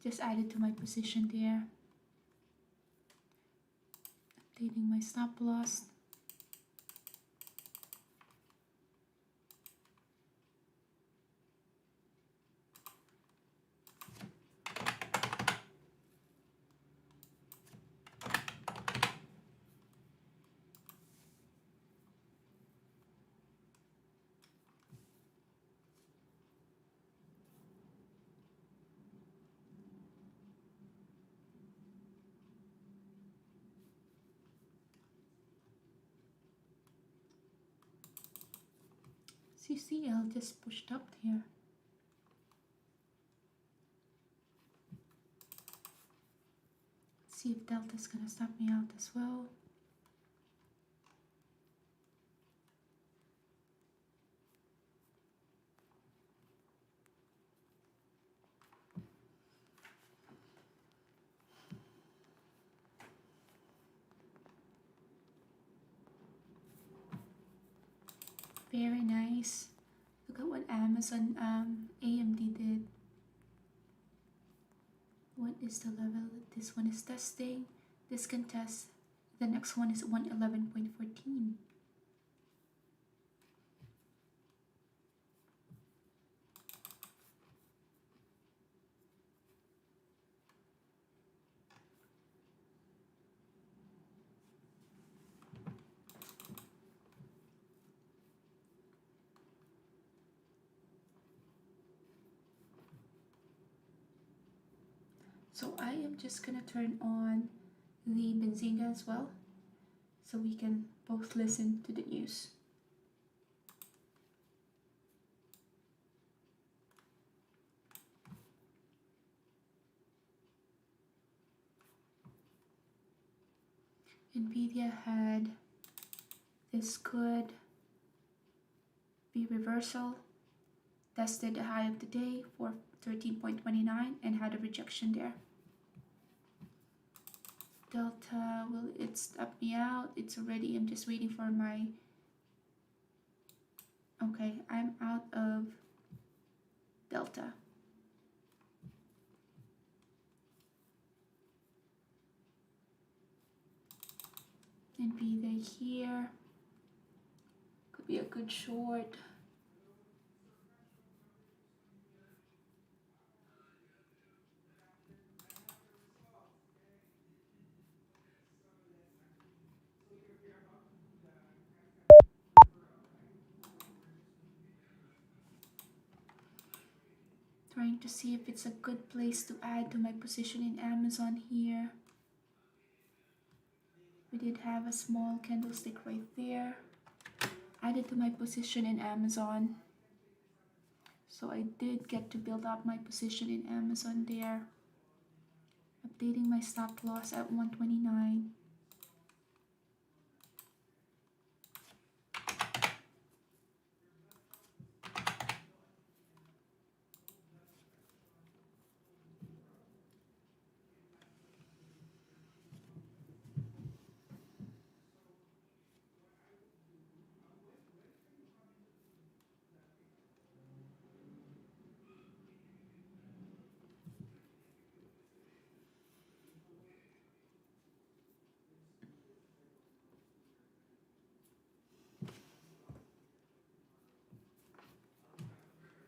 Just added to my position there. Updating my stop loss. CCL just pushed up here. See if Delta's gonna stop me out as well. Very nice. Look at what Amazon AMD did. What is the level that this one is testing? This can test. The next one is 111.14. So I am just gonna turn on the Benzinga as well, so we can both listen to the news. Nvidia had this could be reversal, tested the high of the day for 13.29 and had a rejection there. Delta, will it stop me out? It's already, I'm just waiting for my, okay, I'm out of Delta. NVIDIA here, could be a good short. Trying to see if it's a good place to add to my position in Amazon here. We did have a small candlestick right there. Added to my position in Amazon. So I did get to build up my position in Amazon there. Updating my stop loss at 129.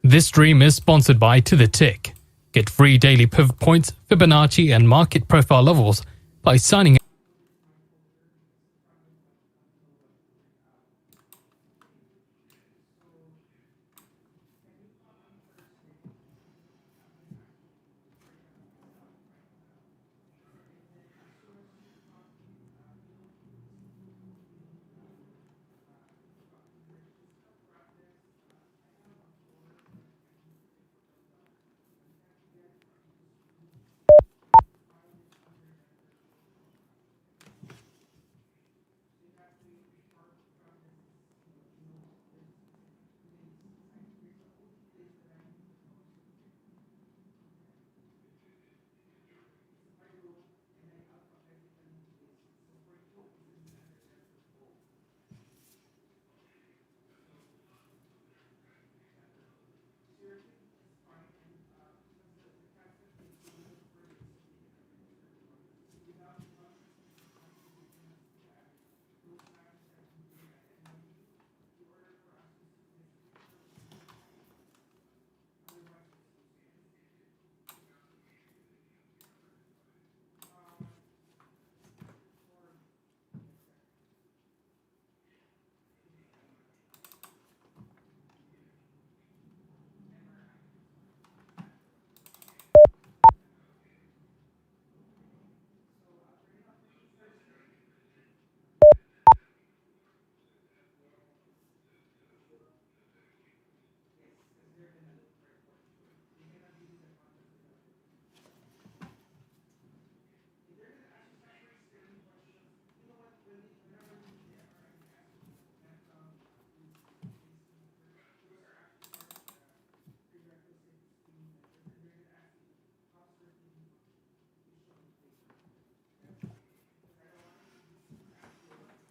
This stream is sponsored by To The Tick. Get free daily pivot points, Fibonacci, and market profile levels by signing up.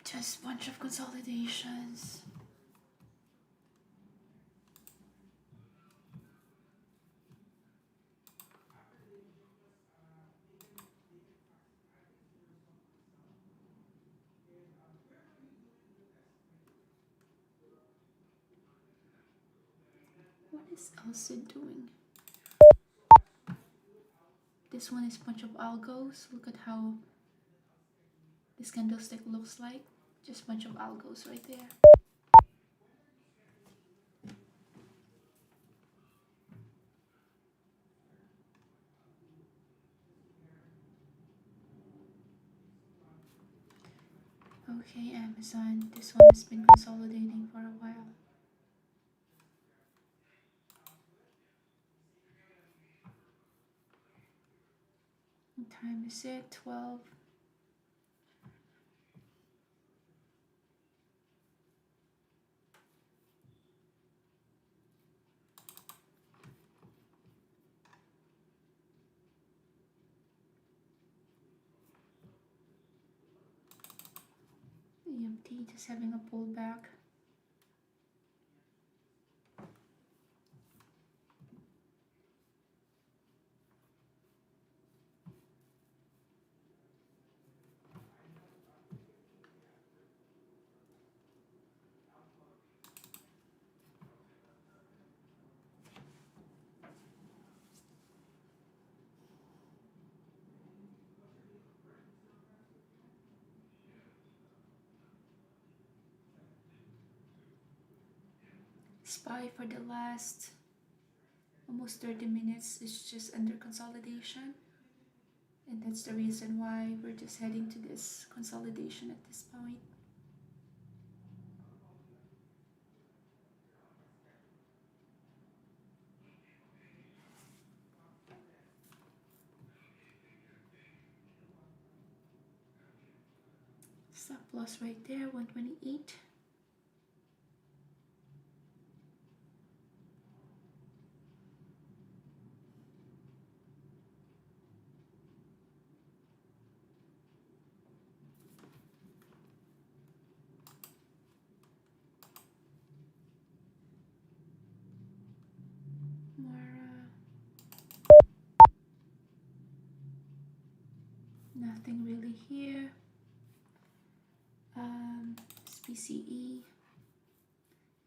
Just a bunch of consolidations. What is Elsa doing? This one is a bunch of algos. Look at how this candlestick looks like. Just a bunch of algos right there. Okay, Amazon. This one has been consolidating for a while. What time is it? 12. EMT just having a pullback. SPY for the last almost 30 minutes is just under consolidation, and that's the reason why we're just heading to this consolidation at this point. Stop loss right there, 128. More, nothing really here. SPCE.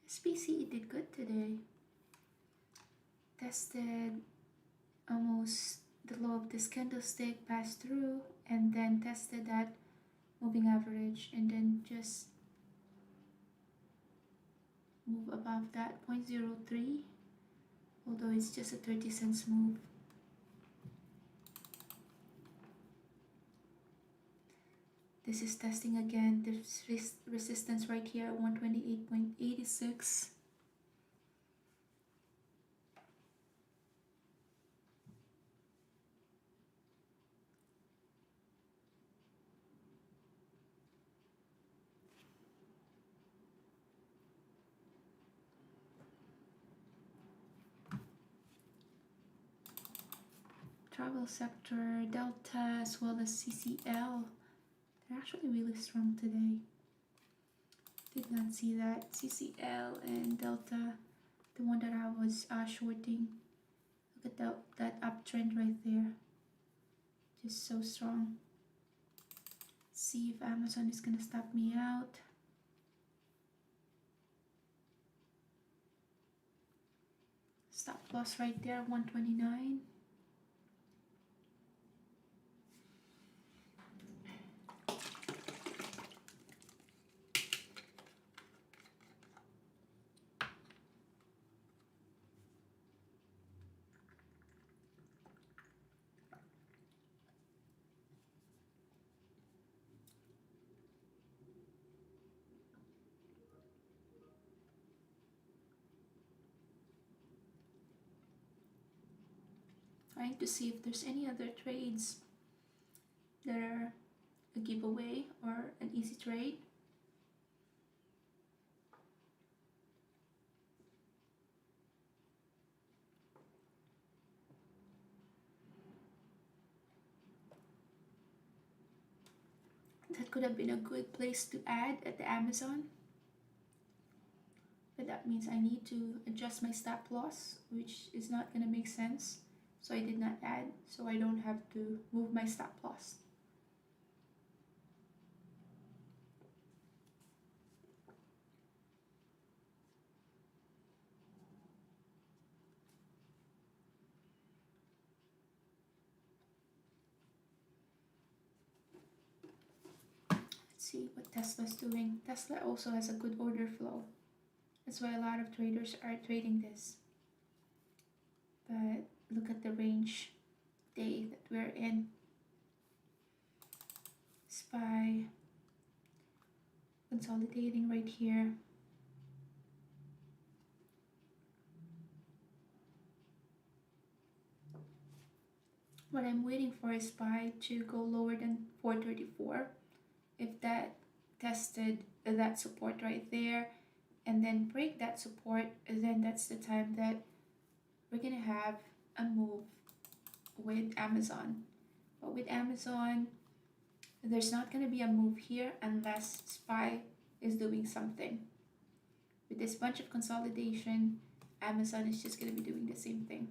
SPCE did good today. Tested almost the low of this candlestick, passed through, and then tested that moving average, and then just move above that 0.03, although it's just a 30 cents move. This is testing again this resistance right here, 128.86. Travel sector, Delta, as well as CCL. They're actually really strong today. Did not see that. CCL and Delta, the one that I was shorting. Look at that uptrend right there. Just so strong. See if Amazon is gonna stop me out. Stop loss right there, 129. Trying to see if there's any other trades that are a giveaway or an easy trade. That could have been a good place to add at the Amazon, but that means I need to adjust my stop loss, which is not gonna make sense. So I did not add, so I don't have to move my stop loss. Let's see what Tesla's doing. Tesla also has a good order flow. That's why a lot of traders are trading this. But look at the range day that we're in. SPY consolidating right here. What I'm waiting for is SPY to go lower than 434. If that tested that support right there and then break that support, then that's the time that we're gonna have a move with Amazon. But with Amazon, There's not going to be a move here unless SPY is doing something. With this bunch of consolidation, Amazon is just going to be doing the same thing.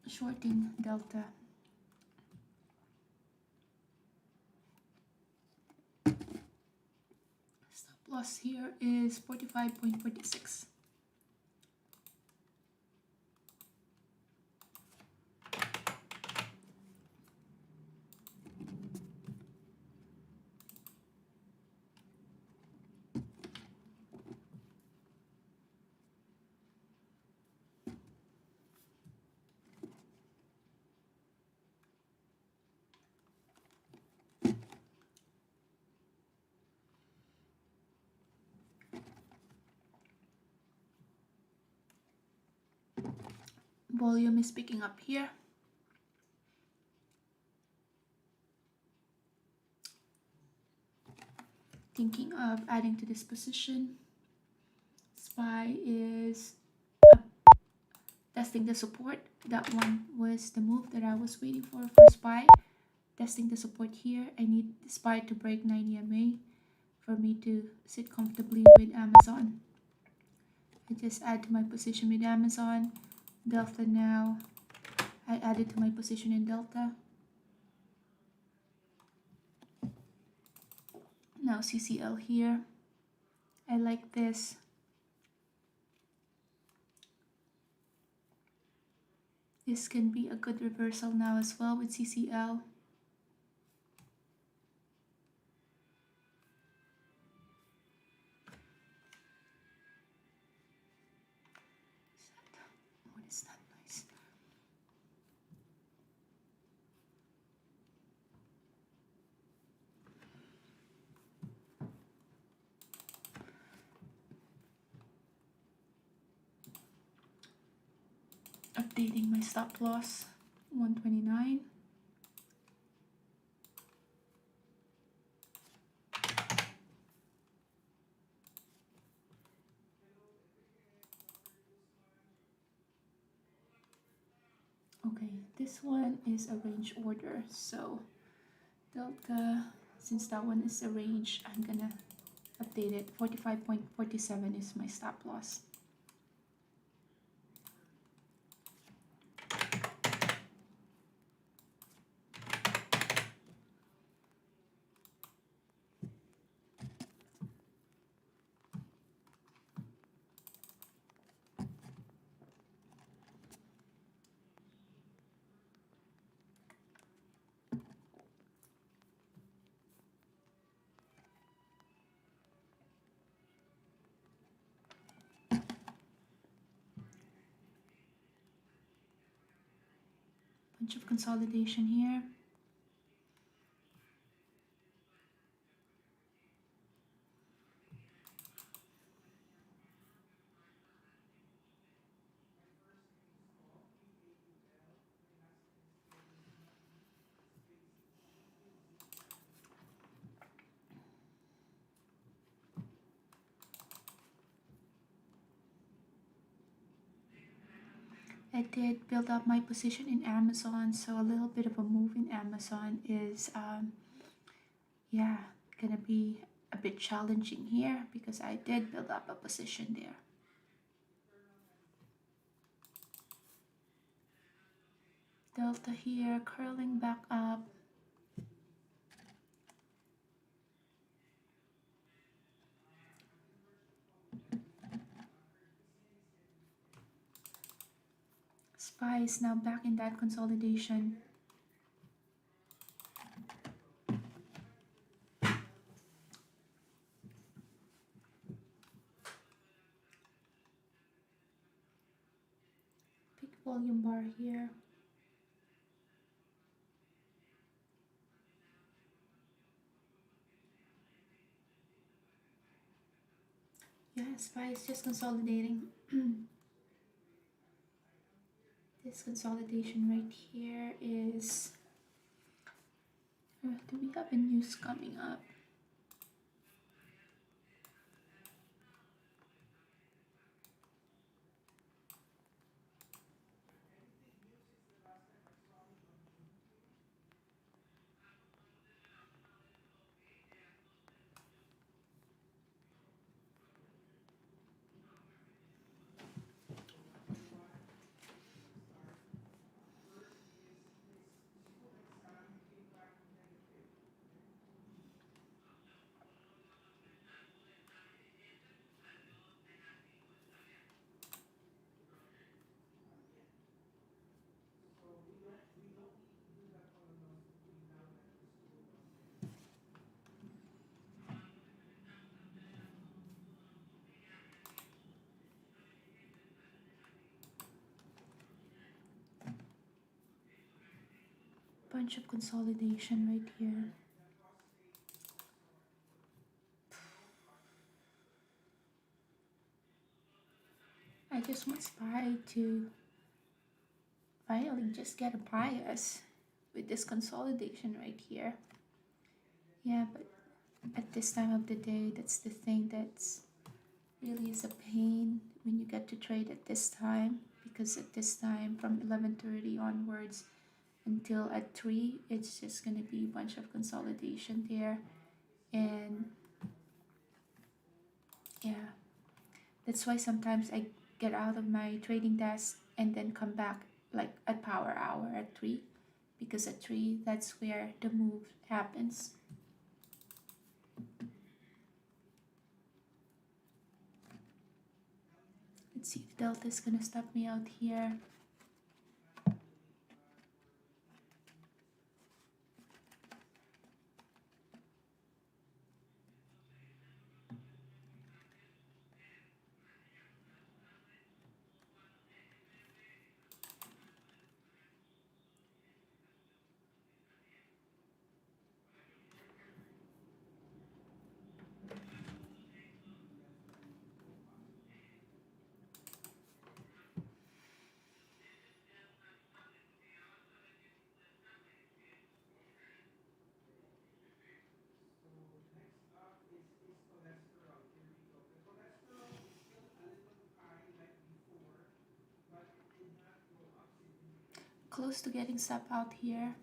Shorting Delta. Stop loss here is 45.46. Volume is picking up here. Thinking of adding to this position. SPY is up, testing the support. That one was the move that I was waiting for SPY. Testing the support here. I need SPY to break 9 EMA for me to sit comfortably with Amazon. I just add to my position with Amazon. Delta now. I added to my position in Delta. Now CCL here. I like this. This can be a good reversal now as well with CCL. What is that noise? Updating my stop loss, 129. Okay, this one is a range order, so Delta, since that one is a range, I'm gonna update it. 45.47 is my stop loss. Bunch of consolidation here. I did build up my position in Amazon, so a little bit of a move in Amazon is, yeah, gonna be a bit challenging here because I did build up a position there. Delta here, curling back up. SPY is now back in that consolidation. Big volume bar here. Yeah, SPY is just consolidating. This consolidation right here is, do we have a news coming up? Bunch of consolidation right here. I just want SPY to finally just get a bias with this consolidation right here. Yeah, but at this time of the day, that's the thing that's really is a pain when you get to trade at this time, because at this time from 11:30 onwards until at 3, it's just going to be a bunch of consolidation there. And yeah, that's why sometimes I get out of my trading desk and then come back like at power hour at 3, because at 3 that's where the move happens. Let's see if Delta is gonna stop me out here. Close to getting stop out here.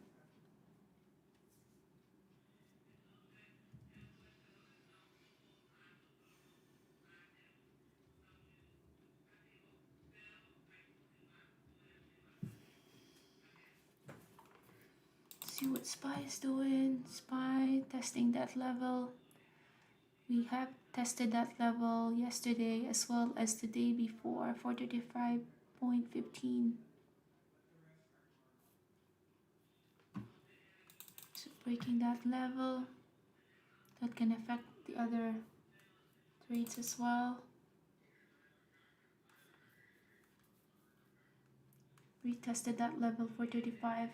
See what SPY is doing. SPY testing that level. We have tested that level yesterday as well as the day before, 435.15. So breaking that level, that can affect the other trades as well. Retested that level, 435.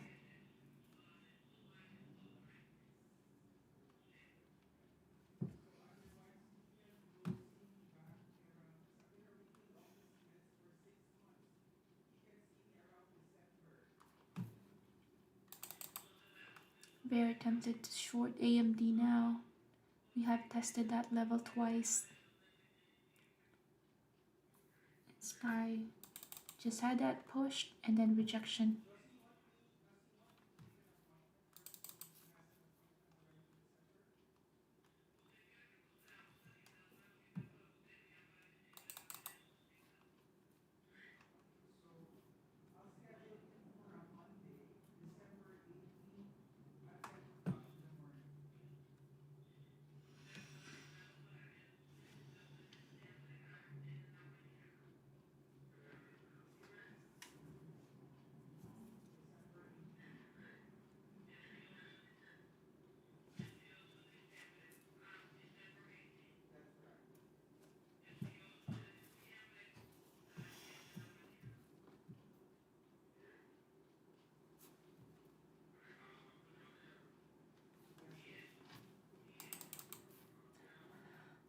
Very tempted to short AMD now. We have tested that level twice. SPY just had that push and then rejection.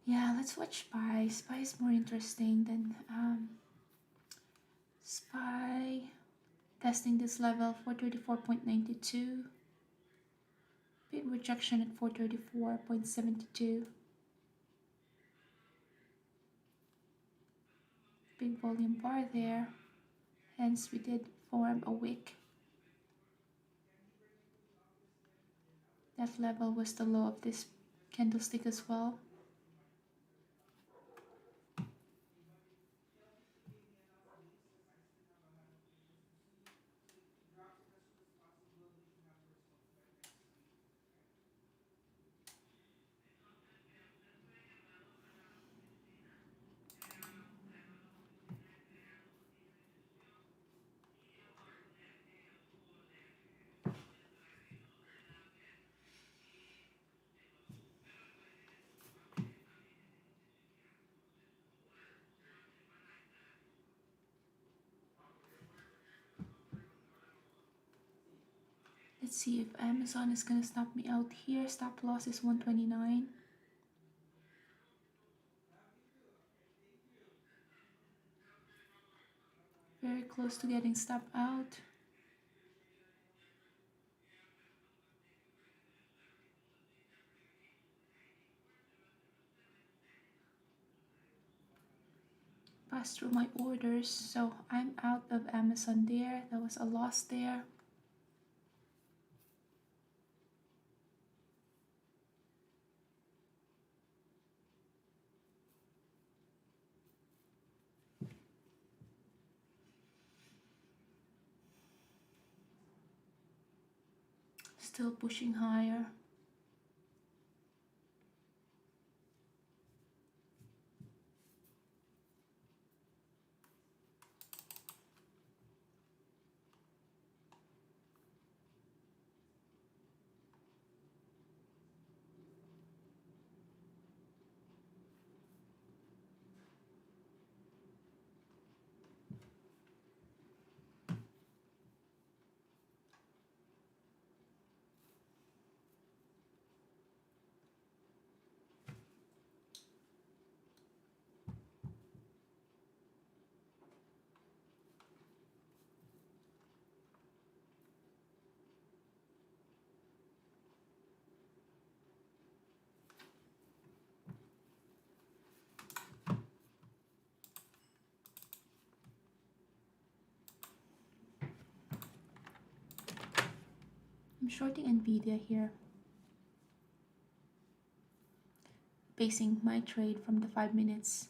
Yeah, let's watch SPY. SPY is more interesting than SPY Testing this level, 434.92. Big rejection at 434.72. Big volume bar there. Hence, we did form a wick. That level was the low of this candlestick as well. Let's see if Amazon is going to stop me out here. Stop loss is 129. Very close to getting stopped out. Pass through my orders, so I'm out of Amazon there. That was a loss there. Still pushing higher. I'm shorting Nvidia here. Basing my trade from the 5 minutes.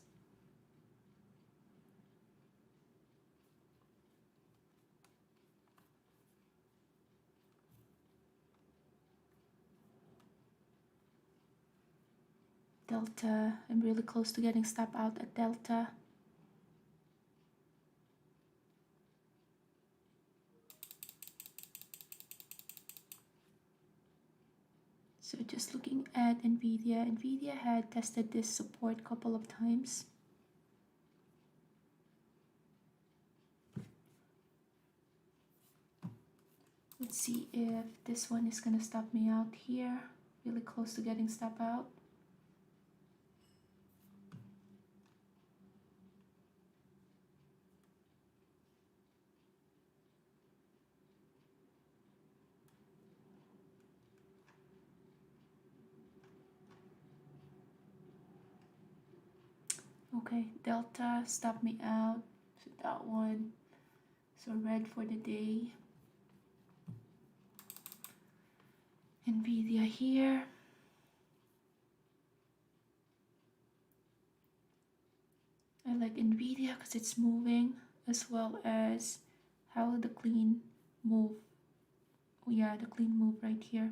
Delta, I'm really close to getting stop out at Delta. So just looking at Nvidia, Nvidia had tested this support a couple of times. Let's see if this one is gonna stop me out here. Really close to getting stop out. Okay, Delta stopped me out. So that one. So red for the day. Nvidia here. I like Nvidia because it's moving, as well as how the clean move. Oh yeah, the clean move right here.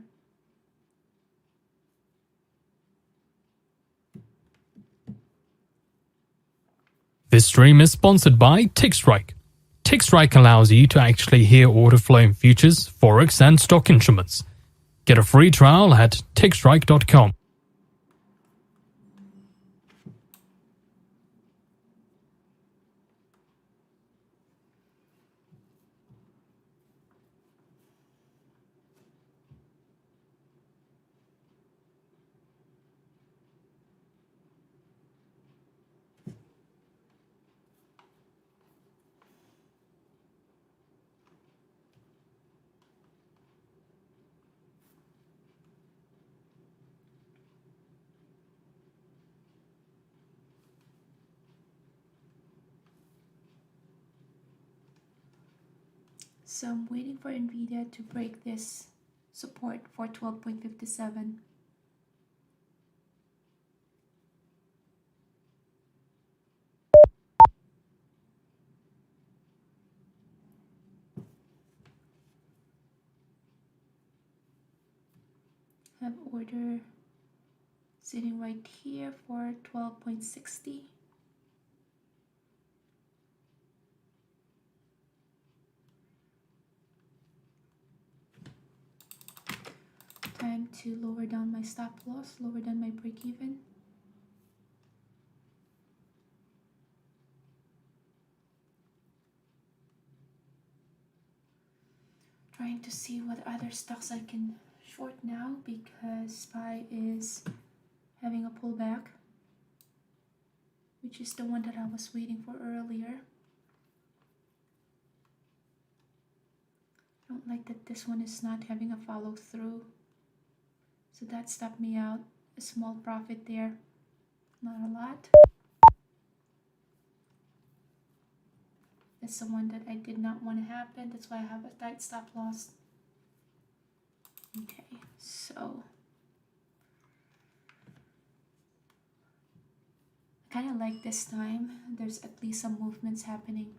This stream is sponsored by TickStrike. TickStrike allows you to actually hear order flow in futures, forex, and stock instruments. Get a free trial at tickstrike.com. So I'm waiting for Nvidia to break this support for 12.57. Have order sitting right here for 12.60. Time to lower down my stop loss, lower down my break even. Trying to see what other stocks I can short now because SPY is having a pullback, which is the one that I was waiting for earlier. Don't like that this one is not having a follow through. So that stopped me out. A small profit there, not a lot. That's the one that I did not want to happen. That's why I have a tight stop loss. Okay, so I kind of like this time. There's at least some movements happening.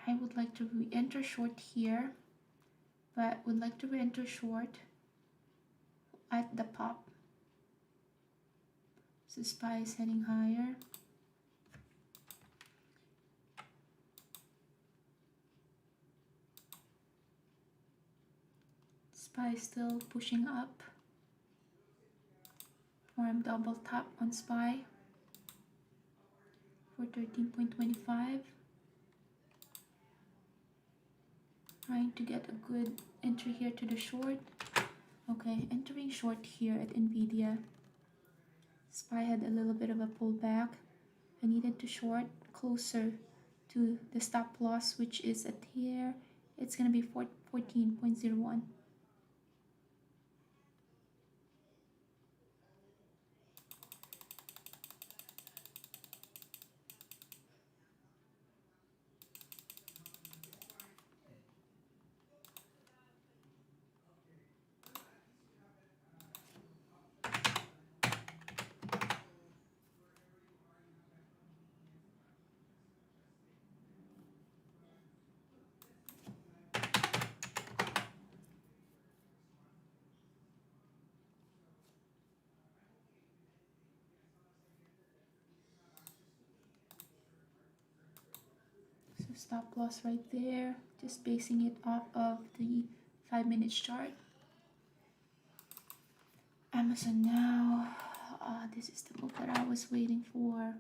I would like to re-enter short here, but would like to re-enter short at the pop. So SPY is heading higher. SPY is still pushing up. Or I'm double top on SPY for 13.25. Trying to get a good entry here to the short. Okay, entering short here at Nvidia. SPY had a little bit of a pullback. I needed to short closer to the stop loss, which is at here. It's gonna be 14.01. So stop loss right there, just basing it off of the 5-minute chart. Amazon now, this is the move that I was waiting for.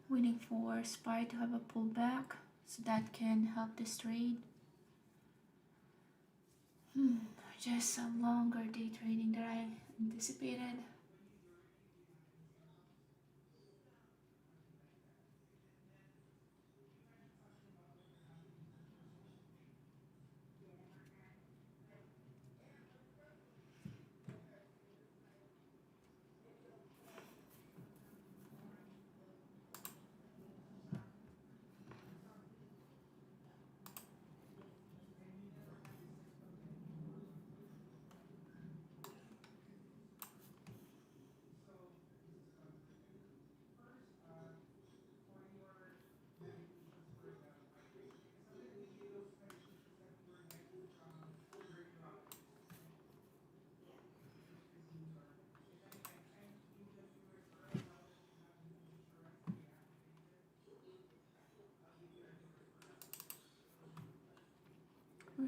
Waiting for SPY to have a pullback so that can help this trade. Just some longer day trading that I anticipated.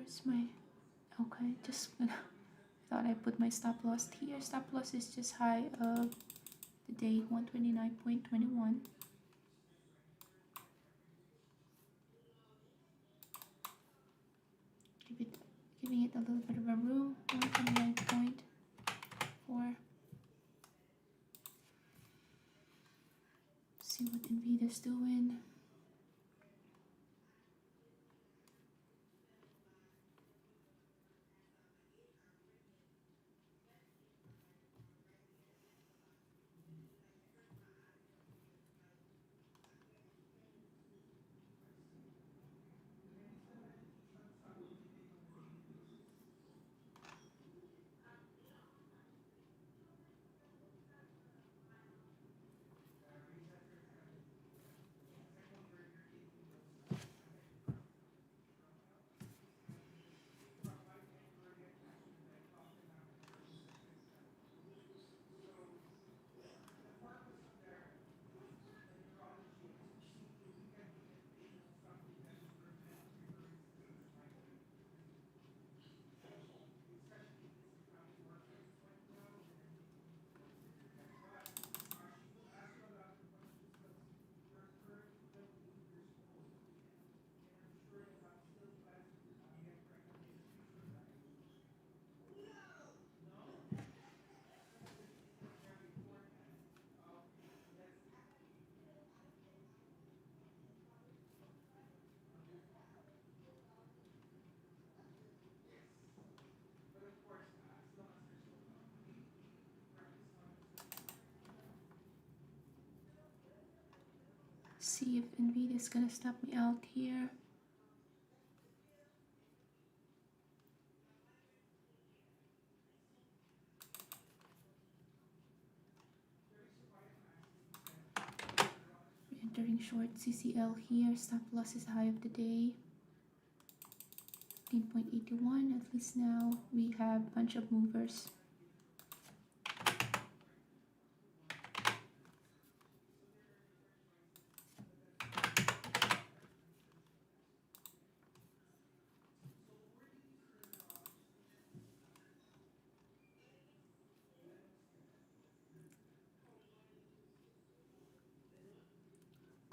Where's my, okay, just gonna, thought I put my stop loss here. Stop loss is just high of the day, 129.21. Giving it a little bit of a room, 129.4. See what Nvidia's doing. See if Nvidia's gonna stop me out here. Entering short CCL here. Stop loss is high of the day, 15.81. At least now we have a bunch of movers.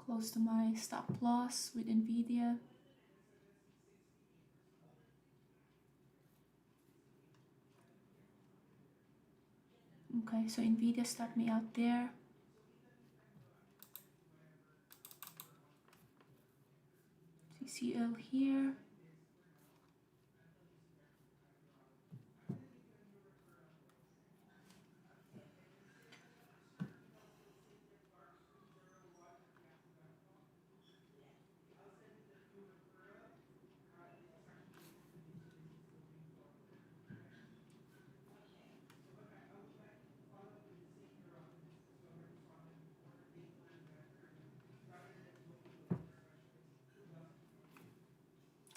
Close to my stop loss with Nvidia. Okay, so Nvidia stopped me out there. CCL here.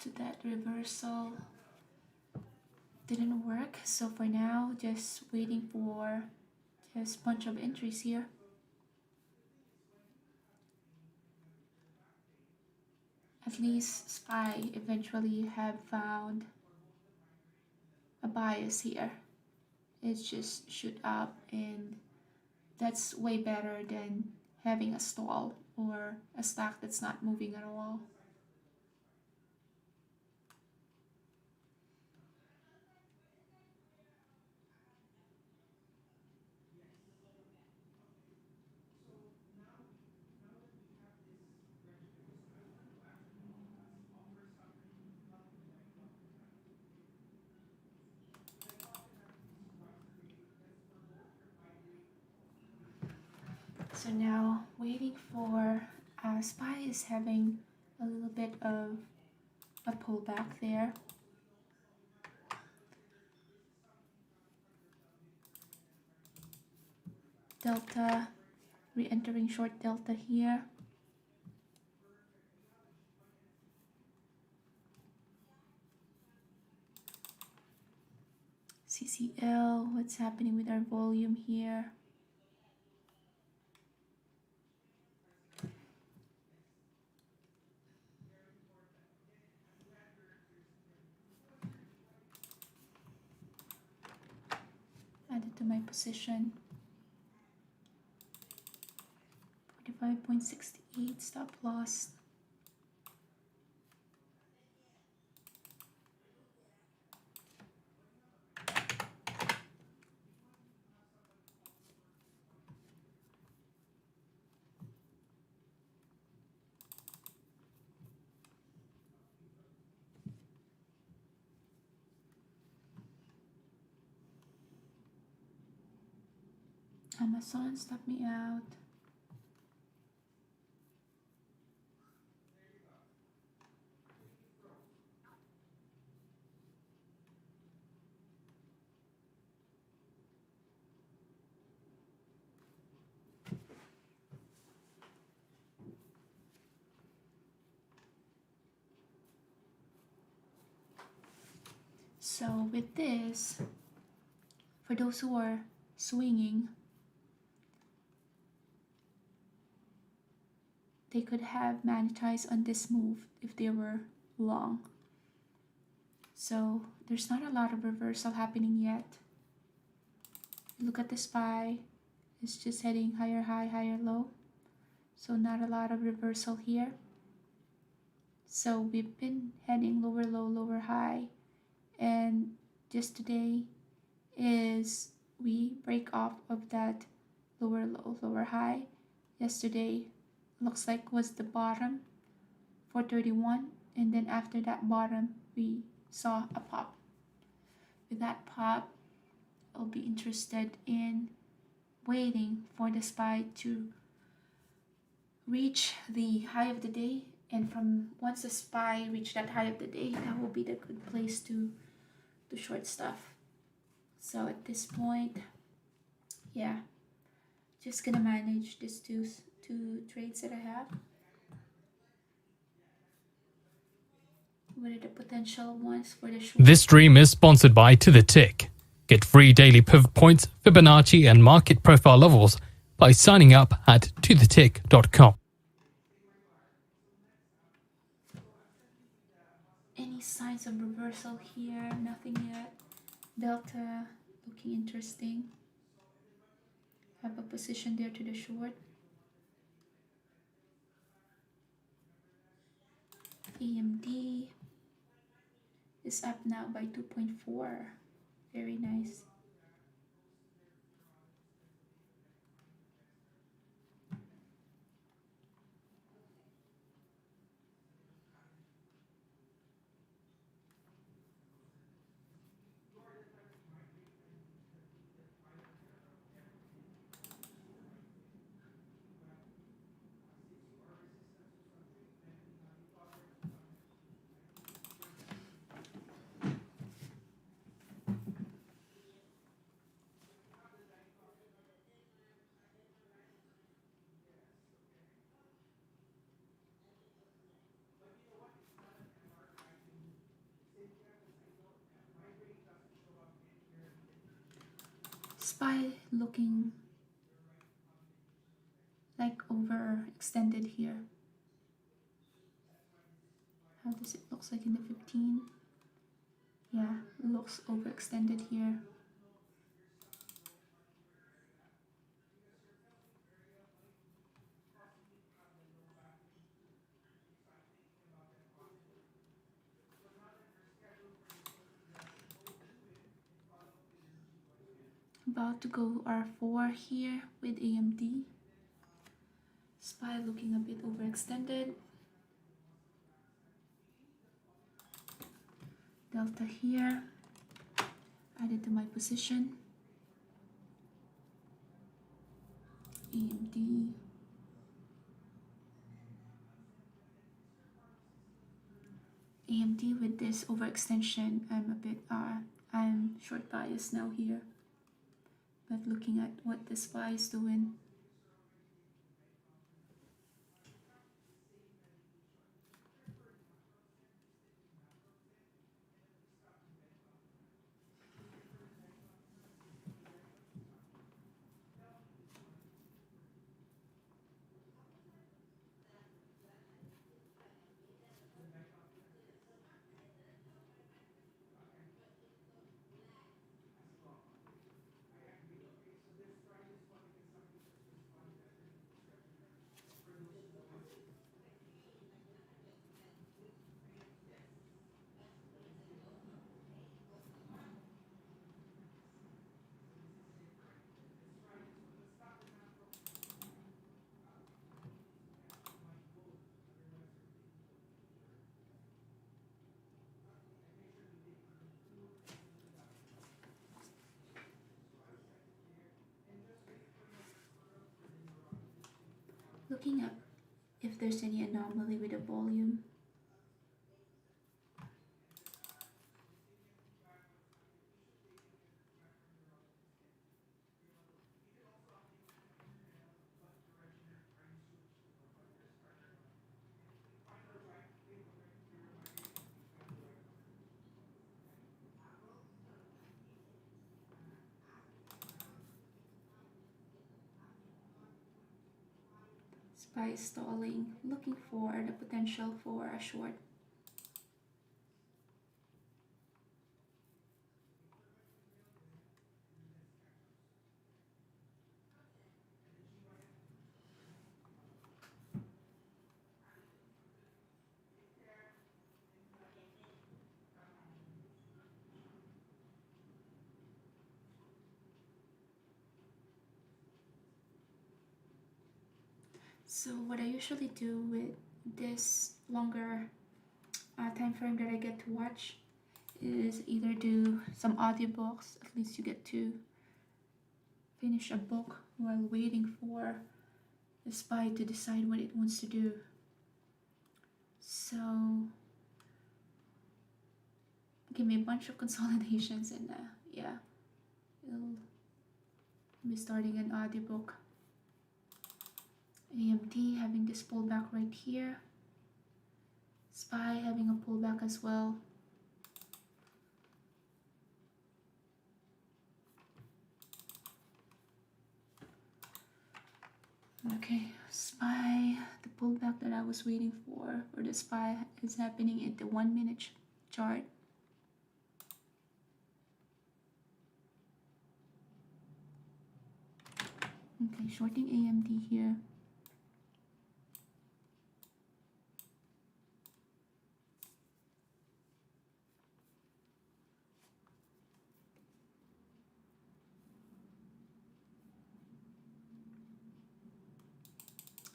So that reversal didn't work. So for now, just waiting for just bunch of entries here. At least SPY eventually have found a bias here. It's just shoot up, and that's way better than having a stall or a stock that's not moving at all. So now waiting for SPY is having a little bit of a pullback there. Delta, re-entering short delta here. CCL, what's happening with our volume here? Add it to my position. 45.68 stop loss. Amazon, stop me out. So with this, for those who are swinging, they could have monetized on this move if they were long. So there's not a lot of reversal happening yet. Look at the SPY, it's just heading higher high, higher low. So not a lot of reversal here. So we've been heading lower low, lower high, and just today is we break off of that lower low, lower high. Yesterday looks like was the bottom, 431, and then after that bottom we saw a pop. With that pop, I'll be interested in waiting for the SPY to reach the high of the day, and from once the SPY reach that high of the day, that will be the good place to short stuff. So at this point, yeah, just gonna manage these two trades that I have. What are the potential ones for the short? This stream is sponsored by To The Tick. Get free daily pivot points, Fibonacci, and market profile levels by signing up at tothetick.com. Any signs of reversal here? Nothing yet. Delta looking interesting. Have a position there to the short. AMD is up now by 2.4. Very nice. SPY looking like overextended here. How does it looks like in the 15? Yeah, it looks overextended here. About to go R4 here with AMD. SPY looking a bit overextended. Delta here. Added to my position. AMD. AMD with this overextension, I'm short bias now here. But looking at what the SPY is doing, looking up if there's any anomaly with the volume. SPY is stalling, looking for the potential for a short. So what I usually do with this longer time frame that I get to watch is either do some audiobooks, at least you get to finish a book while waiting for the SPY to decide what it wants to do. So give me a bunch of consolidations and yeah, it'll be starting an audiobook. AMD having this pullback right here. SPY having a pullback as well. Okay, SPY, the pullback that I was waiting for the SPY is happening at the 1 minute chart. Okay, shorting AMD here.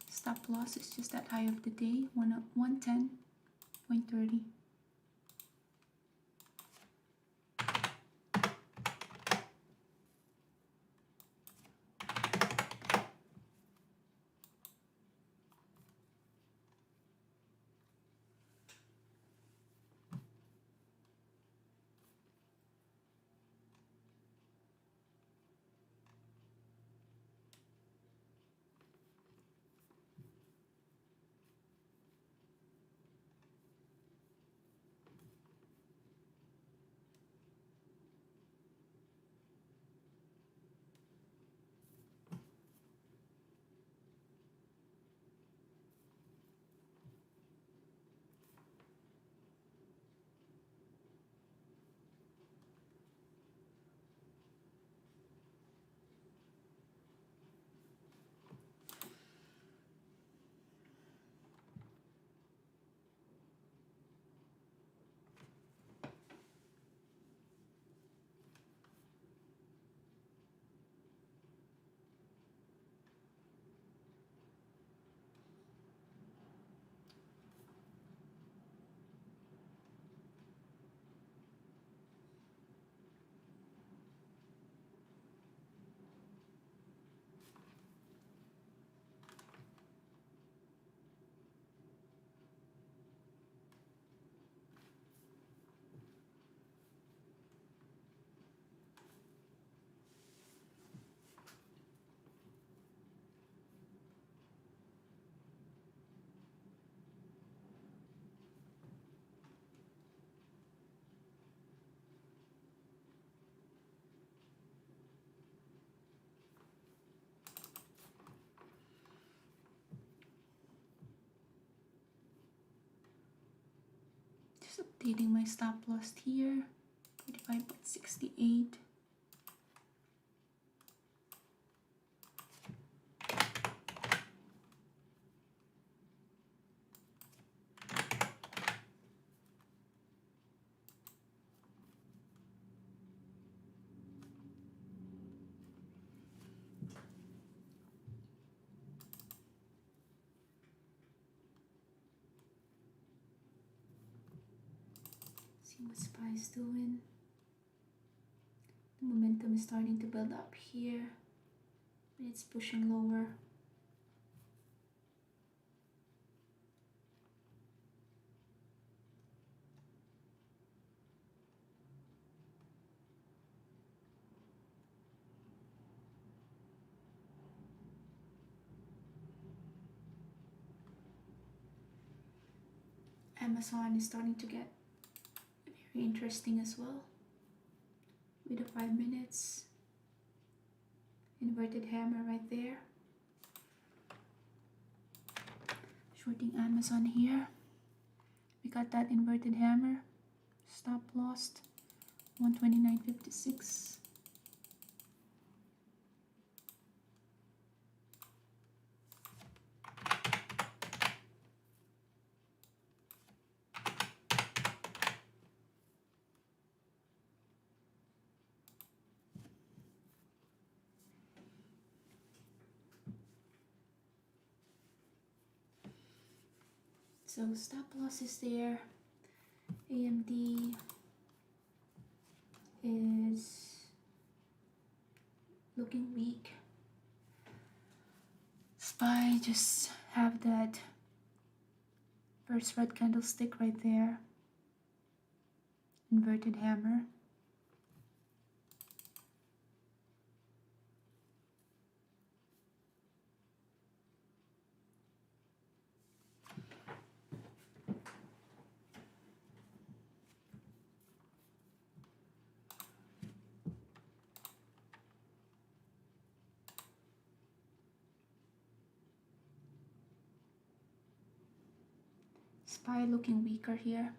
Stop loss is just that high of the day, 110.30. Just updating my stop loss here, 45.68. See what SPY is doing. The momentum is starting to build up here, but it's pushing lower. Amazon is starting to get very interesting as well. With the 5 minutes inverted hammer right there. Shorting Amazon here. We got that inverted hammer. Stop lost 129.56. So stop loss is there. AMD is looking weak. SPY just have that first red candlestick right there. Inverted hammer. SPY looking weaker here.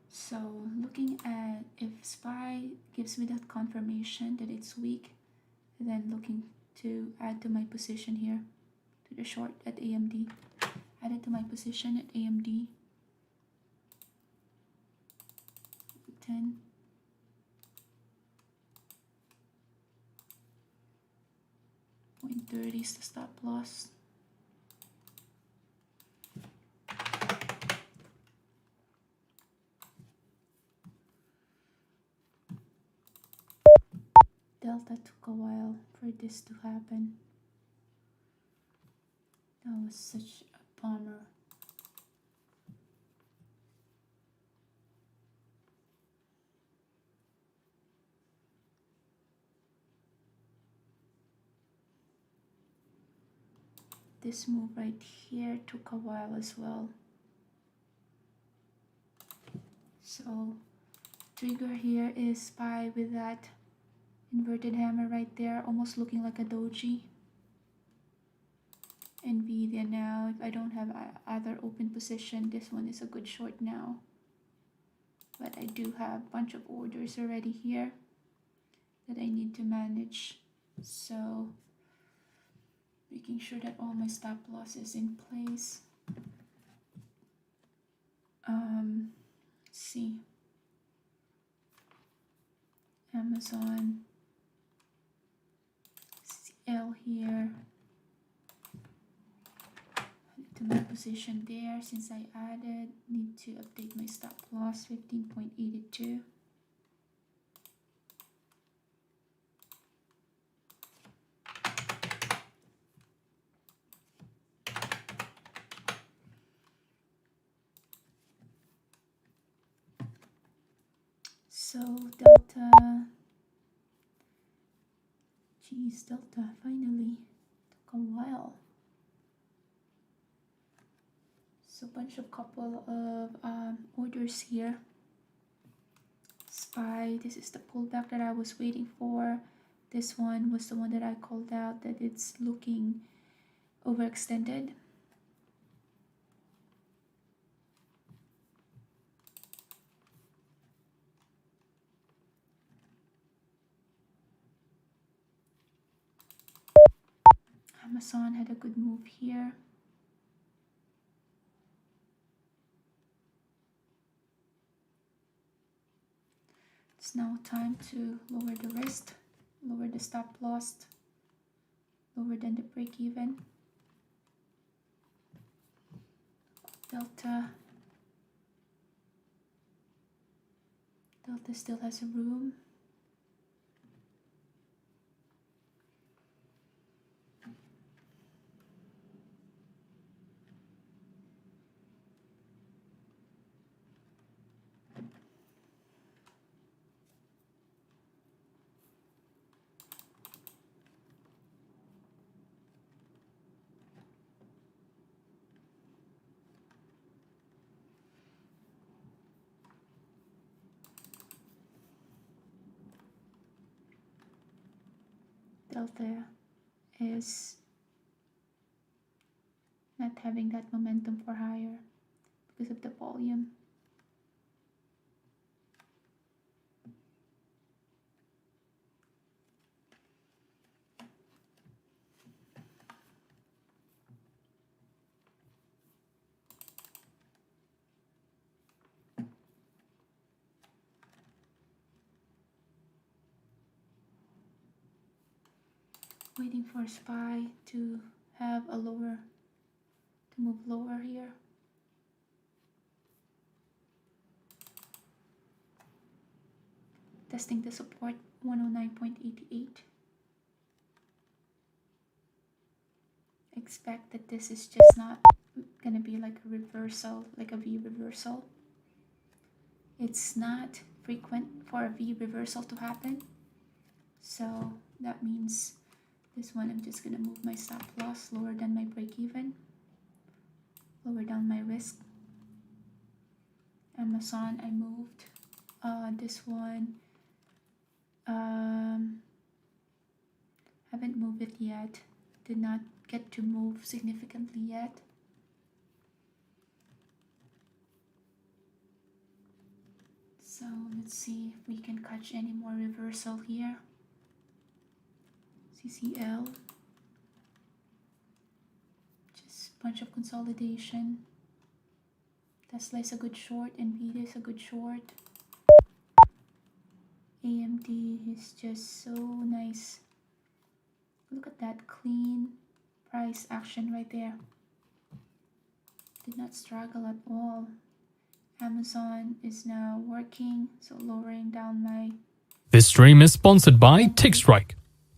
So looking at if SPY gives me that confirmation that it's weak, then looking to add to my position here to the short at AMD. Added to my position at AMD. 10. .30 is the stop loss. Delta took a while for this to happen. That was such a bummer. This move right here took a while as well. So trigger here is SPY with that inverted hammer right there, almost looking like a doji. Nvidia now, if I don't have other open position, this one is a good short now. But I do have a bunch of orders already here that I need to manage. So making sure that all my stop loss is in place. Let's see. Amazon. CL here. To my position there, since I added, need to update my stop loss 15.82. So Delta, geez, Delta finally took a while. So bunch of couple of orders here. SPY, this is the pullback that I was waiting for. This one was the one that I called out that it's looking overextended. Amazon had a good move here. It's now time to lower the risk, lower the stop loss, lower than the break even. Delta still has a room. Delta is not having that momentum for higher because of the volume. Waiting for SPY to have a lower, to move lower here. Testing the support 109.88. Expect that this is just not gonna be like a reversal, like a V reversal. It's not frequent for a V reversal to happen. So that means this one, I'm just gonna move my stop loss lower than my break even, lower down my risk. Amazon, I moved. This one, haven't moved it yet. Did not get to move significantly yet. So let's see if we can catch any more reversal here. CCL, just a bunch of consolidation. Tesla is a good short, Nvidia is a good short. AMD is just so nice. Look at that clean price action right there. Did not struggle at all. Amazon is now working, so lowering down my... This stream is sponsored by TickStrike.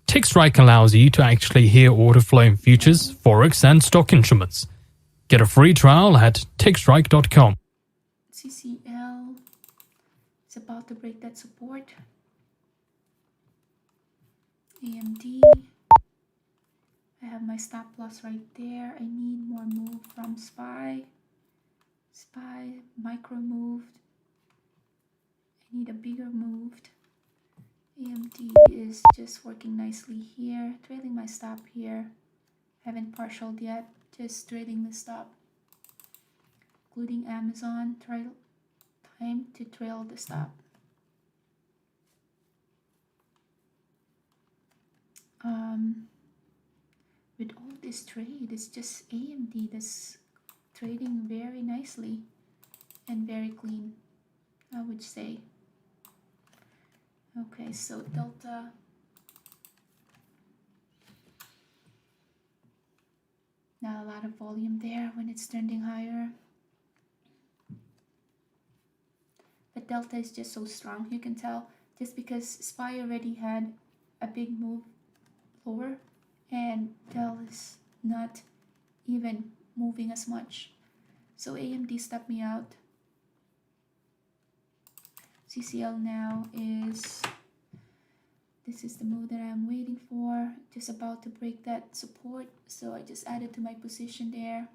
TickStrike allows you to actually hear order flow in futures, forex, and stock instruments. Get a free trial at tickstrike.com. CCL is about to break that support. AMD, I have my stop loss right there. I need more move from SPY. SPY, micro moved. I need a bigger move. AMD is just working nicely here, trailing my stop here. Haven't partialed yet, just trailing the stop. Including Amazon, time to trail the stop. With all this trade, it's just AMD that's trading very nicely and very clean, I would say. Okay, so Delta, not a lot of volume there when it's trending higher. But Delta is just so strong, you can tell, just because SPY already had a big move lower and Dell is not even moving as much. So AMD stopped me out. CCL now is, this is the move that I'm waiting for, just about to break that support, so I just added to my position there.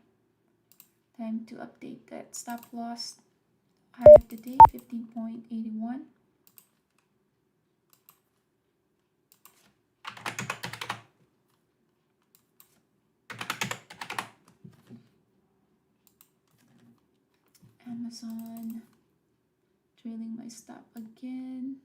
Time to update that stop loss. High of the day, 15.81. Amazon, trailing my stop again.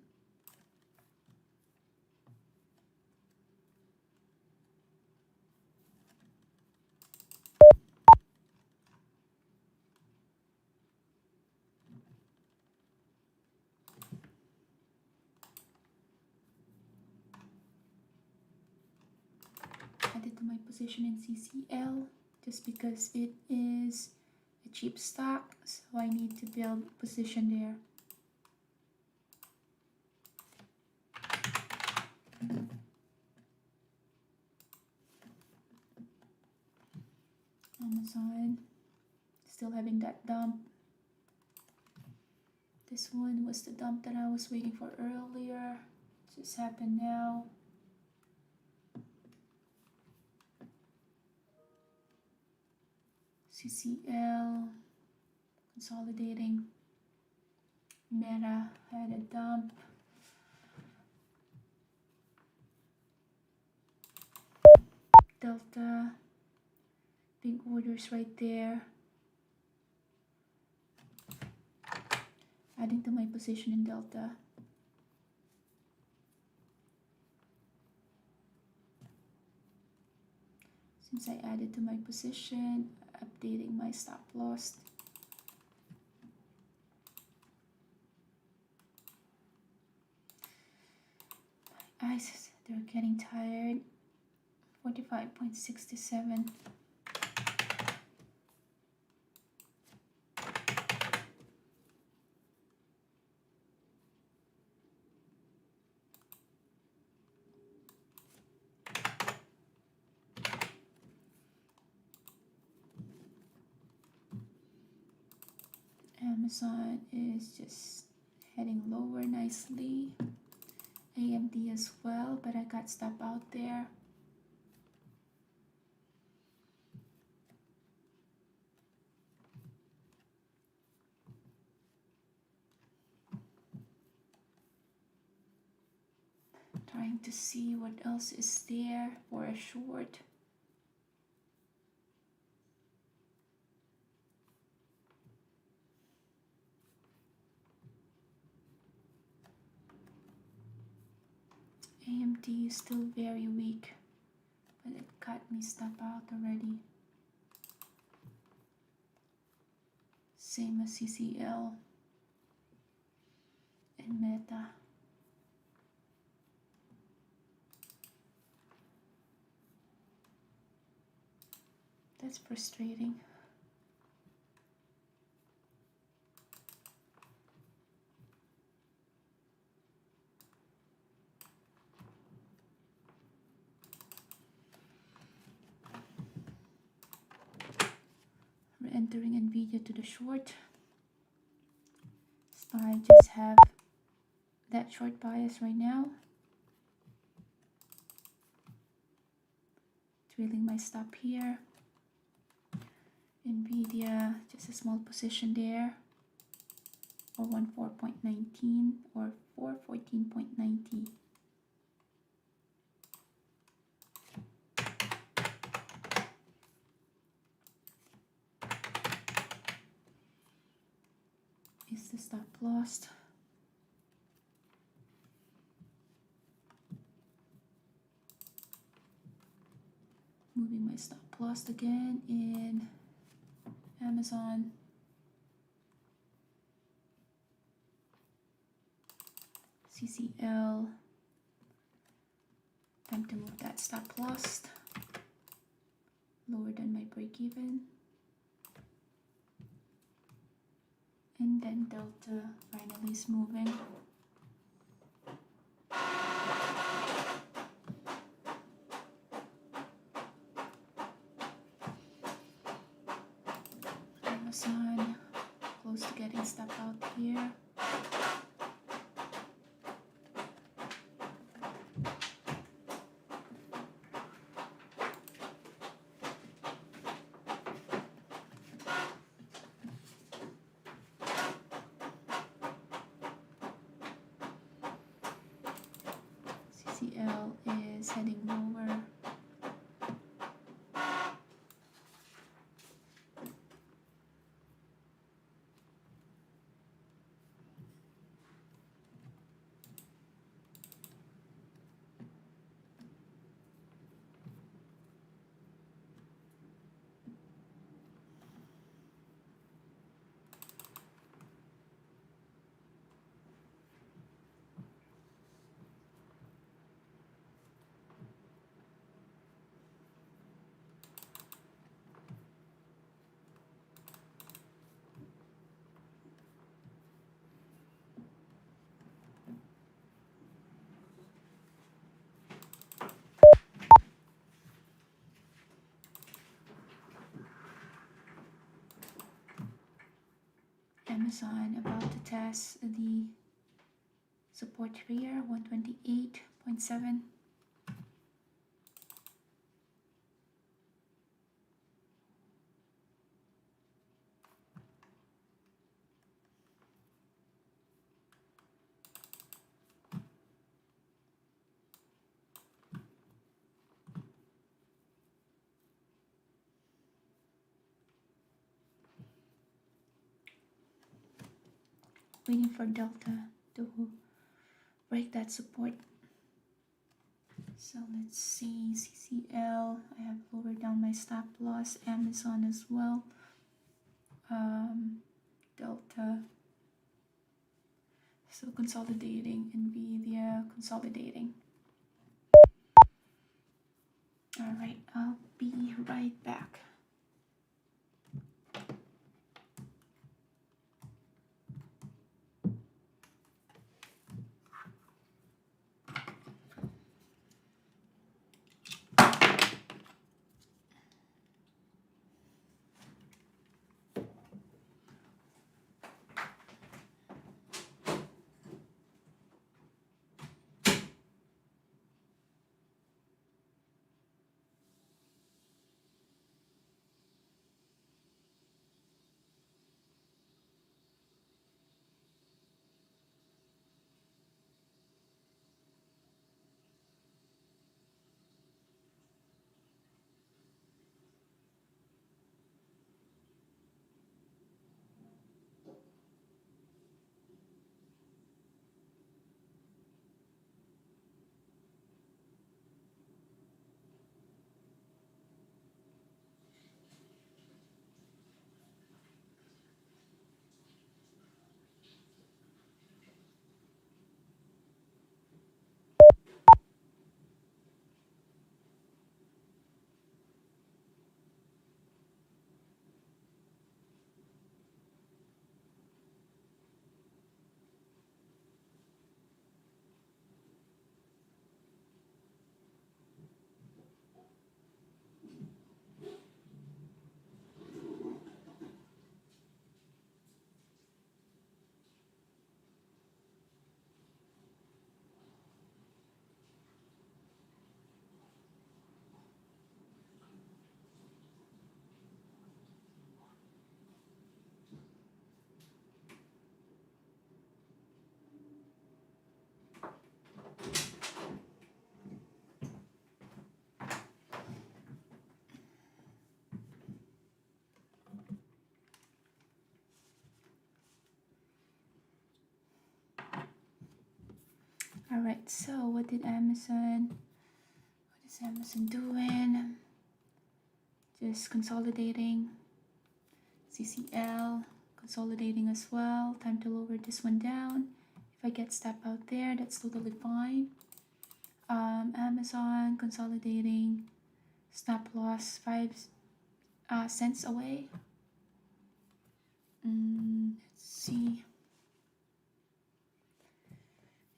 Added to my position in CCL just because it is a cheap stock, so I need to build position there. Amazon, still having that dump. This one was the dump that I was waiting for earlier. Just happened now. CCL, consolidating. Meta had a dump. Delta, big orders right there. Adding to my position in Delta. Since I added to my position, updating my stop loss. My eyes, they're getting tired. 45.67. Amazon is just heading lower nicely. AMD as well, but I got stop out there. Trying to see what else is there for a short. AMD is still very weak, but it got me stop out already. Same as CCL and Meta. That's frustrating. We're entering Nvidia to the short. So I just have that short bias right now. Trailing my stop here. Nvidia, just a small position there. 414.19 or 414.90. Is the stop lost? Moving my stop loss again in Amazon. CCL. Time to move that stop loss lower than my break even. And then Delta finally is moving. Amazon close to getting stop out here. CCL is heading lower. Amazon about to test the support here, 128.7. Waiting for Delta to break that support. So let's see, CCL, I have lowered down my stop loss, Amazon as well, Delta, so consolidating, Nvidia consolidating. All right, I'll be right back. All right, so what is Amazon doing? Just consolidating. CCL consolidating as well. Time to lower this one down. If I get step out there, that's totally fine. Amazon consolidating. Stop loss 5 cents away. Let's see.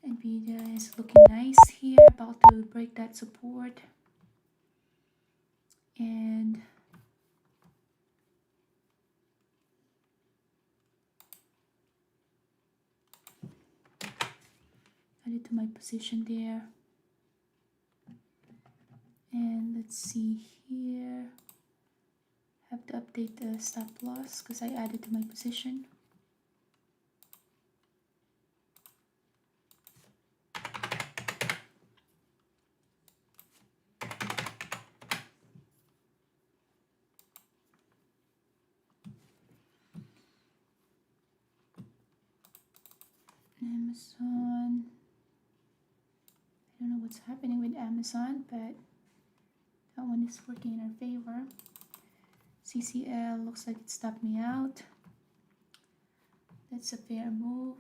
Nvidia is looking nice here, about to break that support. And added to my position there. And let's see here. Have to update the stop loss because I added to my position. Amazon. I don't know what's happening with Amazon, but that one is working in our favor. CCL looks like it stopped me out. That's a fair move.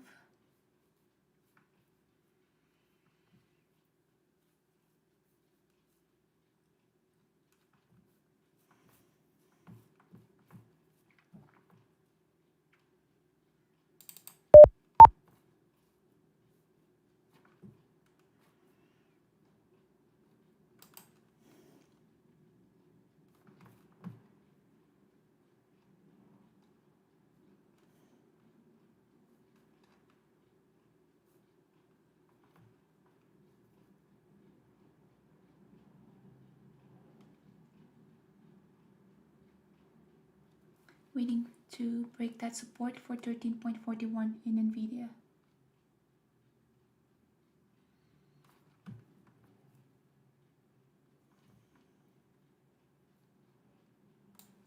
Waiting to break that support for 13.41 in Nvidia.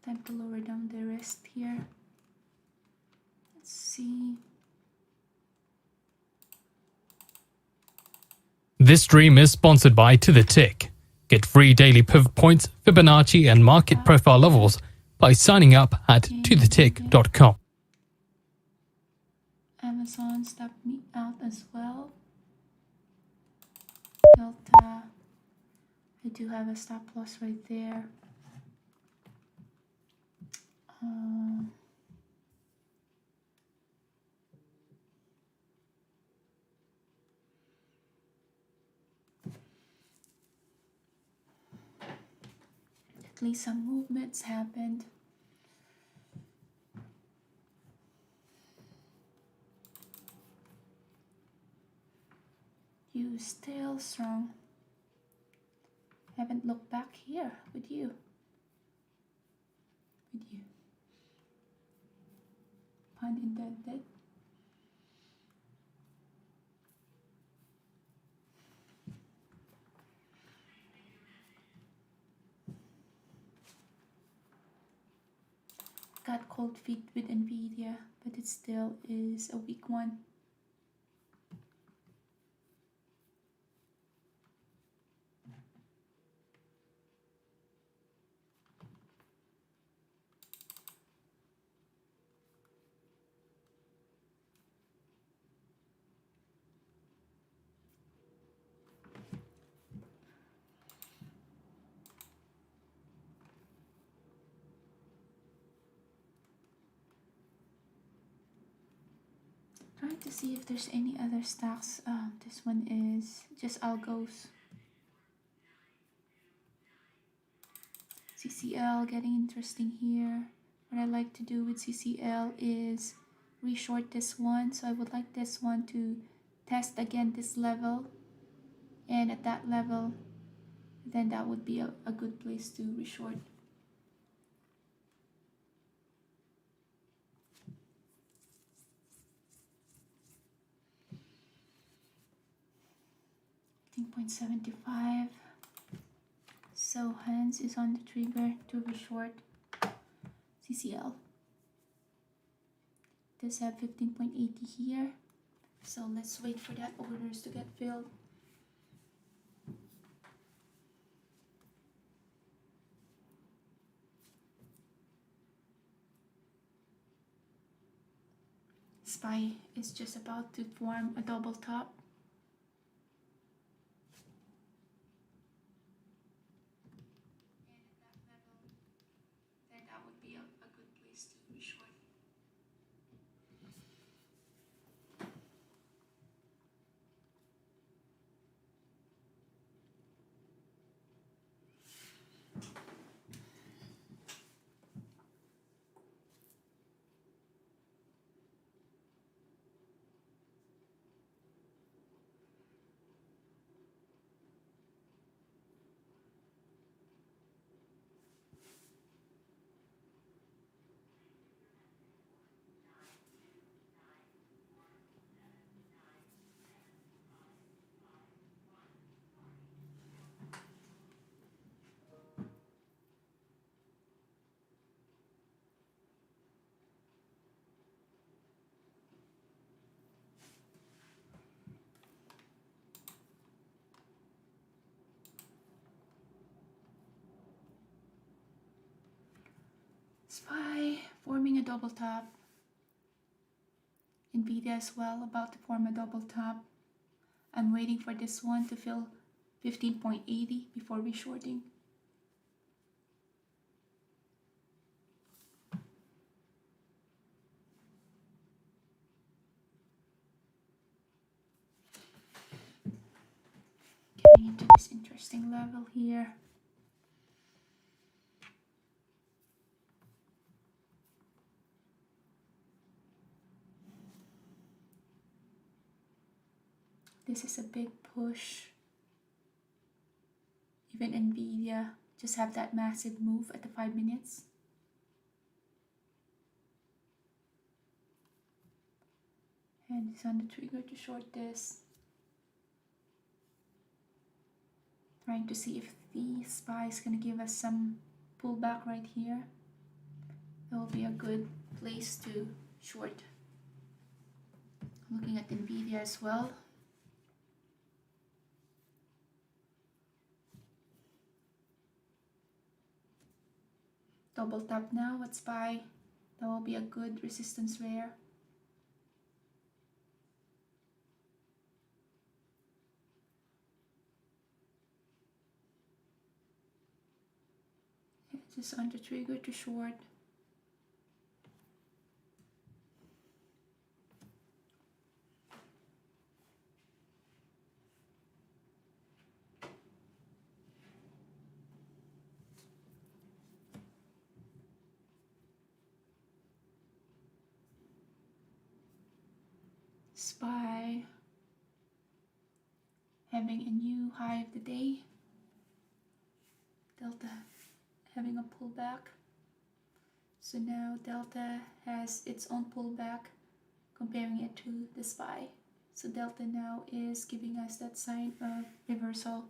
Time to lower down the rest here. Let's see. This stream is sponsored by To The Tick. Get free daily pivot points, Fibonacci, and market profile levels by signing up at tothetick.com. Amazon stopped me out as well. Delta, I do have a stop loss right there. At least some movements happened. You still strong. Haven't looked back here with you. Pun intended. Got cold feet with Nvidia, but it still is a weak one. Trying to see if there's any other stocks. This one is just algos. CCL getting interesting here. What I like to do with CCL is reshort this one. So I would like this one to test again this level. And at that level, then that would be a good place to reshort. $15.75. So hands is on the trigger to reshort CCL. Does have 15.80 here. So let's wait for that orders to get filled. SPY is just about to form a double top. And at that level, then that would be a good place to reshort. SPY forming a double top. Nvidia as well, about to form a double top. I'm waiting for this one to fill 15.80 before reshorting. Getting into this interesting level here. This is a big push. Even Nvidia just have that massive move at the 5 minutes. And it's on the trigger to short this. Trying to see if the SPY is going to give us some pullback right here. That will be a good place to short. Looking at Nvidia as well. Double tap now at SPY. That will be a good resistance rare. Just under trigger to short. SPY having a new high of the day. Delta having a pullback. So now Delta has its own pullback, comparing it to the SPY. So Delta now is giving us that sign of reversal.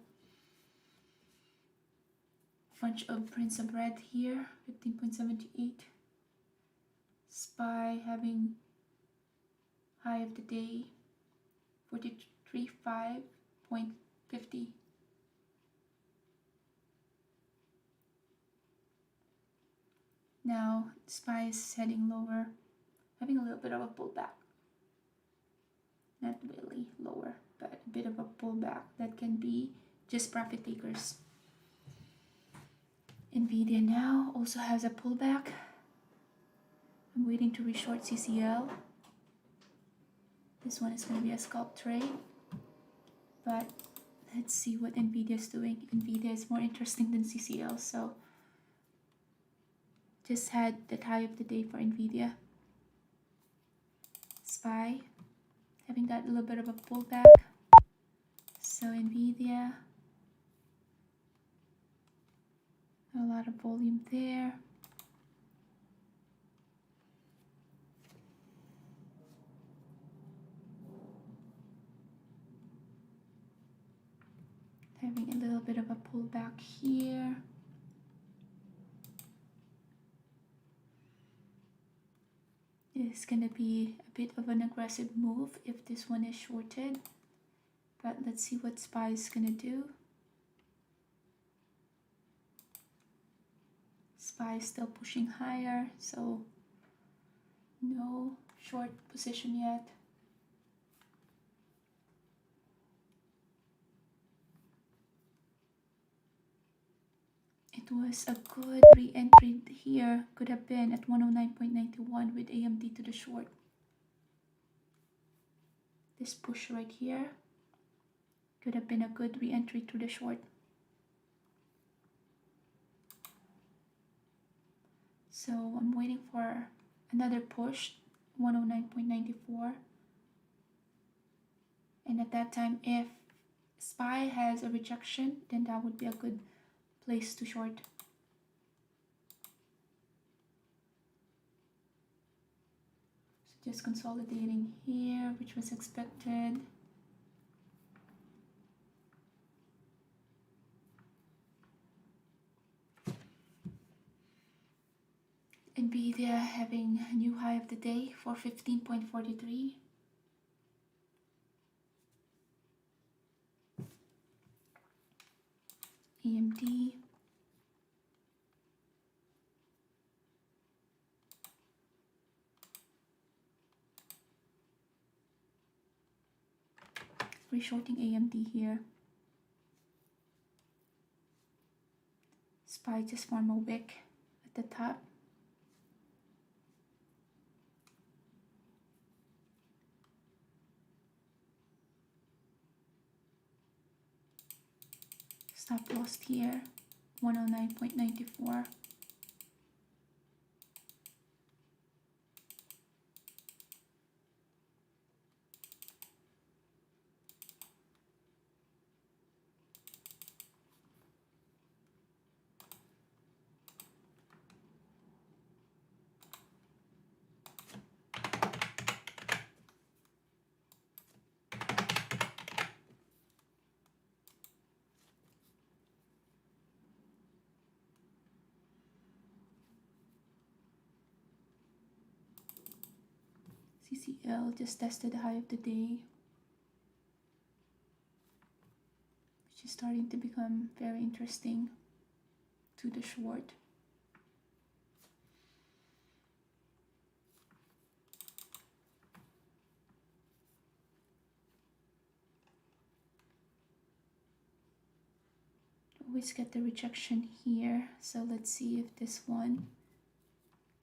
Bunch of prints of red here, 15.78. SPY having high of the day, 43.5.50. Now SPY is heading lower, having a little bit of a pullback. Not really lower, but a bit of a pullback that can be just profit takers. Nvidia now also has a pullback. I'm waiting to reshort CCL. This one is going to be a scalp trade, but let's see what Nvidia is doing. Nvidia is more interesting than CCL, so just had the high of the day for Nvidia. SPY having that little bit of a pullback. So Nvidia, a lot of volume there. Having a little bit of a pullback here. It's gonna be a bit of an aggressive move if this one is shorted, but let's see what SPY is gonna do. SPY is still pushing higher, so no short position yet. It was a good re-entry here, could have been at 109.91 with AMD to the short. This push right here could have been a good re-entry to the short. So I'm waiting for another push, 109.94. And at that time, if SPY has a rejection, then that would be a good place to short. So just consolidating here, which was expected. Nvidia having a new high of the day for 15.43. AMD. Reshorting AMD here. SPY just form a wick at the top. Stop loss here, 109.94. CCL just tested the high of the day, which is starting to become very interesting to the short. always get the rejection here. So let's see if this one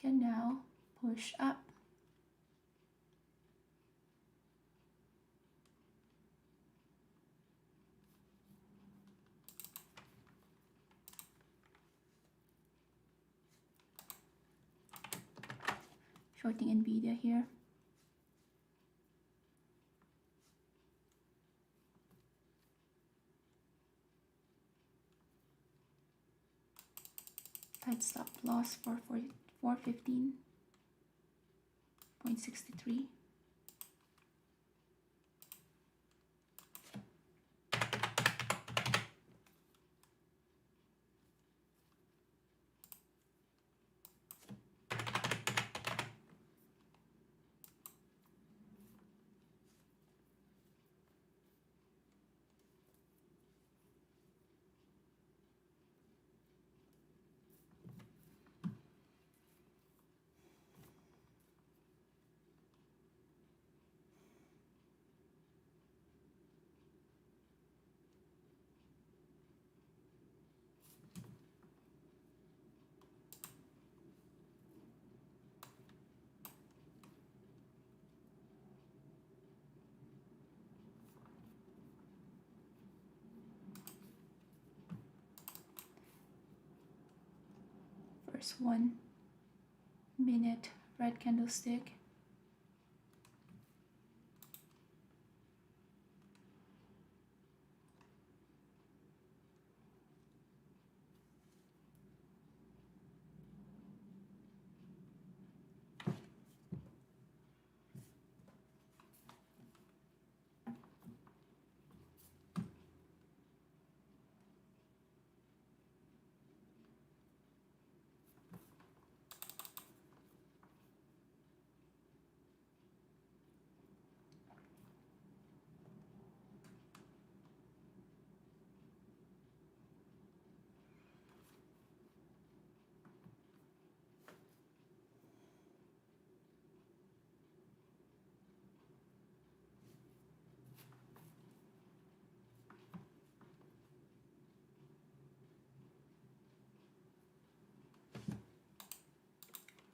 can now push up. Shorting Nvidia here. Tight stop loss for 415.63. First 1 minute red candlestick.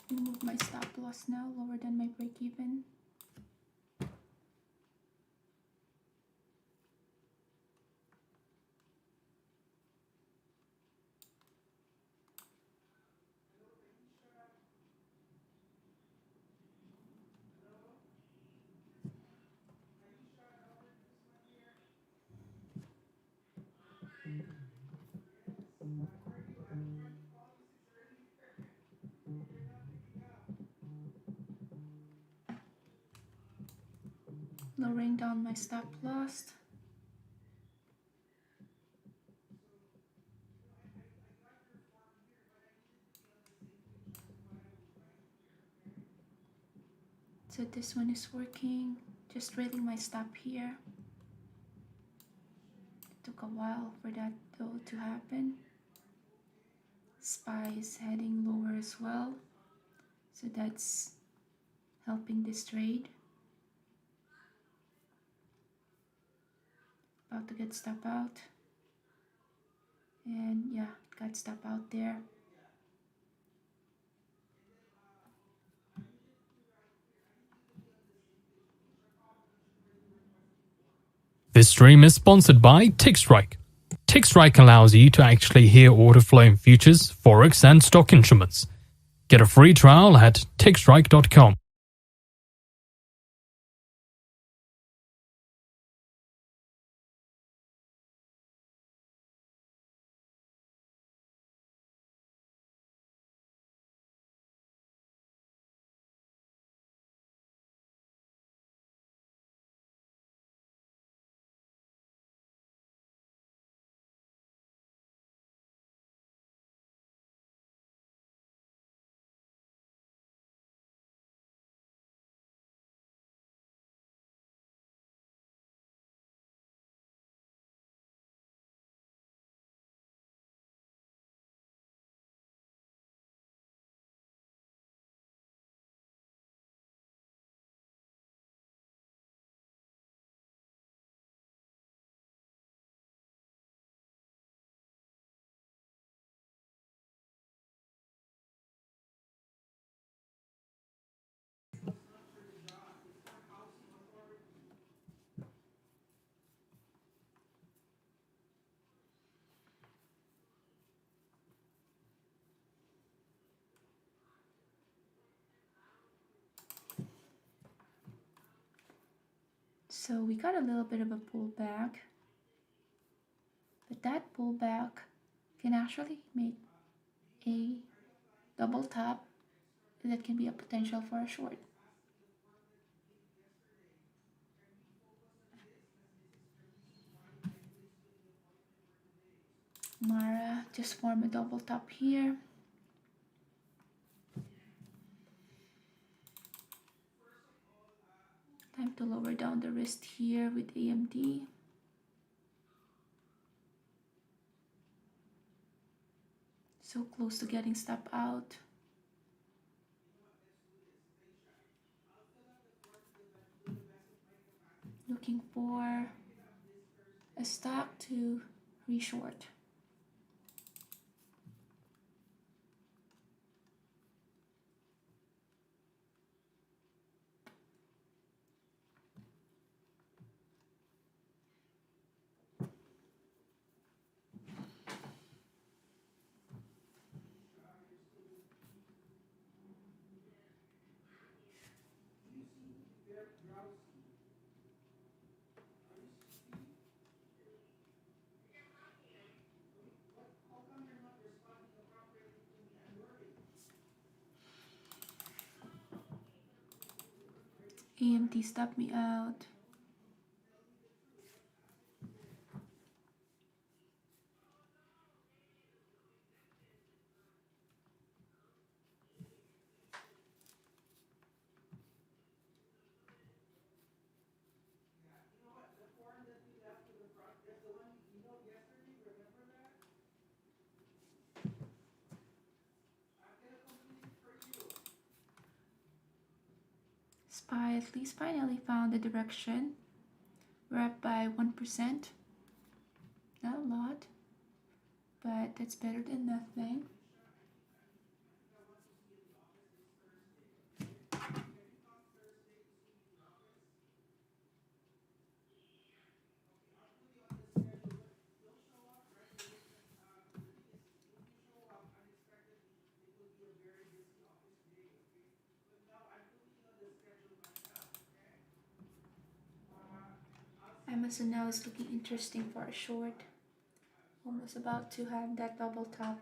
Remove my stop loss now, lower than my break even. Lowering down my stop loss. So this one is working. Just trailing my stop here. It took a while for that though to happen. SPY is heading lower as well. So that's helping this trade. About to get stop out. And yeah, got stop out there. This stream is sponsored by TickStrike. TickStrike allows you to actually hear order flow in futures, forex, and stock instruments. Get a free trial at tickstrike.com. So we got a little bit of a pullback, but that pullback can actually make a double top that can be a potential for a short. Mara just formed a double top here. Time to lower down the wrist here with AMD. So close to getting stop out. Looking for a stock to reshort. AMD stopped me out. SPY at least finally found the direction. We're up by 1%. Not a lot, but that's better than nothing. Amazon now is looking interesting for a short. Almost about to have that double top.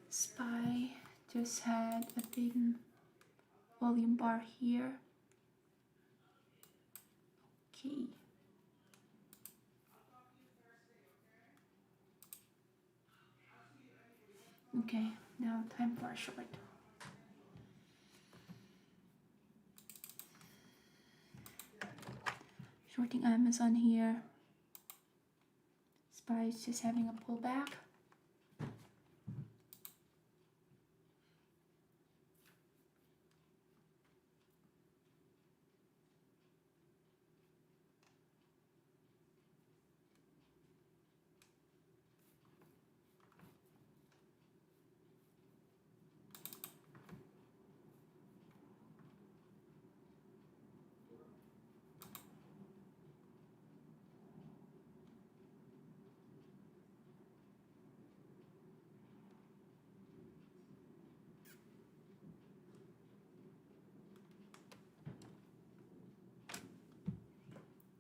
SPY just had a big volume bar here. Okay. Okay, now time for a short. Shorting Amazon here. SPY is just having a pullback.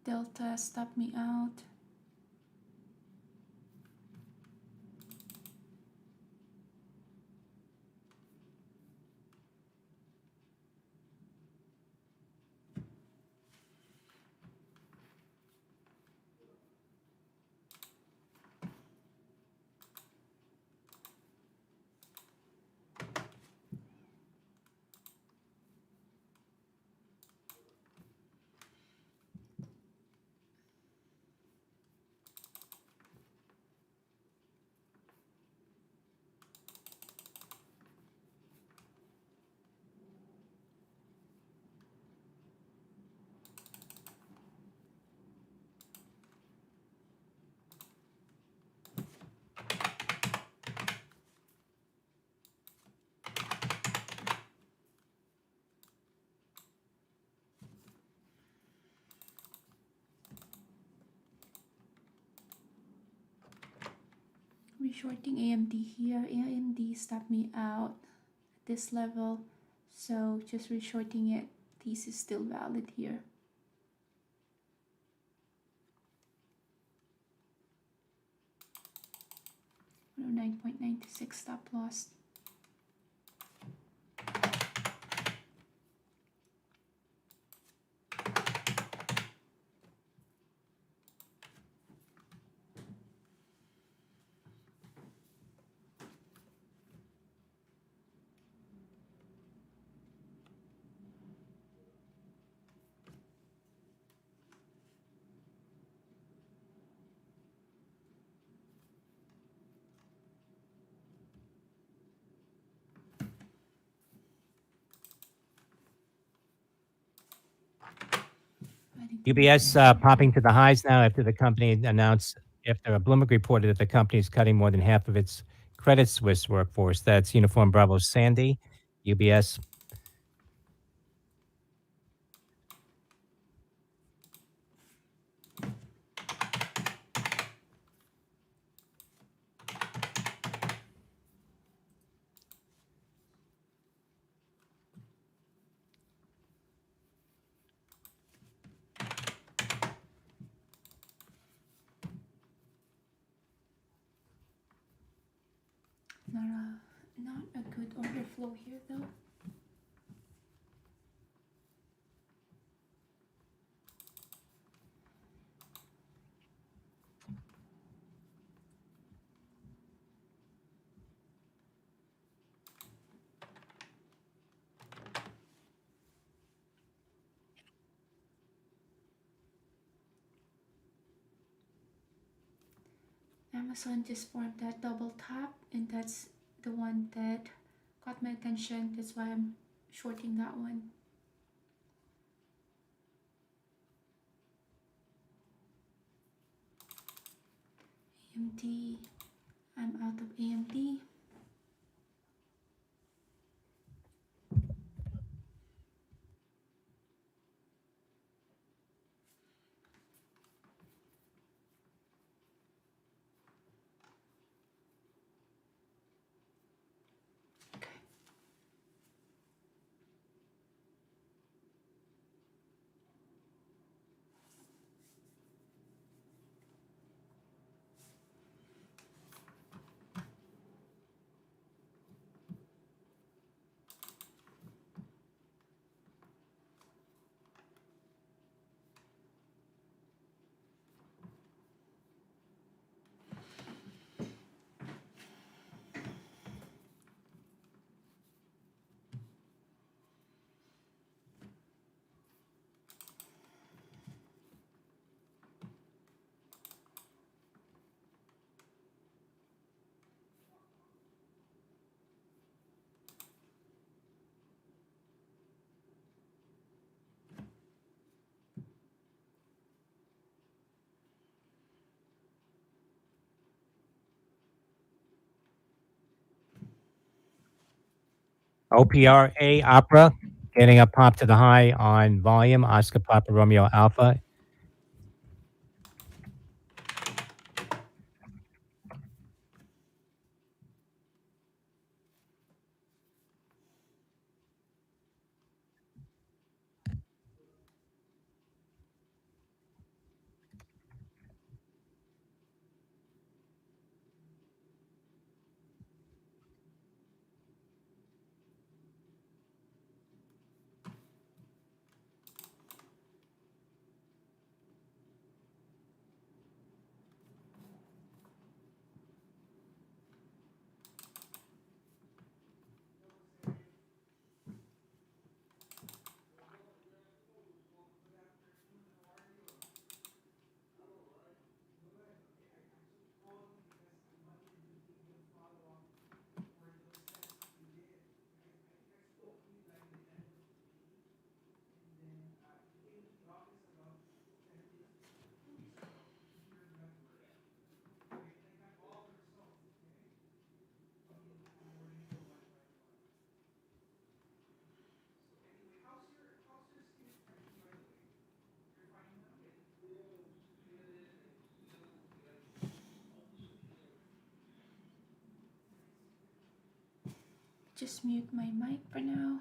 Delta stopped me out. Reshorting AMD here. AMD stopped me out at this level, so just reshorting it. This is still valid here. 9.96 stop loss. UBS popping to the highs now after the company announced, after Bloomberg reported that the company is cutting more than half of its Credit Suisse workforce. That's Uniform Bravo Sandy, UBS. Not a good order flow here though. Amazon just formed that double top, and that's the one that caught my attention. That's why I'm shorting that one. AMD, I'm out of AMD. OPRA, Opera, getting a pop to the high on volume. Oscar Papa Romeo Alpha. just mute my mic for now.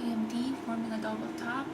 AMD forming a double top.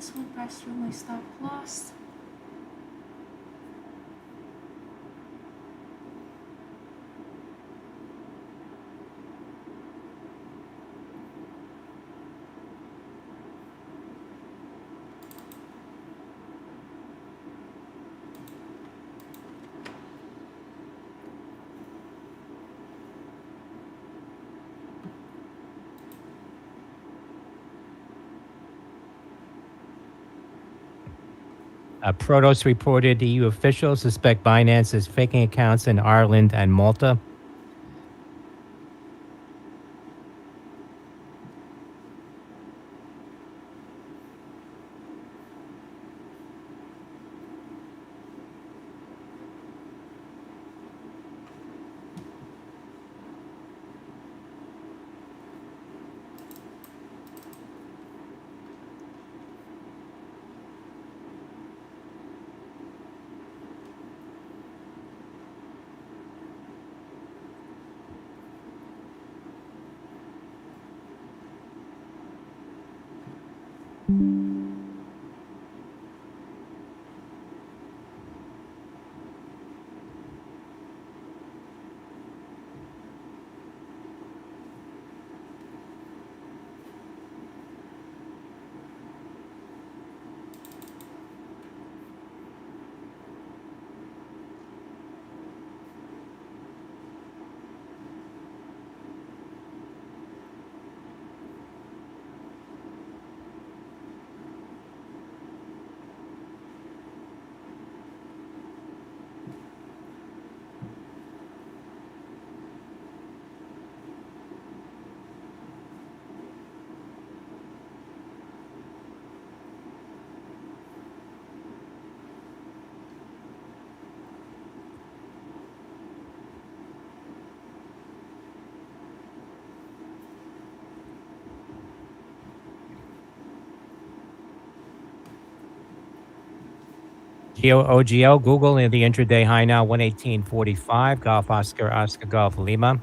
This one passed through my stop loss. Protos reported EU officials suspect Binance is faking accounts in Ireland and Malta. OGL, Google in the intraday high now, 118.45. Golf Oscar, Oscar Golf Lima.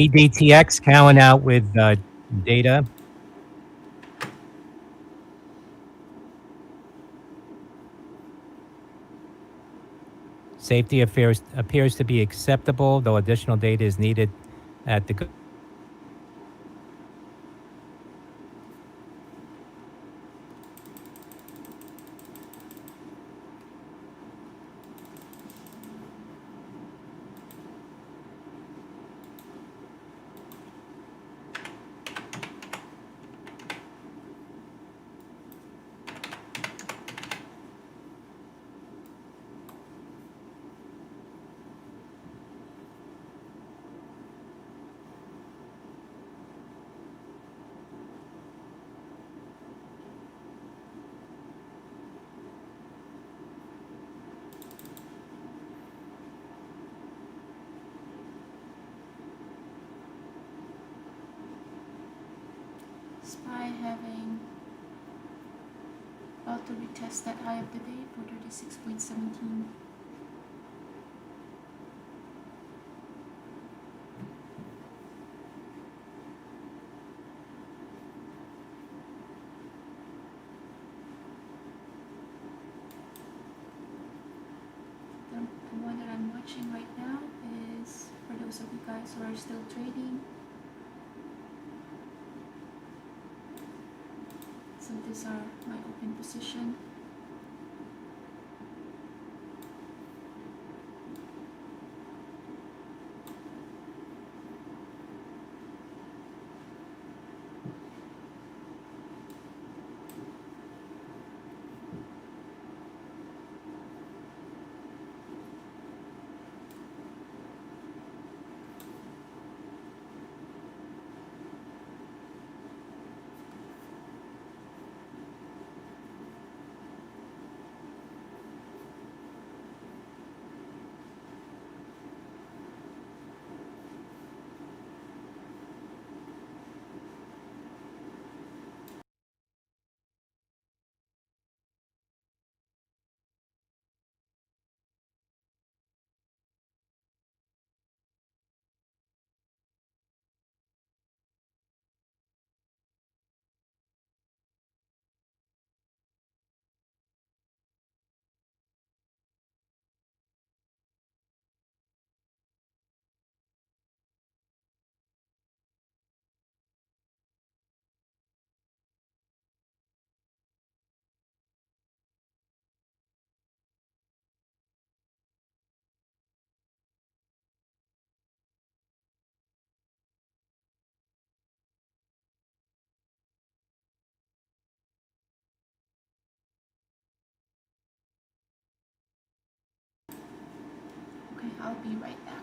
EDTX, Cowan out with data. Safety appears to be acceptable, though additional data is needed at the SPY having about to retest that high of the day for 36.17. The one that I'm watching right now is for those of you guys who are still trading. So these are my open position. Okay, I'll be right back.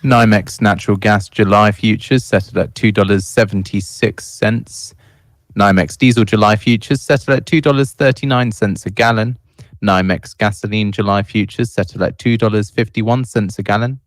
NYMEX natural gas July futures settled at $2.76. NYMEX diesel July futures settled at $2.39 a gallon. NYMEX gasoline July futures settled at $2.51 a gallon.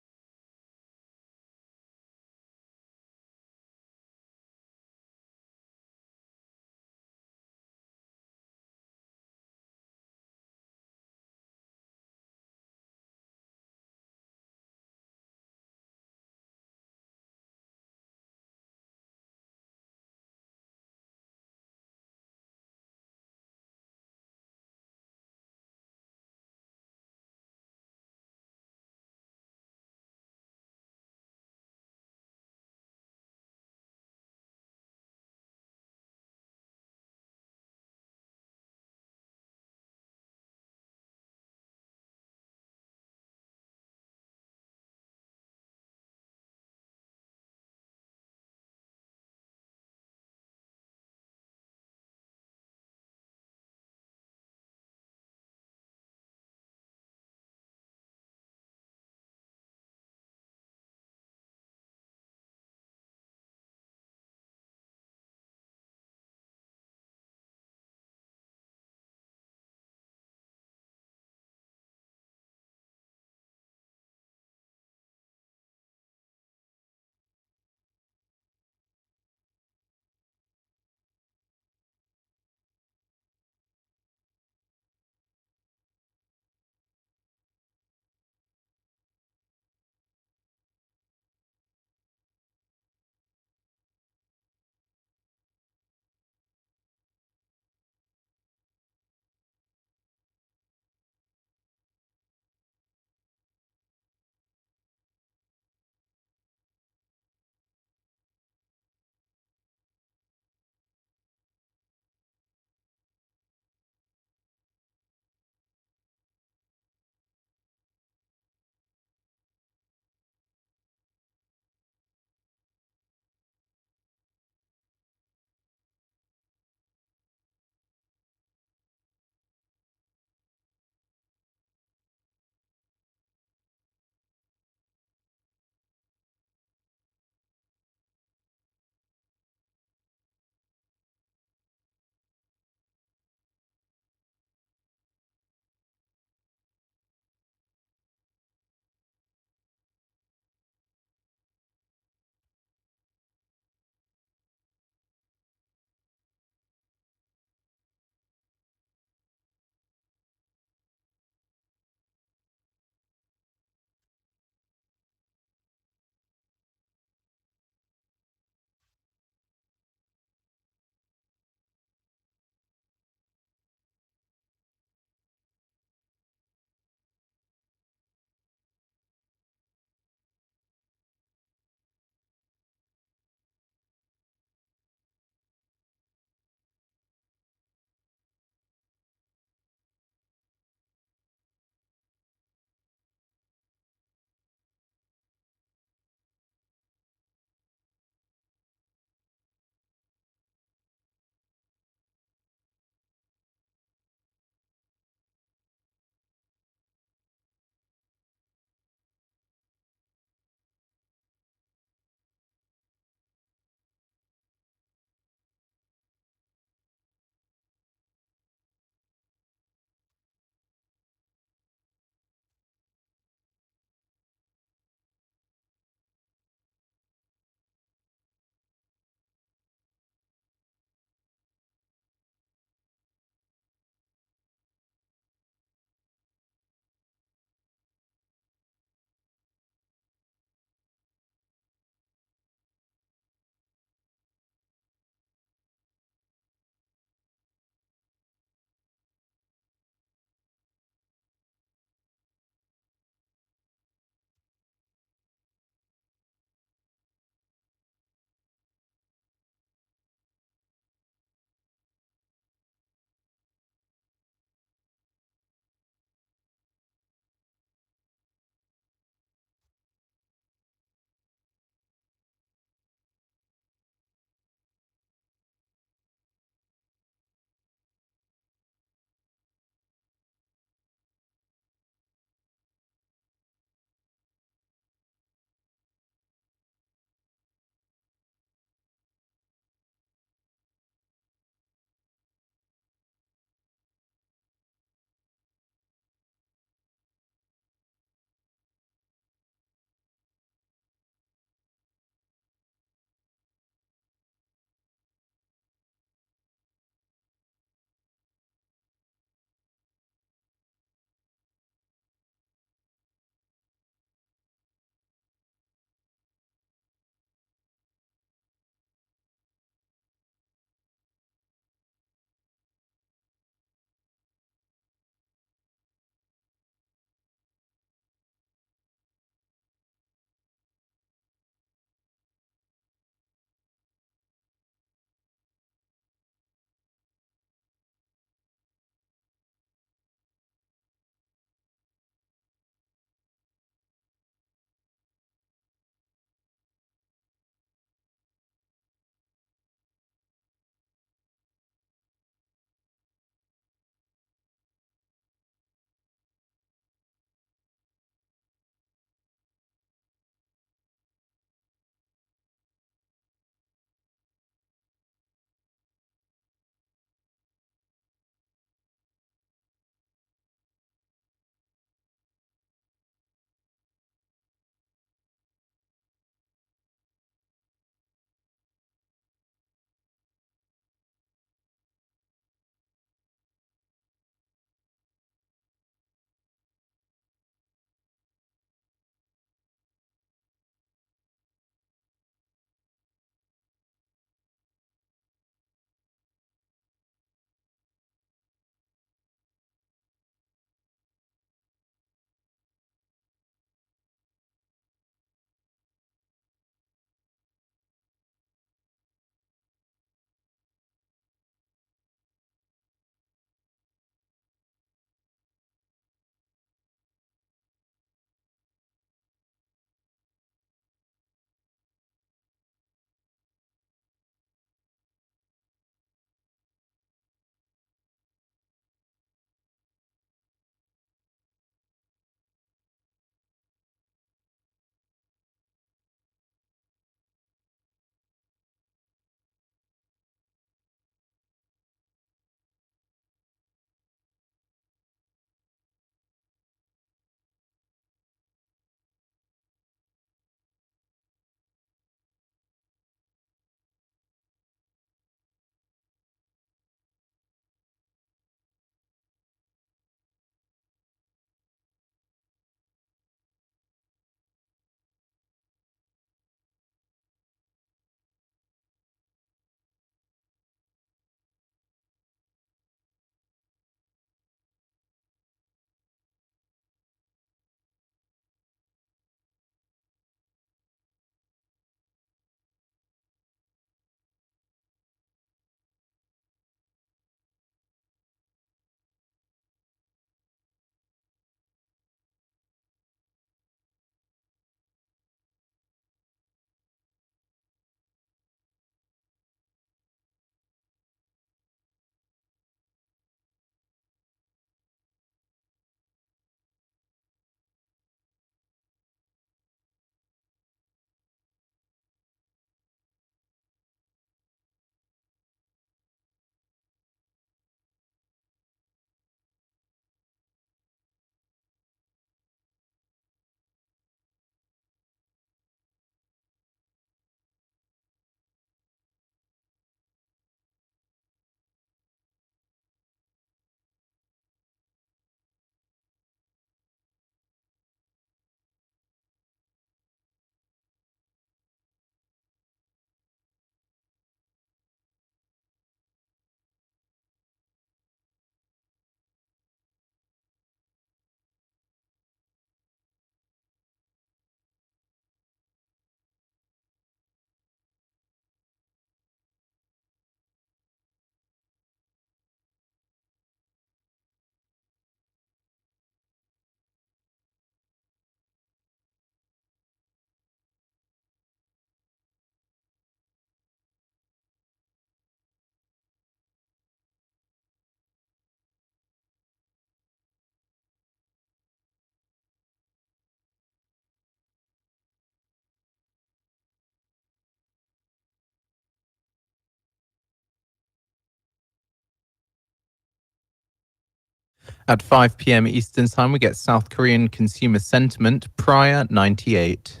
At 5 p.m. Eastern Time, we get South Korean consumer sentiment prior 98.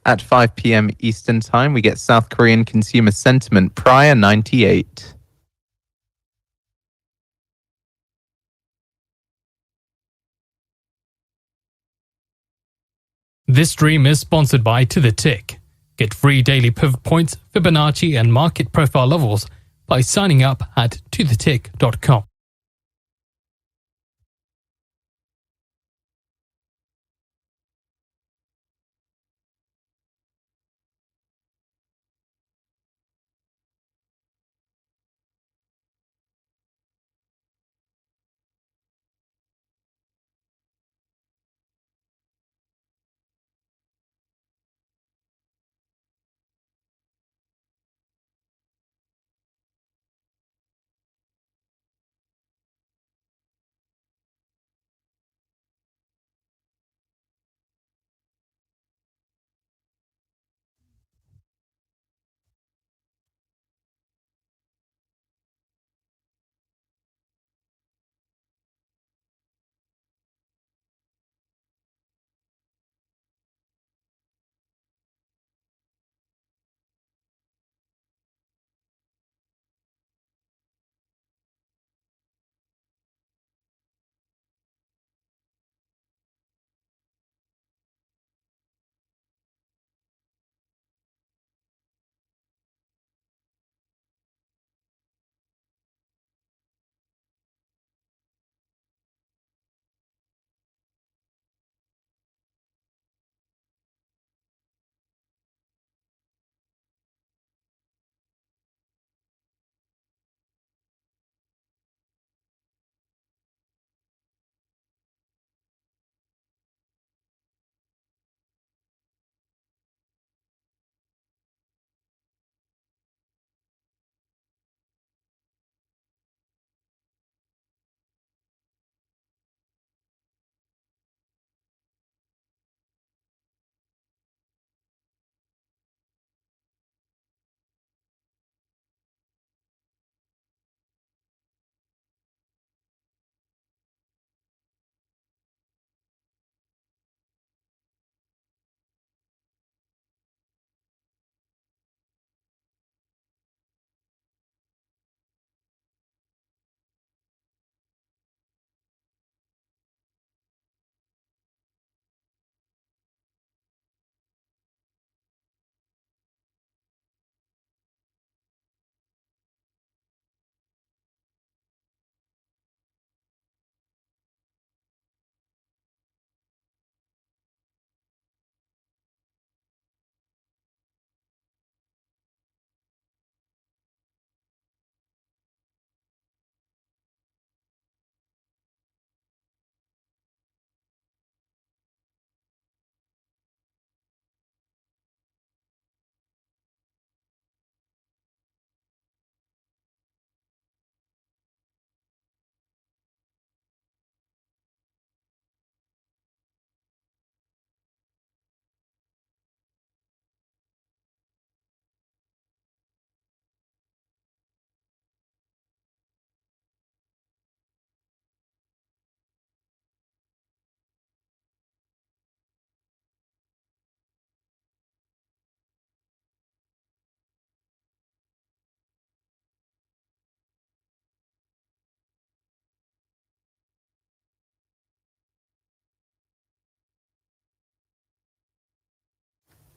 At 5 p.m. Eastern Time, we get South Korean consumer sentiment prior 98. This stream is sponsored by To The Tick. Get free daily pivot points, Fibonacci, and market profile levels by signing up at tothetick.com.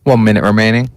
One minute remaining.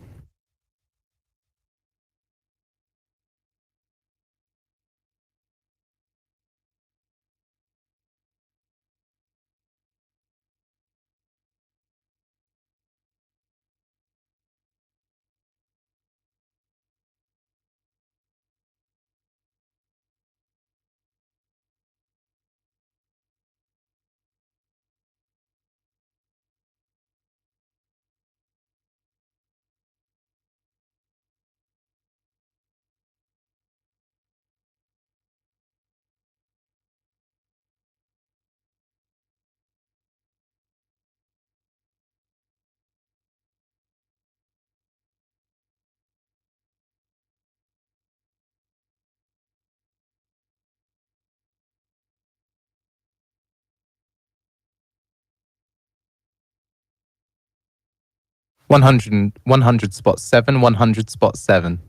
100 spot 7, 100 spot 7.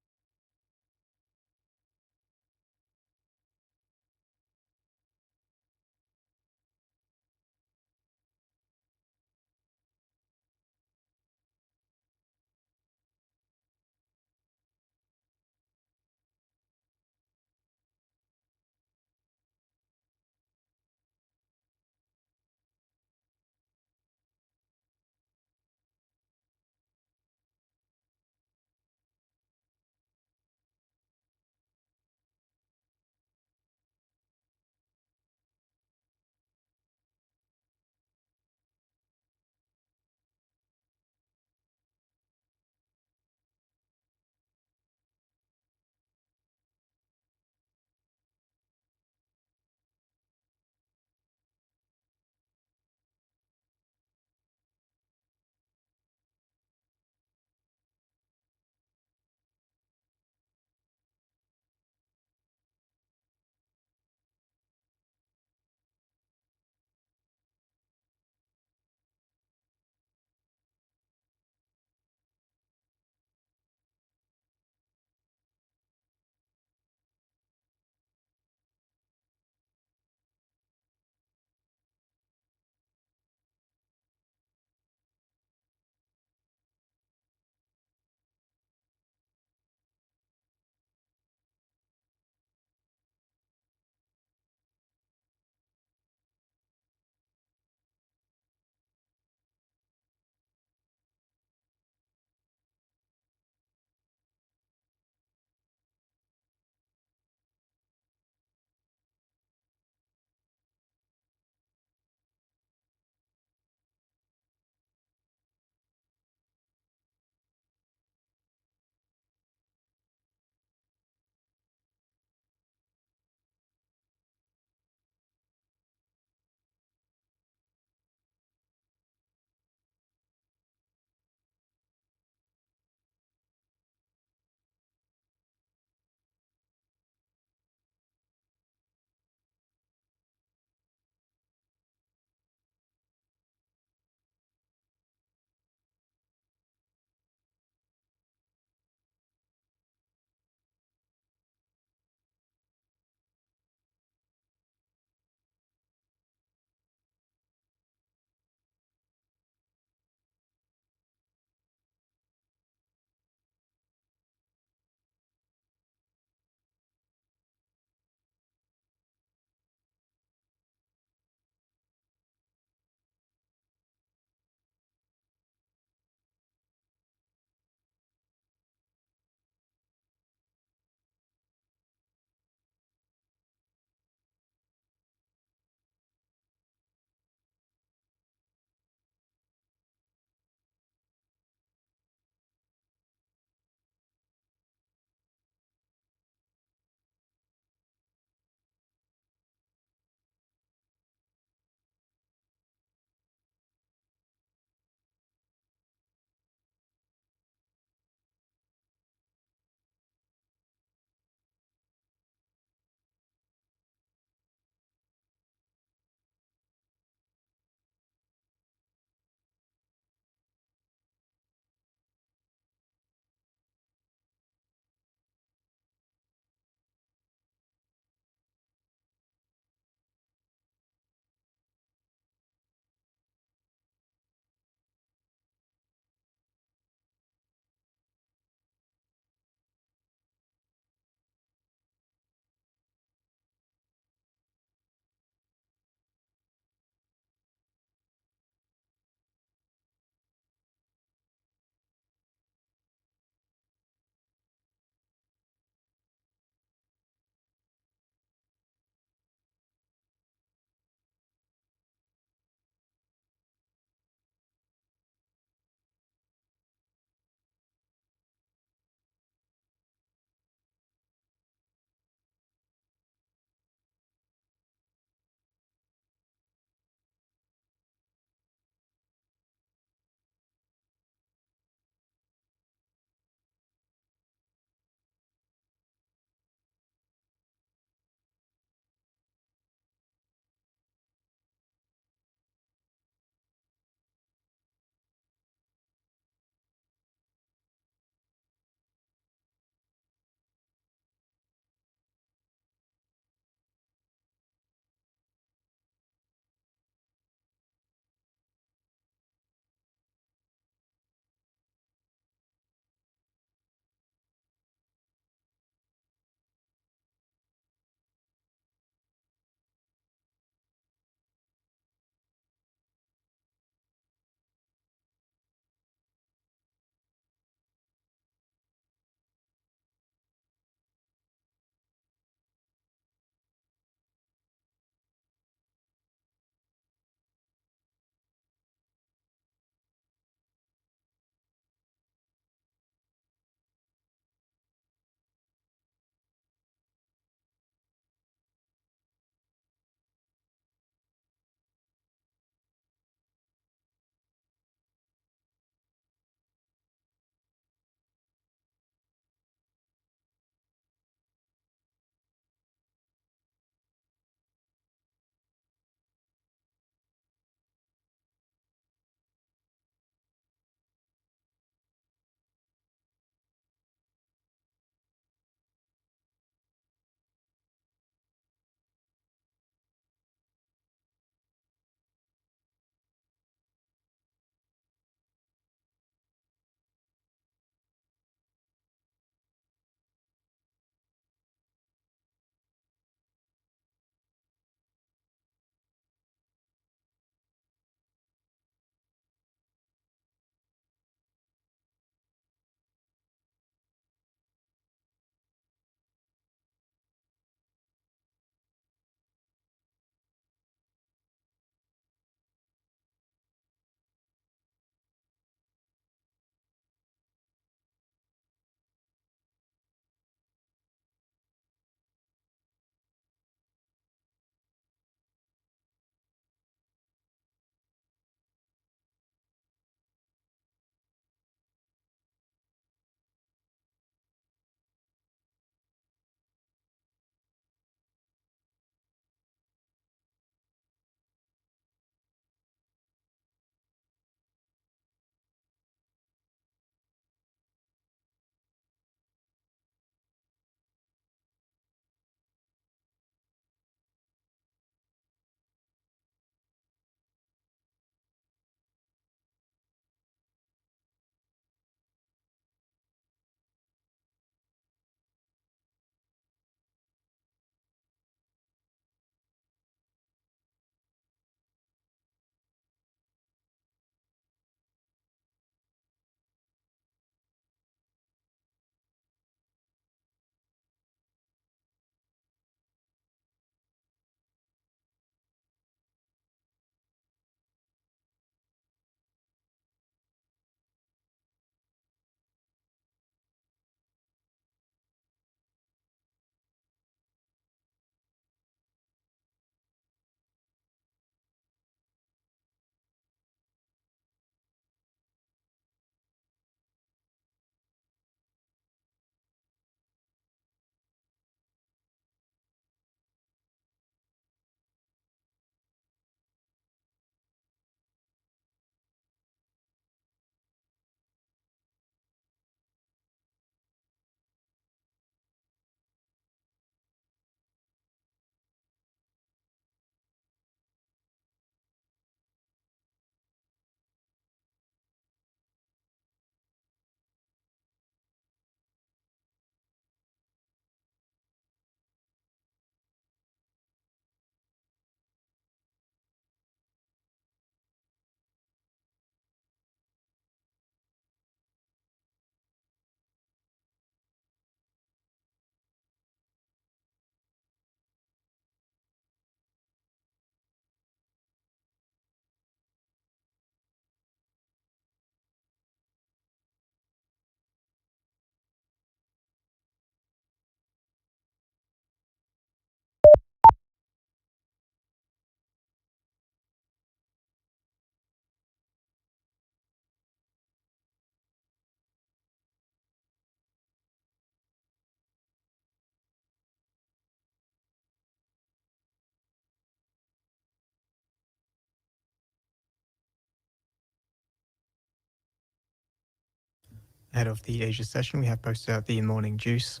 Ahead of the Asia session, we have posted out the morning juice.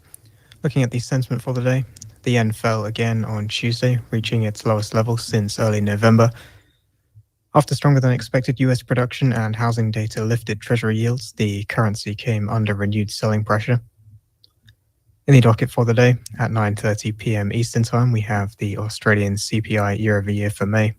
Looking at the sentiment for the day, the yen fell again on Tuesday, reaching its lowest level since early November. After stronger than expected US production and housing data lifted treasury yields, the currency came under renewed selling pressure. In the docket for the day, at 9:30 p.m. Eastern Time, we have the Australian CPI year-over-year for May.